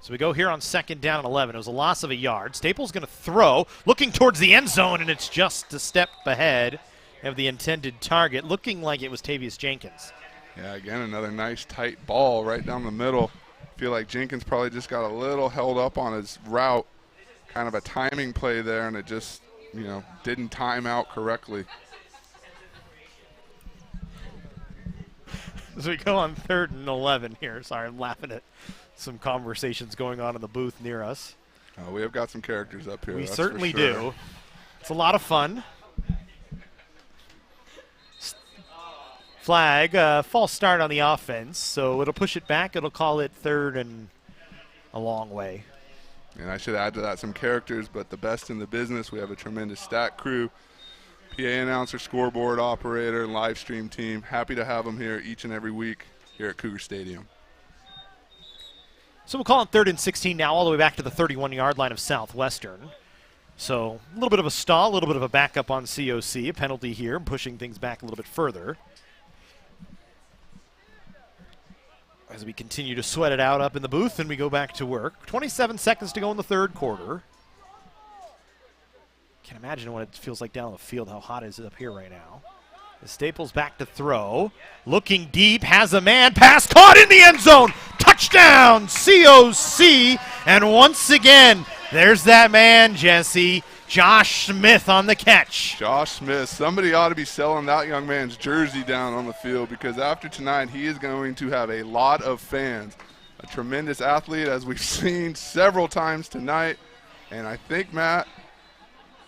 So we go here on second down and 11. It was a loss of a yard. Staples going to throw, looking towards the end zone, and it's just a step ahead of the intended target, looking like it was Tavius Jenkins. Yeah, again, another nice tight ball right down the middle. Feel like Jenkins probably just got a little held up on his route. Kind of a timing play there, and it just, you know, didn't time out correctly. As we go on 3rd and 11 here. Sorry, I'm laughing at some conversations going on in the booth near us. We have got some characters up here. We that's certainly for sure. do. It's a lot of fun. Flag, false start on the offense, so it'll push it back. It'll call it 3rd and a long way. And I should add to that some characters, but the best in the business. We have a tremendous stat crew, PA announcer, scoreboard operator, and live stream team. Happy to have them here each and every week here at Cougar Stadium. So we'll call it 3rd and 16 now, all the way back to the 31-yard line of Southwestern. So a little bit of a stall, a little bit of a backup on COC, a penalty here, pushing things back a little bit further. As we continue to sweat it out up in the booth and we go back to work. 27 seconds to go in the 3rd quarter. Can't imagine what it feels like down on the field, how hot is it up here right now. The Staples back to throw. Looking deep, has a man, pass caught in the end zone. Touchdown, COC. And once again, there's that man, Jesse. Josh Smith on the catch. Josh Smith. Somebody ought to be selling that young man's jersey down on the field, because after tonight he is going to have a lot of fans. A tremendous athlete, as we've seen several times tonight. And I think, Matt,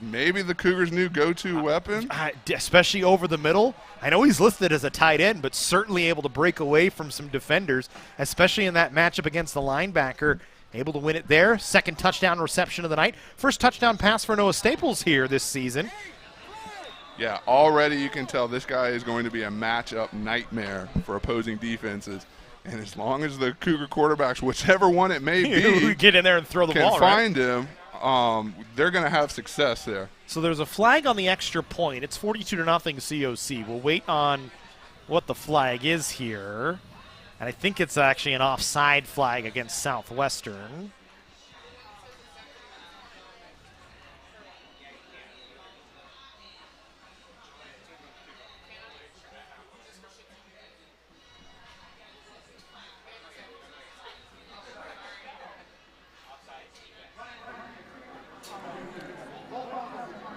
maybe the Cougars' new go-to weapon. Especially over the middle. I know he's listed as a tight end, but certainly able to break away from some defenders, especially in that matchup against the linebacker. Able to win it there. 2nd touchdown reception of the night. 1st touchdown pass for Noah Staples here this season. Yeah, already you can tell this guy is going to be a matchup nightmare for opposing defenses. And as long as the Cougar quarterbacks, whichever one it may be, get in there and throw the ball, can find him, they're going to have success there. So there's a flag on the extra point. It's 42-0 COC. We'll wait on what the flag is here. And I think it's actually an offside flag against Southwestern.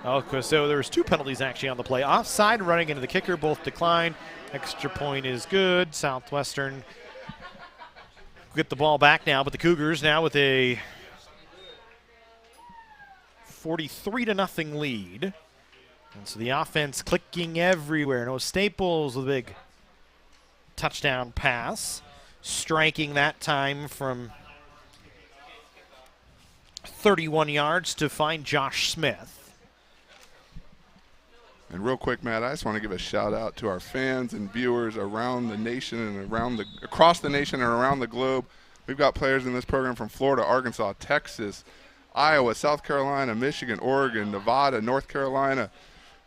Okay, so there was 2 penalties actually on the play. Offside running into the kicker, both declined. Extra point is good. Southwestern get the ball back now, but the Cougars now with a 43-0 lead. And so the offense clicking everywhere. No Staples with a big touchdown pass. Striking that time from 31 yards to find Josh Smith. And real quick, Matt, I just want to give a shout out to our fans and viewers around the nation and across the nation and around the globe. We've got players in this program from Florida, Arkansas, Texas, Iowa, South Carolina, Michigan, Oregon, Nevada, North Carolina,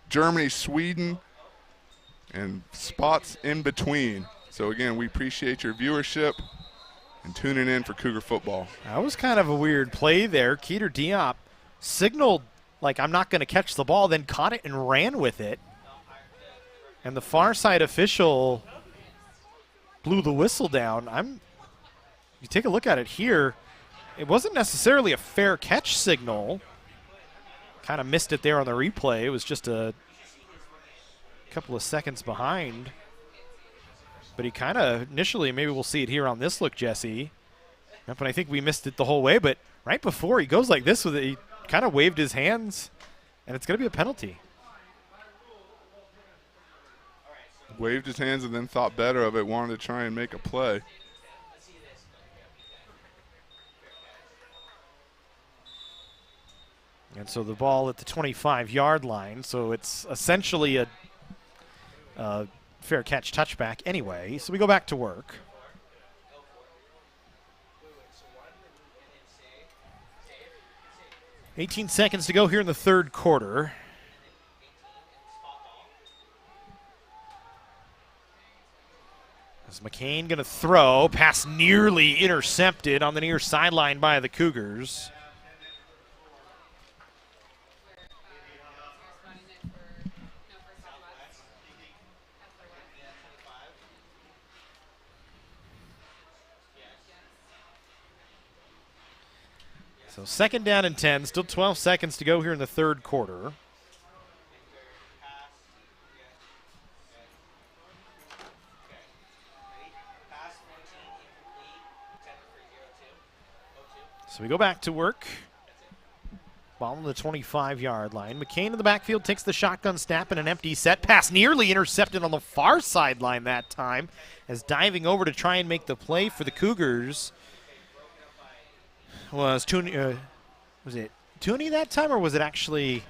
Germany, Sweden, and spots in between. So, again, we appreciate your viewership and tuning in for Cougar football. That was kind of a weird play there. Keeter Diop signaled like I'm not going to catch the ball, then caught it and ran with it. And the far side official blew the whistle down. You take a look at it here. It wasn't necessarily a fair catch signal. Kind of missed it there on the replay. It was just a couple of seconds behind. But he kind of initially, maybe we'll see it here on this look, Jesse. But I think we missed it the whole way. But right before he goes like this with it, he kind of waved his hands, and it's going to be a penalty. Waved his hands and then thought better of it, wanted to try and make a play. And so the ball at the 25-yard line, so it's essentially a fair catch touchback anyway. So we go back to work. $18 seconds to go here in the third quarter. As McCain going to throw, pass nearly intercepted on the near sideline by the Cougars. So second down and 10, still 12 seconds to go here in the third quarter. So we go back to work. Ball on the 25-yard line. McCain in the backfield takes the shotgun snap and an empty set. Pass nearly intercepted on the far sideline that time, as diving over to try and make the play for the Cougars was Tooney. Was it Tooney that time, or was it actually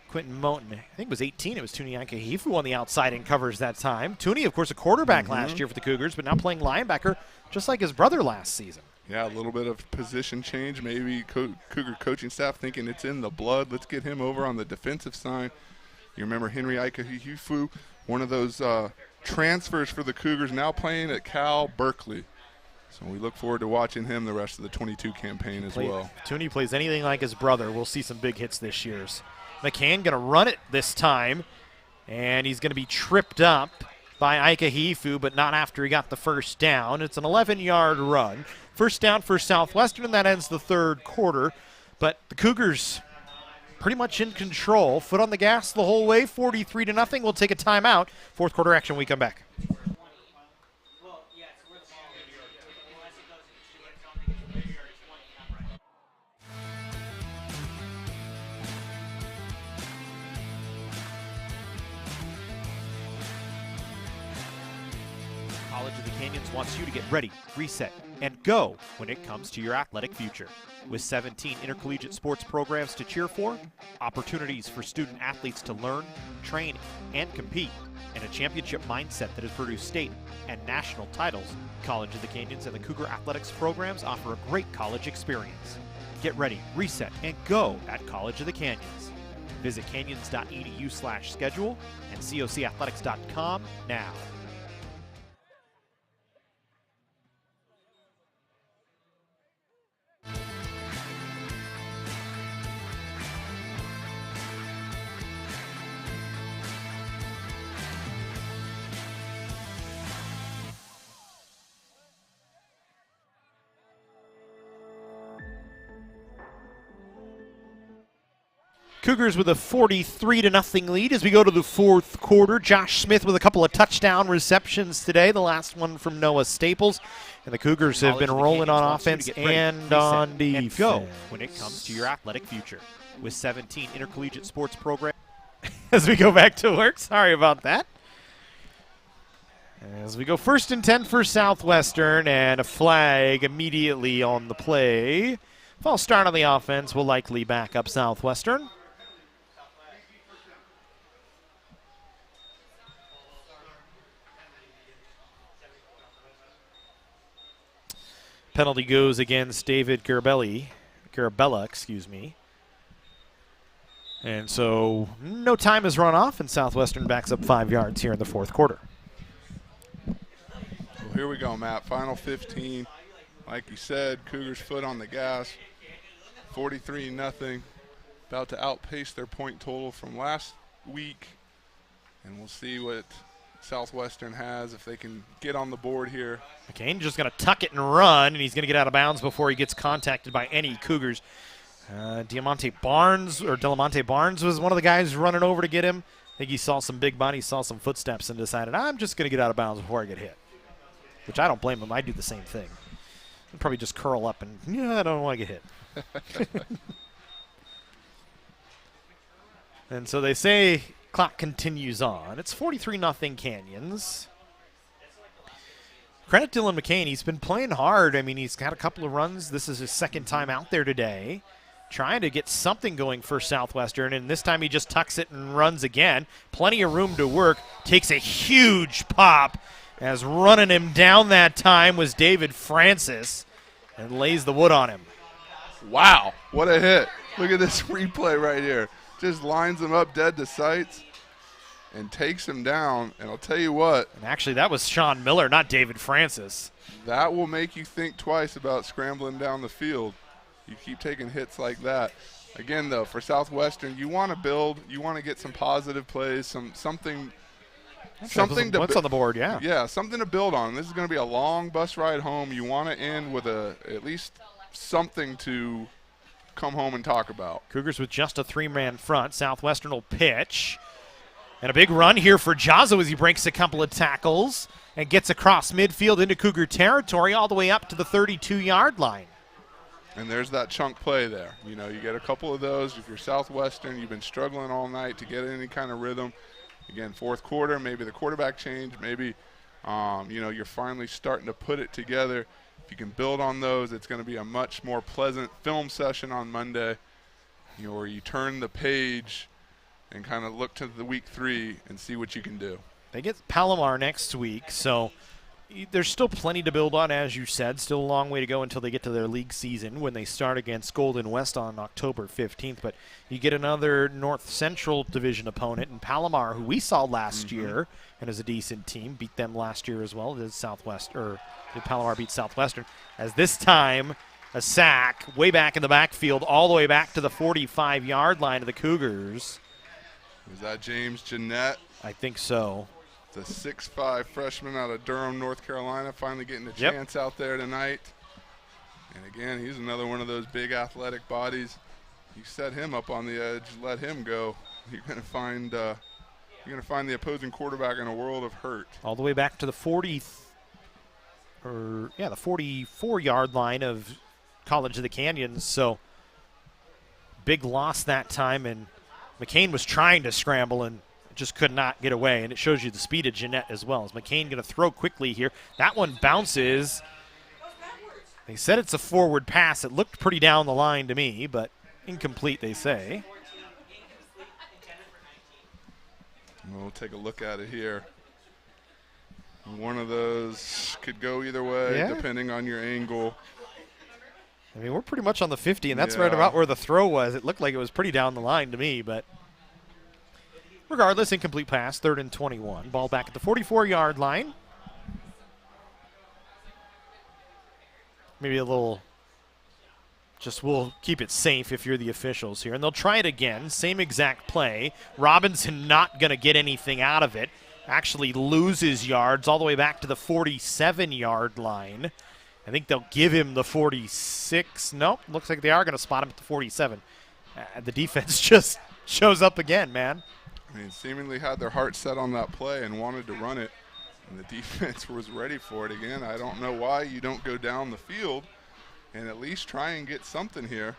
Quentin Moten? I think it was 18. It was Tooney Ankahifu on the outside and covers that time. Tooney, of course, a quarterback last year for the Cougars, but now playing linebacker just like his brother last season. Yeah, a little bit of position change. Maybe Cougar coaching staff thinking it's in the blood. Let's get him over on the defensive side. You remember Henry Ikahifu, one of those transfers for the Cougars, now playing at Cal Berkeley. So we look forward to watching him the rest of the 22 campaign as well. If Tooney plays anything like his brother, we'll see some big hits this year. McCann going to run it this time, and he's going to be tripped up by Ikahifu, but not after he got the first down. It's an 11-yard run. First down for Southwestern, and that ends the third quarter. But the Cougars pretty much in control. Foot on the gas the whole way, 43-0. We'll take a timeout. Fourth quarter action, we come back. College of the Canyons wants you to get ready, reset, and go when it comes to your athletic future. With 17 intercollegiate sports programs to cheer for, opportunities for student athletes to learn, train, and compete, and a championship mindset that has produced state and national titles, College of the Canyons and the Cougar Athletics programs offer a great college experience. Get ready, reset, and go at College of the Canyons. Visit canyons.edu/schedule and cocathletics.com now. Cougars with a 43-0 lead as we go to the fourth quarter. Josh Smith with a couple of touchdown receptions today, the last one from Noah Staples. And the Cougars have been rolling on offense and on defense. And go when it comes to your athletic future. With 17 intercollegiate sports programs. As we go back to work, sorry about that. As we go 1st and 10 for Southwestern, and a flag immediately on the play. False start on the offense will likely back up Southwestern. Penalty goes against David Garabella, excuse me. And so no time has run off, and Southwestern backs up 5 yards here in the fourth quarter. Well, here we go, Matt. Final 15. Like you said, Cougars foot on the gas. 43-0. About to outpace their point total from last week. And we'll see what Southwestern has if they can get on the board here. McCain just going to tuck it and run, and he's going to get out of bounds before he gets contacted by any Cougars. Delamonte Barnes was one of the guys running over to get him. I think he saw some big bodies, saw some footsteps, and decided, I'm just going to get out of bounds before I get hit. Which I don't blame him. I do the same thing. I'd probably just curl up and, I don't want to get hit. And so they say clock continues on. It's 43-0 Canyons. Credit Dylan McCain. He's been playing hard. I mean, he's had a couple of runs. This is his second time out there today, trying to get something going for Southwestern. And this time he just tucks it and runs again. Plenty of room to work. Takes a huge pop, as running him down that time was David Francis, and lays the wood on him. Wow, what a hit. Look at this replay right here. Just lines him up dead to sights and takes him down. And I'll tell you what. And actually, that was Sean Miller, not David Francis. That will make you think twice about scrambling down the field. You keep taking hits like that. Again, though, for Southwestern, you want to build. You want to get some positive plays, something to what's on the board, yeah. Yeah, something to build on. This is going to be a long bus ride home. You want to end with at least something to come home and talk about. Cougars with just a 3-man front. Southwestern will pitch. And a big run here for Jazo as he breaks a couple of tackles and gets across midfield into Cougar territory all the way up to the 32-yard line. And there's that chunk play there. You know, you get a couple of those. If you're Southwestern, you've been struggling all night to get any kind of rhythm. Again, fourth quarter, maybe the quarterback change, maybe, you're finally starting to put it together. If you can build on those, it's going to be a much more pleasant film session on Monday, where you turn the page and kind of look to the week 3 and see what you can do. They get Palomar next week, so there's still plenty to build on, as you said. Still a long way to go until they get to their league season when they start against Golden West on October 15th. But you get another North Central Division opponent in Palomar, who we saw last year and is a decent team. Beat them last year as well. Palomar beat Southwestern. As this time, a sack way back in the backfield, all the way back to the 45-yard line of the Cougars. Was that James Jeanette? I think so. The 6'5" freshman out of Durham, North Carolina, finally getting a chance out there tonight. And again, he's another one of those big athletic bodies. You set him up on the edge, let him go. You're going to find the opposing quarterback in a world of hurt. All the way back to the 44-yard line of College of the Canyons. So big loss that time, and McCain was trying to scramble and just could not get away, and it shows you the speed of Jeanette as well. Is McCain going to throw quickly here? That one bounces. They said it's a forward pass. It looked pretty down the line to me, but incomplete, they say. We'll take a look at it here. One of those could go either way, depending on your angle. I mean, we're pretty much on the 50, and that's right about where the throw was. It looked like it was pretty down the line to me, but regardless, incomplete pass, 3rd and 21. Ball back at the 44-yard line. Maybe a little, we'll keep it safe if you're the officials here. And they'll try it again, same exact play. Robinson not going to get anything out of it. Actually loses yards all the way back to the 47-yard line. I think they'll give him the 46. Nope, looks like they are going to spot him at the 47. The defense just shows up again, man. I mean, seemingly had their heart set on that play and wanted to run it, and the defense was ready for it again. I don't know why you don't go down the field and at least try and get something here.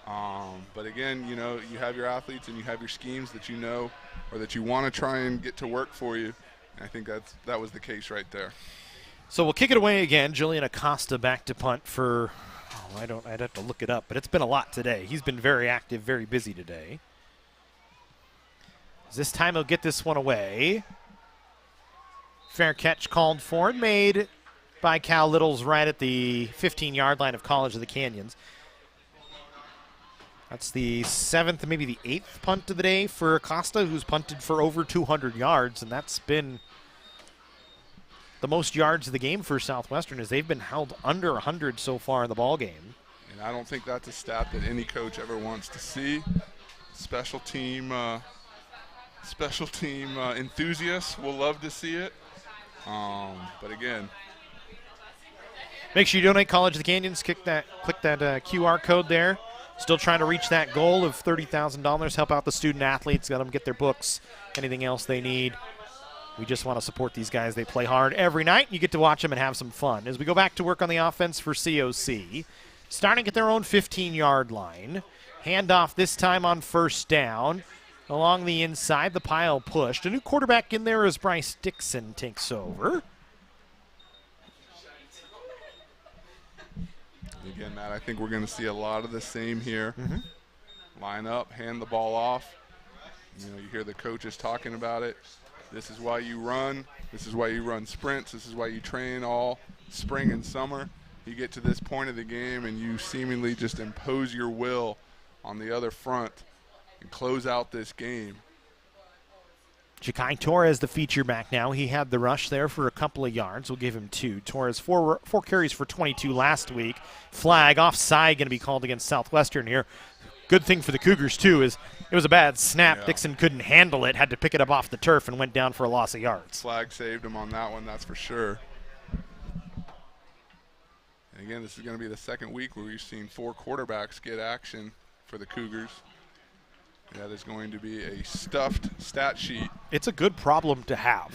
But again, you have your athletes and you have your schemes that you know or that you want to try and get to work for you. And I think that was the case right there. So we'll kick it away again. Julian Acosta back to punt for, I'd have to look it up, but it's been a lot today. He's been very active, very busy today. This time he'll get this one away. Fair catch called for and made by Cal Little's right at the 15-yard line of College of the Canyons. That's the 7th, maybe the 8th punt of the day for Acosta, who's punted for over 200 yards, and that's been the most yards of the game for Southwestern, as they've been held under 100 so far in the ball game. And I don't think that's a stat that any coach ever wants to see. Special team enthusiasts will love to see it. But again, make sure you donate College of the Canyons. Click that QR code there. Still trying to reach that goal of $30,000. Help out the student athletes. Let them get their books, anything else they need. We just want to support these guys. They play hard every night. You get to watch them and have some fun. As we go back to work on the offense for COC, starting at their own 15-yard line. Handoff this time on first down. Along the inside, the pile pushed. A new quarterback in there as Bryce Dixon takes over. Again, Matt, I think we're going to see a lot of the same here. Line up, hand the ball off. You hear the coaches talking about it. This is why you run. This is why you run sprints. This is why you train all spring and summer. You get to this point of the game and you seemingly just impose your will on the other front and close out this game. Ja'Kai Torres, the feature back now. He had the rush there for a couple of yards. We'll give him 2. Torres, four carries for 22 last week. Flag offside going to be called against Southwestern here. Good thing for the Cougars, too, is it was a bad snap. Yeah. Dixon couldn't handle it, had to pick it up off the turf and went down for a loss of yards. Flag saved him on that one, that's for sure. And again, this is going to be the second week where we've seen 4 quarterbacks get action for the Cougars. That is going to be a stuffed stat sheet. It's a good problem to have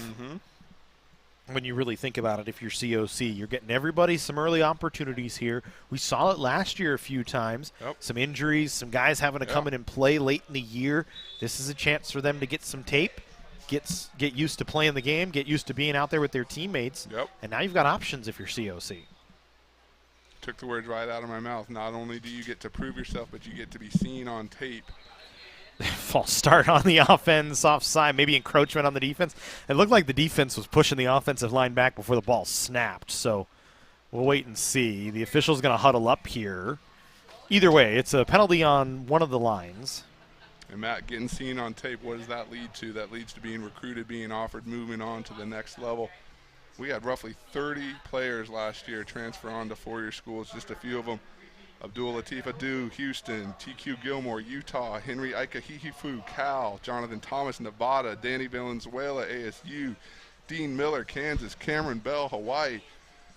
when you really think about it. If you're COC, you're getting everybody some early opportunities here. We saw it last year a few times. Some injuries, some guys having to come in and play late in the year. This is a chance for them to get some tape, get used to playing the game, get used to being out there with their teammates. And now you've got options if you're COC. Took the words right out of my mouth. Not only do you get to prove yourself, but you get to be seen on tape. False start on the offense, offside, maybe encroachment on the defense. It looked like the defense was pushing the offensive line back before the ball snapped, so we'll wait and see. The official's going to huddle up here. Either way, it's a penalty on one of the lines. And, Matt, getting seen on tape, what does that lead to? That leads to being recruited, being offered, moving on to the next level. We had roughly 30 players last year transfer on to four-year schools, just a few of them. Abdul Latif Adu, Houston, TQ Gilmore, Utah, Henry Ikahihifu, Cal, Jonathan Thomas, Nevada, Danny Valenzuela, ASU, Dean Miller, Kansas, Cameron Bell, Hawaii,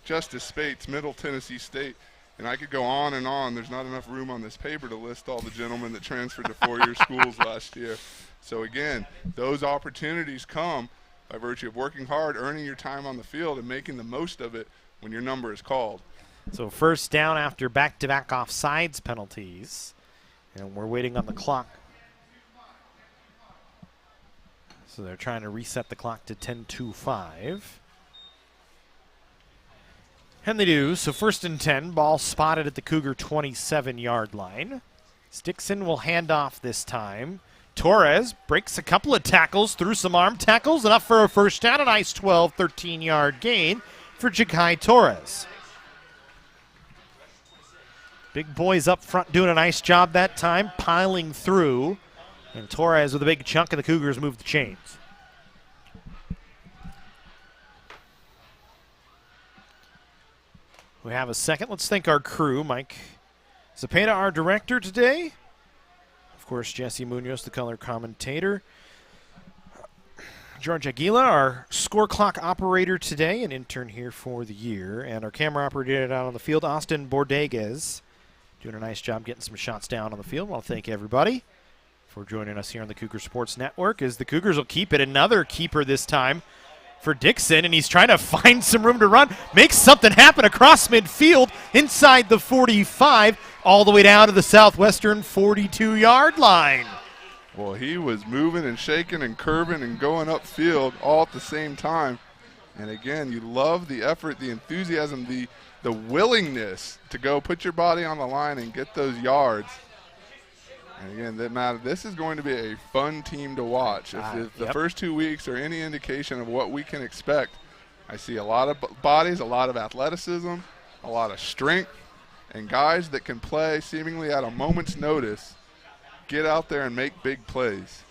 Justice Spates, Middle Tennessee State. And I could go on and on. There's not enough room on this paper to list all the gentlemen that transferred to four-year schools last year. So, again, those opportunities come by virtue of working hard, earning your time on the field, and making the most of it when your number is called. So first down after back-to-back offsides penalties. And we're waiting on the clock. So they're trying to reset the clock to 10:25. And they do. So first and 10, ball spotted at the Cougar 27-yard line. Dixon will hand off this time. Torres breaks a couple of tackles, through some arm tackles, enough for a first down. A nice 12, 13-yard gain for Ja'Kai Torres. Big boys up front doing a nice job that time, piling through. And Torres with a big chunk, and the Cougars move the chains. We have a second. Let's thank our crew. Mike Zepeda, our director today. Of course, Jesse Munoz, the color commentator. George Aguila, our score clock operator today, an intern here for the year. And our camera operator out on the field, Austin Bordeguez, doing a nice job getting some shots down on the field. I want to thank everybody for joining us here on the Cougar Sports Network, as the Cougars will keep it. Another keeper this time for Dixon, and he's trying to find some room to run, make something happen across midfield inside the 45, all the way down to the Southwestern 42-yard line. Well, he was moving and shaking and curving and going upfield all at the same time. And again, you love the effort, the enthusiasm, the willingness to go put your body on the line and get those yards. And again, this is going to be a fun team to watch. If the first 2 weeks are any indication of what we can expect I see a lot of bodies, a lot of athleticism, a lot of strength, and guys that can play seemingly at a moment's notice, get out there and make big plays.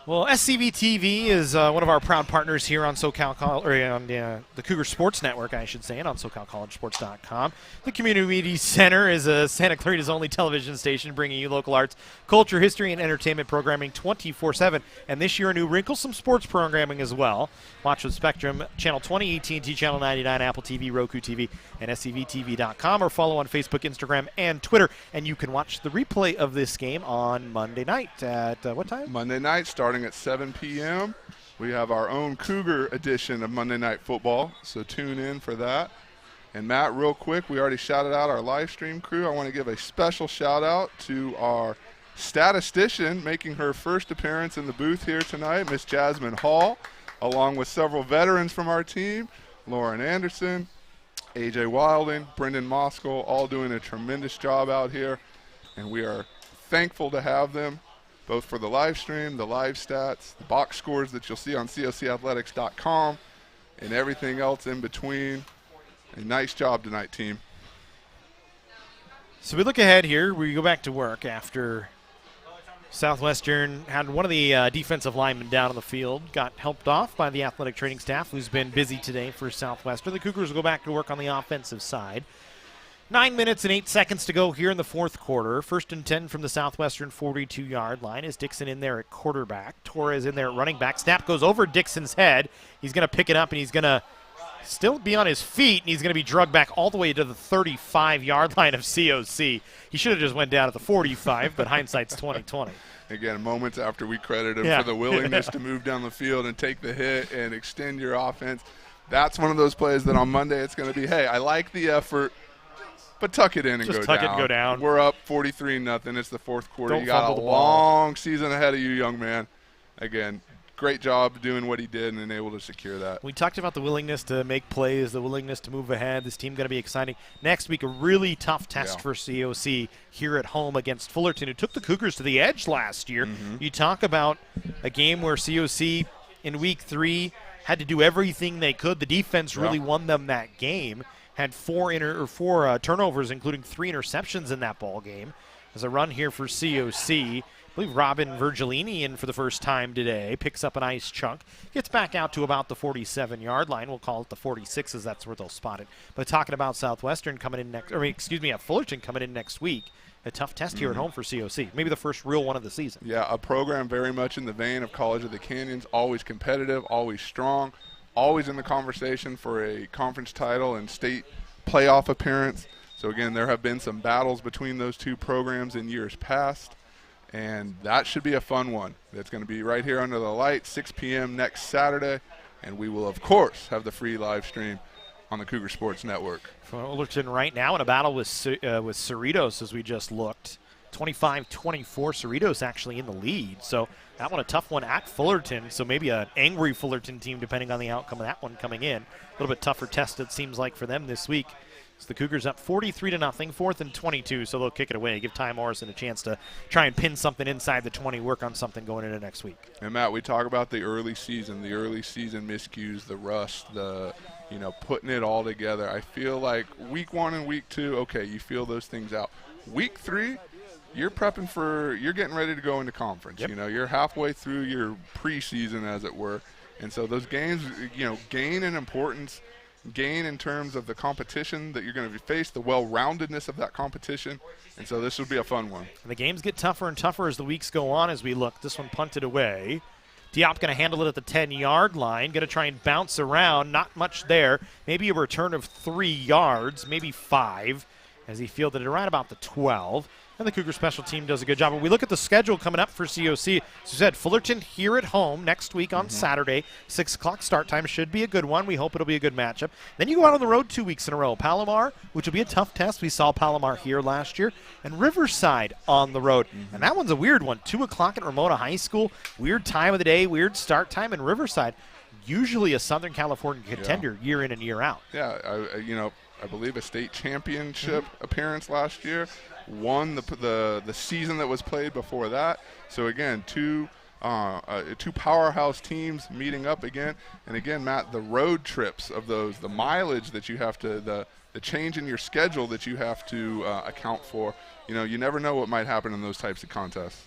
Well, SCV TV is one of our proud partners here on the Cougar Sports Network, I should say, and on SoCalCollegeSports.com. The Community Center is a Santa Clarita's only television station bringing you local arts, culture, history, and entertainment programming 24/7. And this year, a new wrinkle, some sports programming as well. Watch with Spectrum, Channel 20, AT&T Channel 99, Apple TV, Roku TV, and SCVTV.com, or follow on Facebook, Instagram, and Twitter. And you can watch the replay of this game on Monday night at what time? Monday night, starting at 7 p.m. We have our own Cougar edition of Monday Night Football, so tune in for that. And Matt, real quick, we already shouted out our live stream crew. I want to give a special shout out to our statistician making her first appearance in the booth here tonight, Miss Jasmine Hall, along with several veterans from our team, Lauren Anderson, AJ Wilding, Brendan Moskell, all doing a tremendous job out here. And we are thankful to have them, both for the live stream, the live stats, the box scores that you'll see on cocathletics.com, and everything else in between. A nice job tonight, team. So we look ahead here. We go back to work after Southwestern had one of the defensive linemen down on the field, got helped off by the athletic training staff, who's been busy today for Southwestern. The Cougars will go back to work on the offensive side. 9 minutes and 8 seconds to go here in the fourth quarter. 1st and 10 from the Southwestern 42-yard line. Is Dixon in there at quarterback? Torres in there at running back. Snap goes over Dixon's head. He's going to pick it up, and he's going to still be on his feet, and he's going to be drugged back all the way to the 35-yard line of COC. He should have just went down at the 45, but hindsight's 20/20. Again, moments after we credit him for the willingness to move down the field and take the hit and extend your offense. That's one of those plays that on Monday it's going to be, hey, I like the effort, but tuck it in and just go down. Tuck it and go down. We're up 43-0. It's the fourth quarter. Don't you got fumble a the ball. long season ahead of you, young man. Again, great job doing what he did and able to secure that. We talked about the willingness to make plays, the willingness to move ahead. This team going to be exciting. Next week, a really tough test for COC here at home against Fullerton, who took the Cougars to the edge last year. You talk about a game where COC in week 3 had to do everything they could. The defense really won them that game. Had four turnovers, including 3 interceptions in that ball game. There's a run here for COC. I believe Robin Virgilini in for the first time today. Picks up a nice chunk. Gets back out to about the 47-yard line. We'll call it the 46, as that's where they'll spot it. But talking about Southwestern coming in next, Fullerton coming in next week. A tough test here at home for COC. Maybe the first real one of the season. Yeah, a program very much in the vein of College of the Canyons. Always competitive, always strong, always in the conversation for a conference title and state playoff appearance. So again, there have been some battles between those two programs in years past. And that should be a fun one. That's going to be right here under the lights, 6 p.m. next Saturday. And we will, of course, have the free live stream on the Cougar Sports Network. Fullerton right now in a battle with Cerritos, as we just looked. 25-24, Cerritos actually in the lead. So that one a tough one at Fullerton. So maybe an angry Fullerton team, depending on the outcome of that one coming in. A little bit tougher test, it seems like, for them this week. So the Cougars up 43-0, 4th and 22, so they'll kick it away. Give Ty Morrison a chance to try and pin something inside the 20, work on something going into next week. And, Matt, we talk about the early season miscues, the rust, putting it all together. I feel like week 1 and week 2, okay, you feel those things out. Week 3, you're getting ready to go into conference. Yep. You're halfway through your preseason, as it were. And so those games, gain in importance, gain in terms of the competition that you're going to face, the well-roundedness of that competition. And so this will be a fun one. And the games get tougher and tougher as the weeks go on as we look. This one punted away. Diop going to handle it at the 10-yard line. Going to try and bounce around. Not much there. Maybe a return of 3 yards, maybe 5, as he fielded it right about the 12. And the Cougar special team does a good job. When we look at the schedule coming up for COC, as you said, Fullerton here at home next week on Saturday, 6 o'clock start time. Should be a good one. We hope it'll be a good matchup. Then you go out on the road 2 weeks in a row. Palomar, which will be a tough test. We saw Palomar here last year. And Riverside on the road. And that one's a weird one. 2 o'clock at Ramona High School. Weird time of the day, weird start time in Riverside. Usually a Southern California contender year in and year out. Yeah, I believe a state championship appearance last year. Won the season that was played before that. So again, 2 two powerhouse teams meeting up again. And again, Matt, the road trips of those, the mileage that you have to, the change in your schedule that you have to account for. You never know what might happen in those types of contests.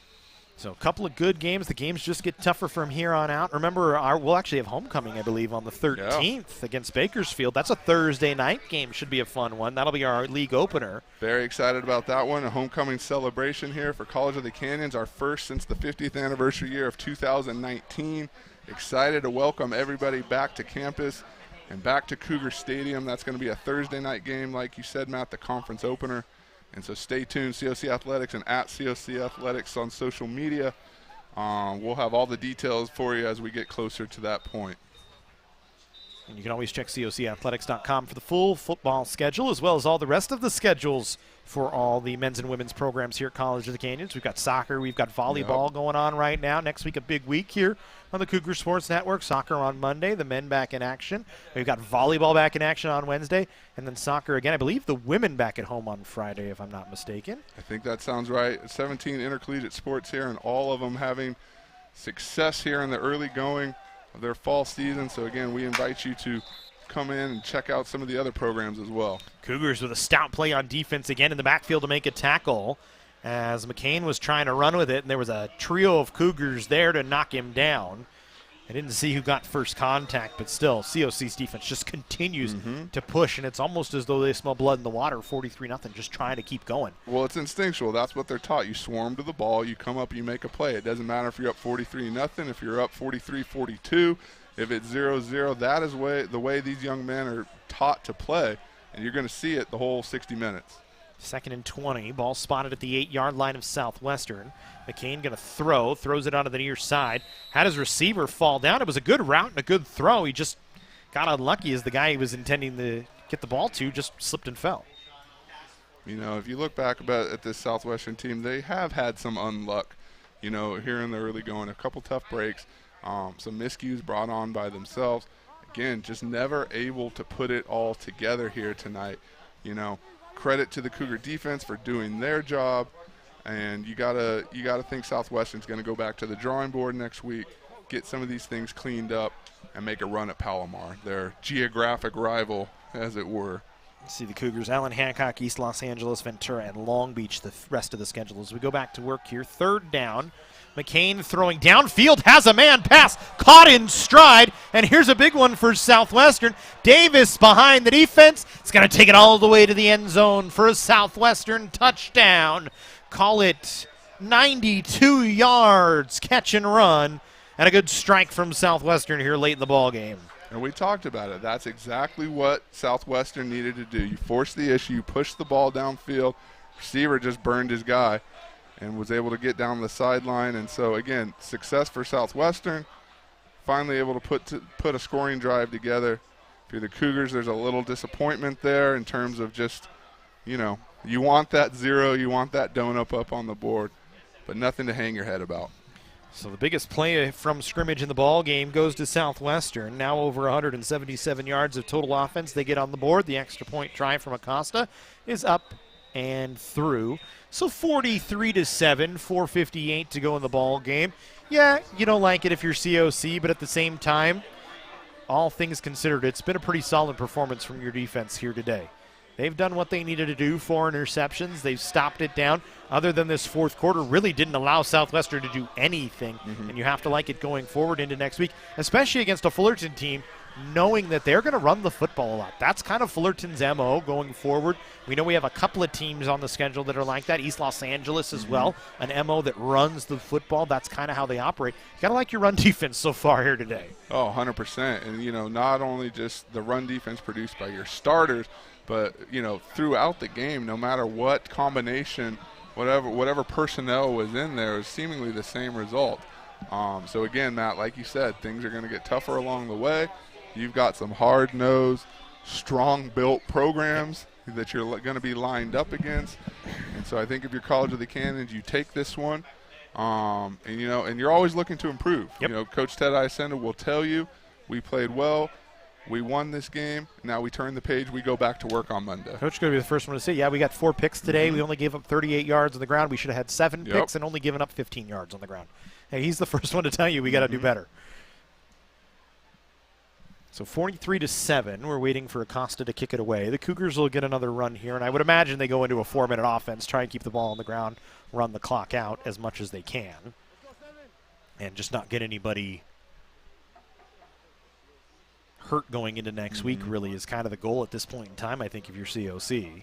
So a couple of good games. The games just get tougher from here on out. Remember, we'll actually have homecoming, I believe, on the 13th against Bakersfield. That's a Thursday night game. Should be a fun one. That'll be our league opener. Very excited about that one. A homecoming celebration here for College of the Canyons, our first since the 50th anniversary year of 2019. Excited to welcome everybody back to campus and back to Cougar Stadium. That's going to be a Thursday night game, like you said, Matt, the conference opener. And so stay tuned, COC Athletics and at COC Athletics on social media. We'll have all the details for you as we get closer to that point. And you can always check cocathletics.com for the full football schedule, as well as all the rest of the schedules for all the men's and women's programs here at College of the Canyons. We've got soccer, we've got volleyball going on right now. Next week, a big week here on the Cougar Sports Network. Soccer on Monday, the men back in action. We've got volleyball back in action on Wednesday, and then soccer again. I believe the women back at home on Friday, if I'm not mistaken. I think that sounds right. 17 intercollegiate sports here, and all of them having success here in the early going of their fall season. So again, we invite you to come in and check out some of the other programs as well. Cougars with a stout play on defense again in the backfield to make a tackle as McCain was trying to run with it, and there was a trio of Cougars there to knock him down. I didn't see who got first contact, but still, COC's defense just continues to push, and it's almost as though they smell blood in the water, 43-0, just trying to keep going. Well, it's instinctual. That's what they're taught. You swarm to the ball, you come up, you make a play. It doesn't matter if you're up 43-0, if you're up 43-42, if it's 0-0. That is the way these young men are taught to play, and you're going to see it the whole 60 minutes. 2nd and 20, ball spotted at the 8-yard line of Southwestern. McCain going to throws it onto the near side. Had his receiver fall down. It was a good route and a good throw. He just got unlucky as the guy he was intending to get the ball to just slipped and fell. If you look back at this Southwestern team, they have had some unluck, here in the early going. A couple tough breaks, some miscues brought on by themselves. Again, just never able to put it all together here tonight. Credit to the Cougar defense for doing their job, and you gotta think Southwestern's going to go back to the drawing board next week, get some of these things cleaned up, and make a run at Palomar, their geographic rival, as it were. See the Cougars, Allen, Hancock, East Los Angeles, Ventura, and Long Beach, the rest of the schedule as we go back to work here. 3rd down. McCain throwing downfield, has a man pass, caught in stride, and here's a big one for Southwestern. Davis behind the defense. It's going to take it all the way to the end zone for a Southwestern touchdown. Call it 92 yards, catch and run, and a good strike from Southwestern here late in the ball game. And we talked about it. That's exactly what Southwestern needed to do. You force the issue, push the ball downfield. Receiver just burned his guy and was able to get down the sideline. And so, again, success for Southwestern. Finally able to put a scoring drive together. If you're the Cougars, there's a little disappointment there in terms of just, you want that 0, you want that donut up on the board, but nothing to hang your head about. So the biggest play from scrimmage in the ball game goes to Southwestern. Now over 177 yards of total offense they get on the board. The extra point try from Acosta is up and through. So 43-7, 4:58 to go in the ball game. Yeah, you don't like it if you're COC, but at the same time, all things considered, it's been a pretty solid performance from your defense here today. They've done what they needed to do, 4 interceptions. They've stopped it down. Other than this fourth quarter, really didn't allow Southwestern to do anything. And you have to like it going forward into next week, especially against a Fullerton team, knowing that they're going to run the football a lot. That's kind of Fullerton's MO going forward. We know we have a couple of teams on the schedule that are like that. East Los Angeles as well, an MO that runs the football. That's kind of how they operate. You got to like your run defense so far here today. Oh, 100%. And, not only just the run defense produced by your starters, but, throughout the game, no matter what combination, whatever personnel was in there, it was seemingly the same result. So, again, Matt, like you said, things are going to get tougher along the way. You've got some hard-nosed, strong-built programs that you're going to be lined up against. And so I think if you're College of the Canyons, you take this one, and you're always looking to improve. Yep. Coach Ted Isenda will tell you, we played well. We won this game. Now we turn the page. We go back to work on Monday. Coach is going to be the first one to say, yeah, we got 4 picks today. We only gave up 38 yards on the ground. We should have had 7 picks and only given up 15 yards on the ground. Hey, he's the first one to tell you we got to do better. So 43-7, we're waiting for Acosta to kick it away. The Cougars will get another run here, and I would imagine they go into a 4-minute offense, try and keep the ball on the ground, run the clock out as much as they can, and just not get anybody hurt going into next week really is kind of the goal at this point in time, I think, if you're COC.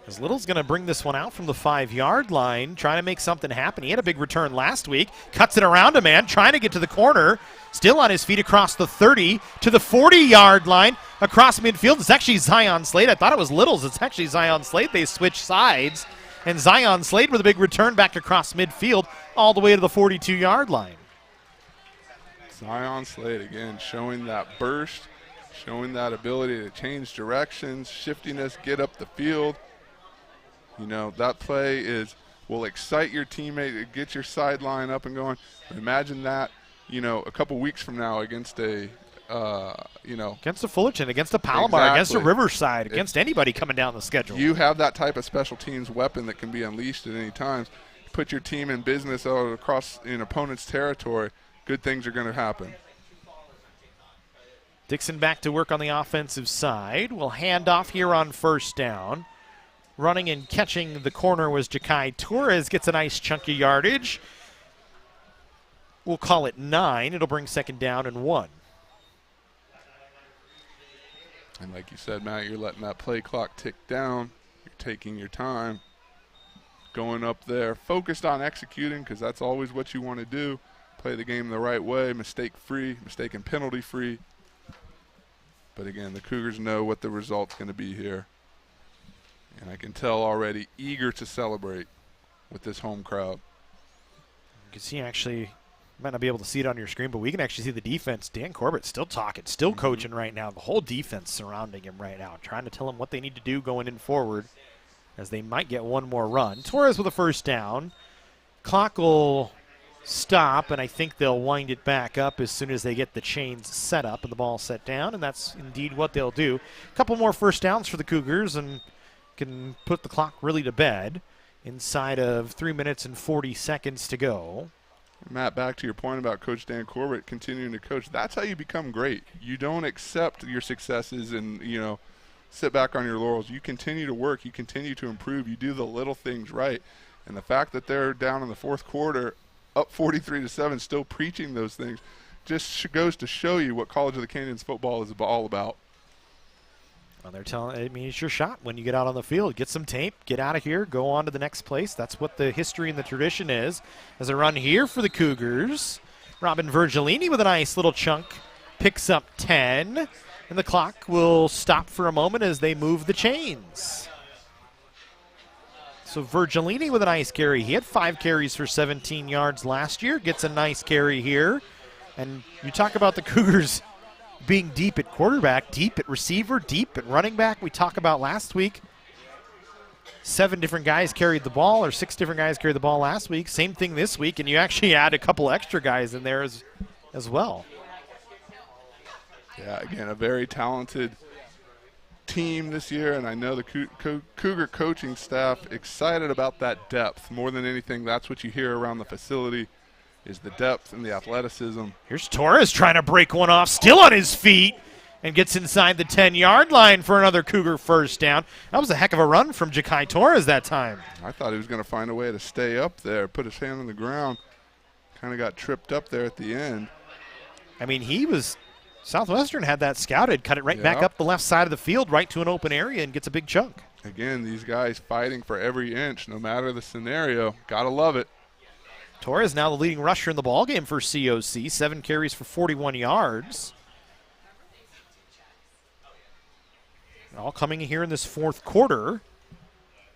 As Little's going to bring this one out from the 5-yard line, trying to make something happen. He had a big return last week, cuts it around a man, trying to get to the corner, still on his feet across the 30 to the 40-yard line, across midfield. It's actually Zion Slade. I thought it was Little's. It's actually Zion Slade. They switched sides, and Zion Slade with a big return back across midfield all the way to the 42-yard line. Zion Slade, again, showing that burst, showing that ability to change directions, shiftiness, get up the field. You know, that play will excite your teammate, get your sideline up and going. Imagine that, you know, a couple weeks from now against a, against a Fullerton, against a Palomar, against a Riverside, against anybody coming down the schedule. You have that type of special teams weapon that can be unleashed at any time. Put your team in business out across an opponent's territory, good things are going to happen. Dixon back to work on the offensive side. We'll hand off here on first down. Running and catching the corner was Ja'Kai Torres. Gets a nice chunky yardage. We'll call it 9. It'll bring second down and 1. And like you said, Matt, you're letting that play clock tick down. You're taking your time. Going up there, focused on executing, because that's always what you want to do. Play the game the right way, mistake-free, mistake and penalty-free. But again, the Cougars know what the result's going to be here. And I can tell already, eager to celebrate with this home crowd. You can see, actually, you might not be able to see it on your screen, but we can actually see the defense. Dan Corbett still talking, still coaching right now. The whole defense surrounding him right now, trying to tell him what they need to do going in forward, as they might get one more run. Torres with a first down. Clock will stop, and I think they'll wind it back up as soon as they get the chains set up and the ball set down, and that's indeed what they'll do. A couple more first downs for the Cougars, and can put the clock really to bed inside of 3 minutes and 40 seconds to go. Matt, back to your point about Coach Dan Corbett continuing to coach. That's how you become great. You don't accept your successes and, you know, sit back on your laurels. You continue to work. You continue to improve. You do the little things right. And the fact that they're down in the fourth quarter, up 43-7, still preaching those things, just goes to show you what College of the Canyons football is all about. Well, they're telling, I mean, it's your shot when you get out on the field. Get some tape, get out of here, go on to the next place. That's what the history and the tradition is. As a run here for the Cougars, Robin Virgilini with a nice little chunk picks up 10, and the clock will stop for a moment as they move the chains. So Virgilini with a nice carry. He had 5 carries for 17 yards last year. Gets a nice carry here. And you talk about the Cougars being deep at quarterback, deep at receiver, deep at running back. We talked about last week. 7 different guys carried the ball, or 6 different guys carried the ball last week. Same thing this week, and you actually add a couple extra guys in there as well. Yeah, again, a very talented team this year, and I know the Cougar coaching staff excited about that depth. More than anything, that's what you hear around the facility, is the depth and the athleticism. Here's Torres trying to break one off, still on his feet, and gets inside the 10-yard line for another Cougar first down. That was a heck of a run from Ja'Kai Torres that time. I thought he was going to find a way to stay up there, put his hand on the ground. Kind of got tripped up there at the end. I mean, Southwestern had that scouted, cut it right back up the left side of the field, right to an open area, and gets a big chunk. Again, these guys fighting for every inch, no matter the scenario. Gotta love it. Torres now the leading rusher in the ballgame for COC, 7 carries for 41 yards. All coming here in this fourth quarter.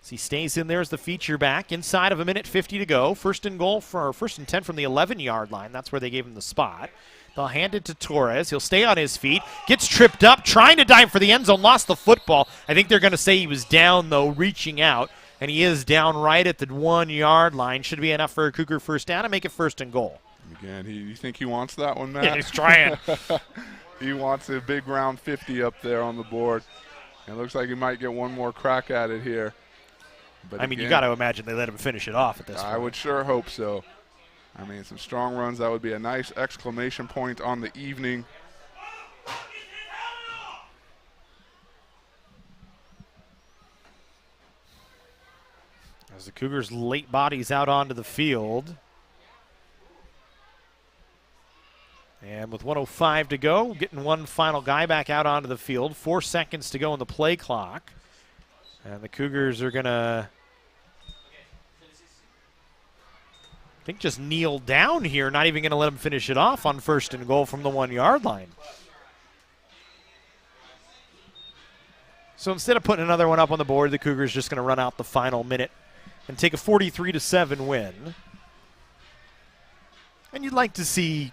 As he stays in there as the feature back, inside of a minute 50 to go. First and 10 from the 11-yard line. That's where they gave him the spot. They'll hand it to Torres. He'll stay on his feet. Gets tripped up, trying to dive for the end zone. Lost the football. I think they're going to say he was down, though, reaching out. And he is down right at the 1-yard line. Should be enough for a Cougar first down and make it first and goal. Again, you think he wants that one, Matt? Yeah, he's trying. He wants a big round 50 up there on the board. It looks like he might get one more crack at it here. But I mean, again, you got to imagine they let him finish it off at this point. I would sure hope so. I mean, some strong runs. That would be a nice exclamation point on the evening. As the Cougars' late bodies out onto the field. And with 1:05 to go, getting one final guy back out onto the field. 4 seconds to go in the play clock. And the Cougars are going to, I think, just kneel down here, not even going to let him finish it off on 1st and goal from the 1-yard line. So instead of putting another one up on the board, the Cougars just going to run out the final minute and take a 43-7 win. And you'd like to see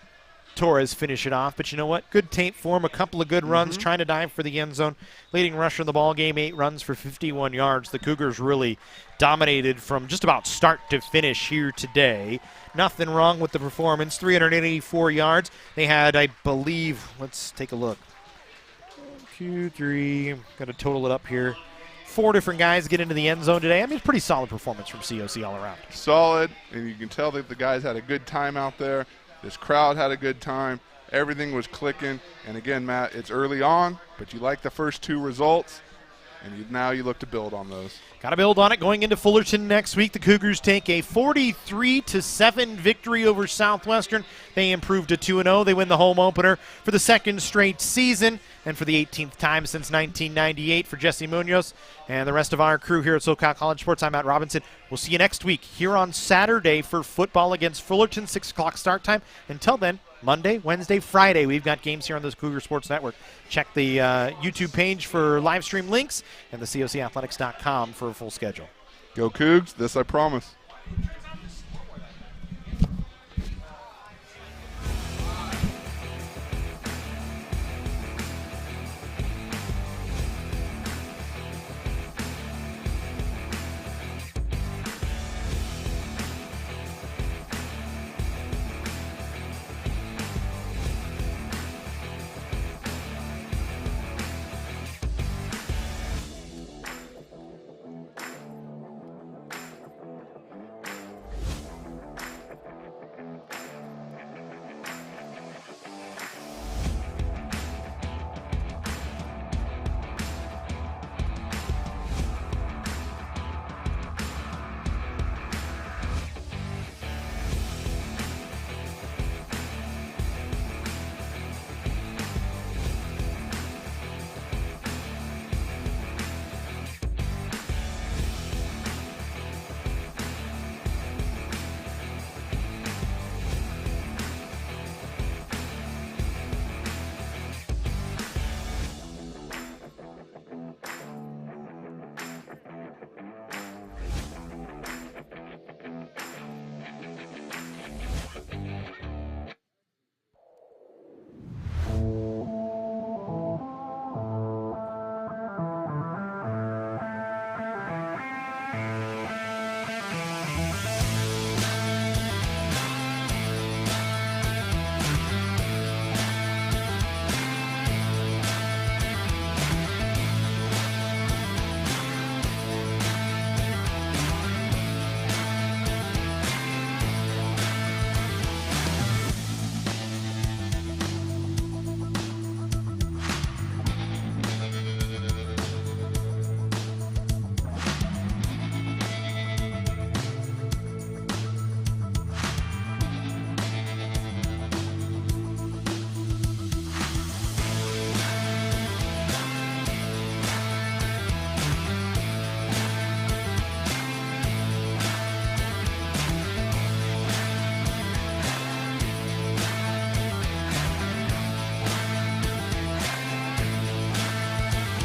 Torres finish it off, but you know what? Good tape for him, a couple of good runs, trying to dive for the end zone. Leading rusher in the ball game, 8 runs for 51 yards. The Cougars really dominated from just about start to finish here today. Nothing wrong with the performance, 384 yards. They had, I believe, let's take a look. 1, 2, 3, got to total it up here. 4 different guys get into the end zone today. I mean, pretty solid performance from COC all around. Solid, and you can tell that the guys had a good time out there. This crowd had a good time. Everything was clicking. And again, Matt, it's early on, but you like the first 2 results, and now you look to build on those. Got to build on it going into Fullerton next week. The Cougars take a 43-7 victory over Southwestern. They improved to 2-0. They win the home opener for the 2nd straight season and for the 18th time since 1998 for Jesse Munoz and the rest of our crew here at SoCal College Sports. I'm Matt Robinson. We'll see you next week here on Saturday for football against Fullerton, 6 o'clock start time. Until then, Monday, Wednesday, Friday, we've got games here on the Cougar Sports Network. Check the YouTube page for live stream links and the COCathletics.com for a full schedule. Go Cougs, this I promise.